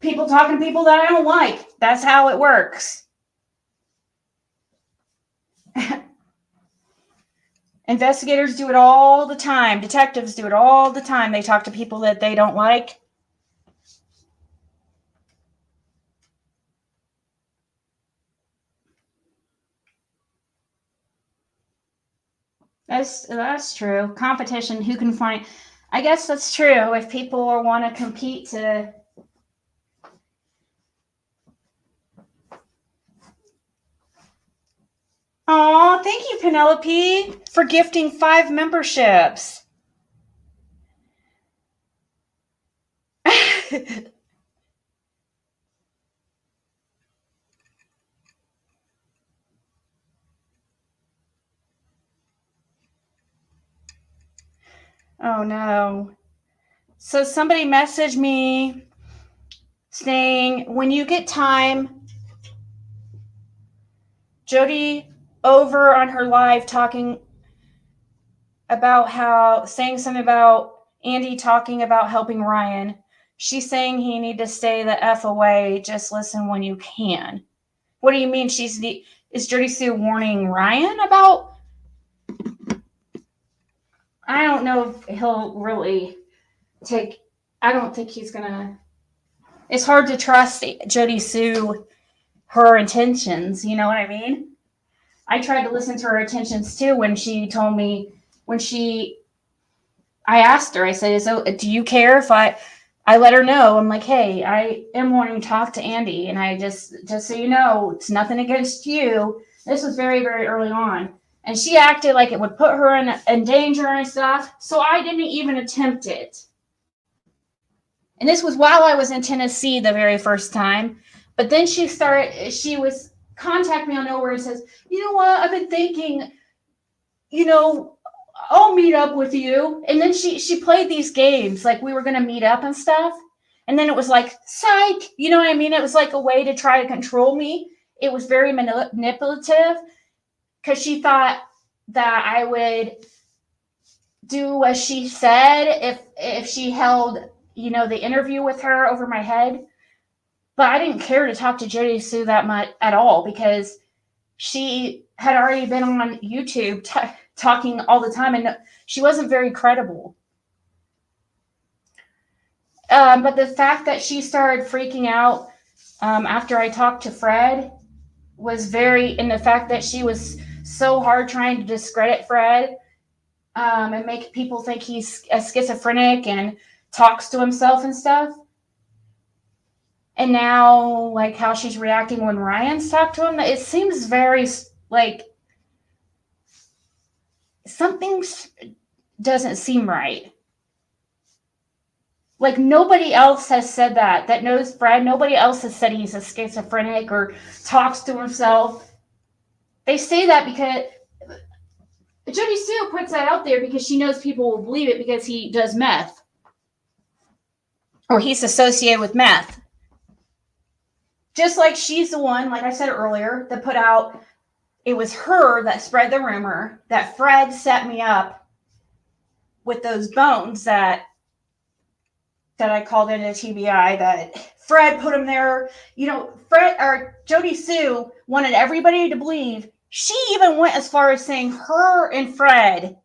talking to people that I don't like. That's how it works. Investigators do it all the time. Detectives do it all the time. They talk to people that they don't like. That's true. Competition, who can find... I guess that's true. If people want to compete to... Oh, thank you, Penelope, for gifting 5 memberships. Oh, no. So somebody messaged me saying, when you get time, Jody over on her live talking about saying something about Andy talking about helping Ryan. She's saying he need to stay the F away. Just listen when you can. What do you mean? Is Jody Sue warning Ryan about? I don't know if he'll really take. I don't think he's gonna. It's hard to trust Jody Sue, her intentions. You know what I mean? I tried to listen to her intentions too when she told me I asked her. I said, "So, do you care if I let her know?" I'm like, "Hey, I am wanting to talk to Andy, and I just so you know, it's nothing against you." This was very, very early on, and she acted like it would put her in danger and stuff. So I didn't even attempt it. And this was while I was in Tennessee the very first time. But then she was contact me on nowhere and says, "You know what? I've been thinking, I'll meet up with you." And then she played these games like we were going to meet up and stuff. And then it was like, psych, you know what I mean? It was like a way to try to control me. It was very manipulative because she thought that I would do as she said if she held, the interview with her over my head. But I didn't care to talk to Jody Sue that much at all because she had already been on YouTube talking all the time, and she wasn't very credible. But the fact that she started freaking out after I talked to Fred was and the fact that she was so hard trying to discredit Fred and make people think he's a schizophrenic and talks to himself and stuff. And now, like, how she's reacting when Ryan's talked to him, it seems very, like, something doesn't seem right. Like, nobody else has said that knows Fred. Nobody else has said he's a schizophrenic or talks to himself. They say that because Jody Sue puts that out there because she knows people will believe it because he does meth. Or he's associated with meth. Just like she's the one, like I said earlier, that put out, it was her that spread the rumor that Fred set me up with those bones that I called into TBI, that Fred put him there. You know, Jody Sue wanted everybody to believe. She even went as far as saying her and Fred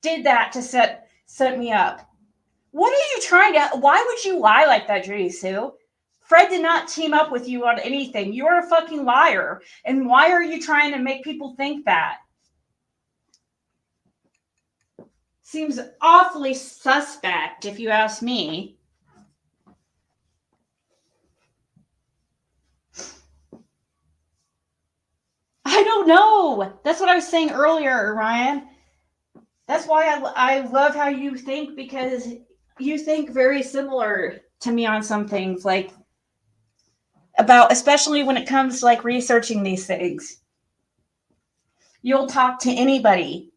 did that to set me up. What are you trying to, why would you lie like that, Jody Sue? Fred did not team up with you on anything. You are a fucking liar. And why are you trying to make people think that? Seems awfully suspect, if you ask me. I don't know. That's what I was saying earlier, Ryan. That's why I love how you think, because you think very similar to me on some things, like about, especially when it comes to like researching these things. You'll talk to anybody.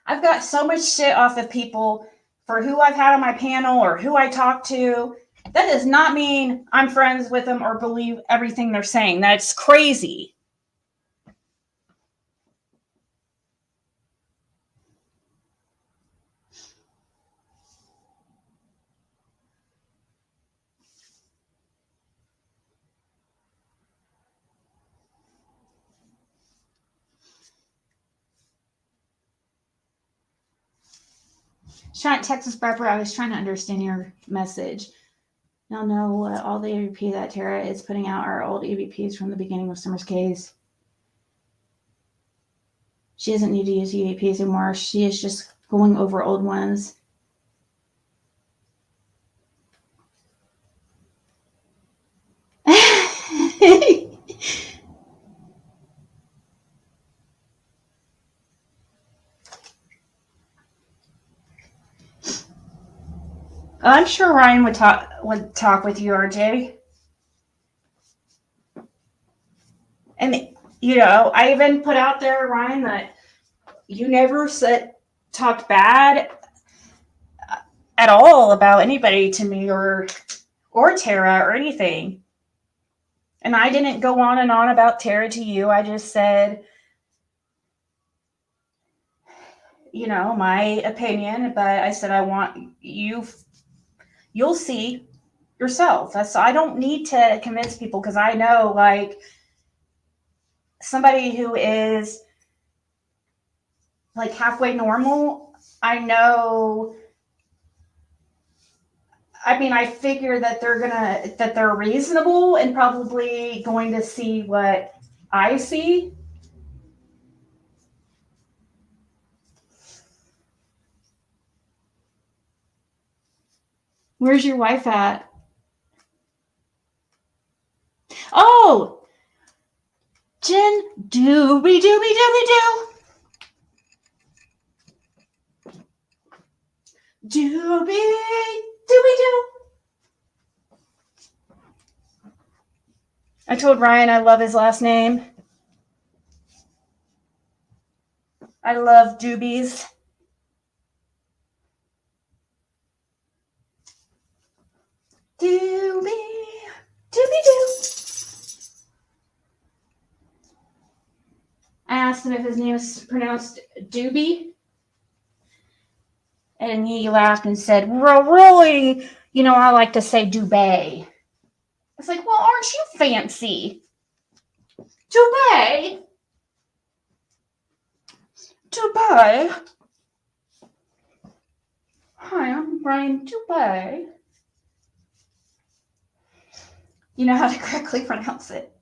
I've got so much shit off of people for who I've had on my panel or who I talk to. That does not mean I'm friends with them or believe everything they're saying. That's crazy. Texas Prepper, I was trying to understand your message. Now know all the EVP that Tara is putting out are old EVPs from the beginning of Summer's case. She doesn't need to use EVPs anymore. She is just going over old ones. I'm sure Ryan would talk with you, RJ. And you know, I even put out there, Ryan, that you never talked bad at all about anybody to me or Tara or anything. And I didn't go on and on about Tara to you. I just said, you know, my opinion, but I said I want you'll see yourself. I don't need to convince people, because I know, like, somebody who is like halfway normal, I know, I mean, I figure that they're reasonable and probably going to see what I see. Where's your wife at? Oh, Jen, doobie doobie doobie doo. Doobie doobie doo. I told Ryan I love his last name. I love doobies. Doobie doobie doo. I asked him if his name is pronounced Doobie. And he laughed and said, well, really, you know, I like to say Dubay. It's like, well, aren't you fancy? Dubay? Dubai. Hi, I'm Brian Dubai. You know how to correctly pronounce it.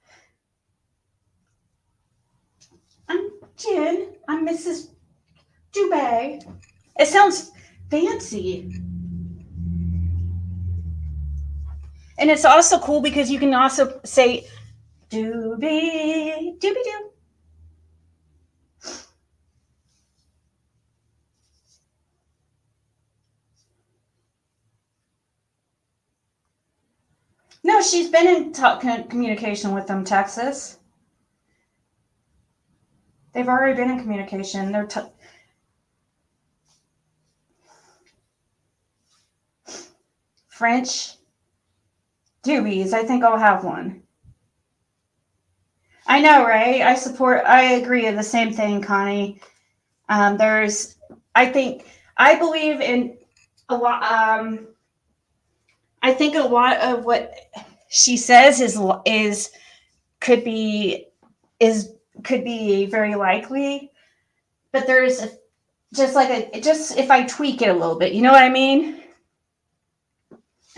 I'm Jen. I'm Mrs. Dubai. It sounds fancy. And it's also cool because you can also say doobie, doobie doo. No, she's been in communication with them, Texas. They've already been in communication. They're French doobies. I think I'll have one. I know, right? I agree with the same thing, Connie. I believe in a lot. I think a lot of what she says could be very likely, but there's just if I tweak it a little bit, you know what I mean?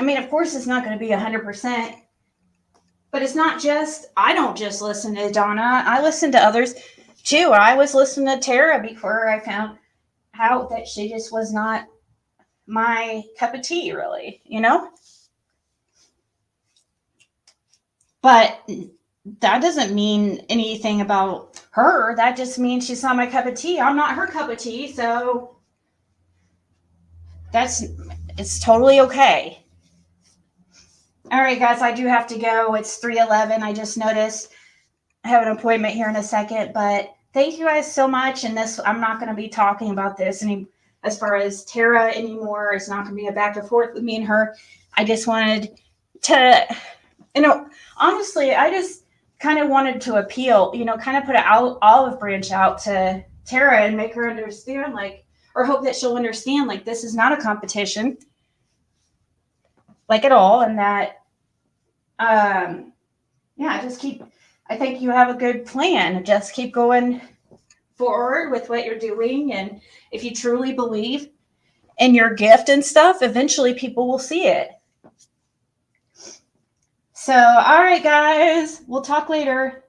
I mean, of course, it's not going to be 100%, but it's not just. I don't just listen to Donna. I listen to others too. I was listening to Tara before I found out that she just was not my cup of tea, really, you know? But that doesn't mean anything about her. That just means she's not my cup of tea. I'm not her cup of tea, so it's totally okay. All right, guys, I do have to go. It's 3:11. I just noticed I have an appointment here in a second, but thank you guys so much. And I'm not going to be talking about this as far as Tara anymore. It's not going to be a back and forth with me and her. I just wanted to, honestly, I just kind of wanted to appeal, kind of put an olive branch out to Tara and make her understand, or hope that she'll understand, this is not a competition, at all. And that, I think you have a good plan. Just keep going forward with what you're doing. And if you truly believe in your gift and stuff, eventually people will see it. So, all right, guys, we'll talk later.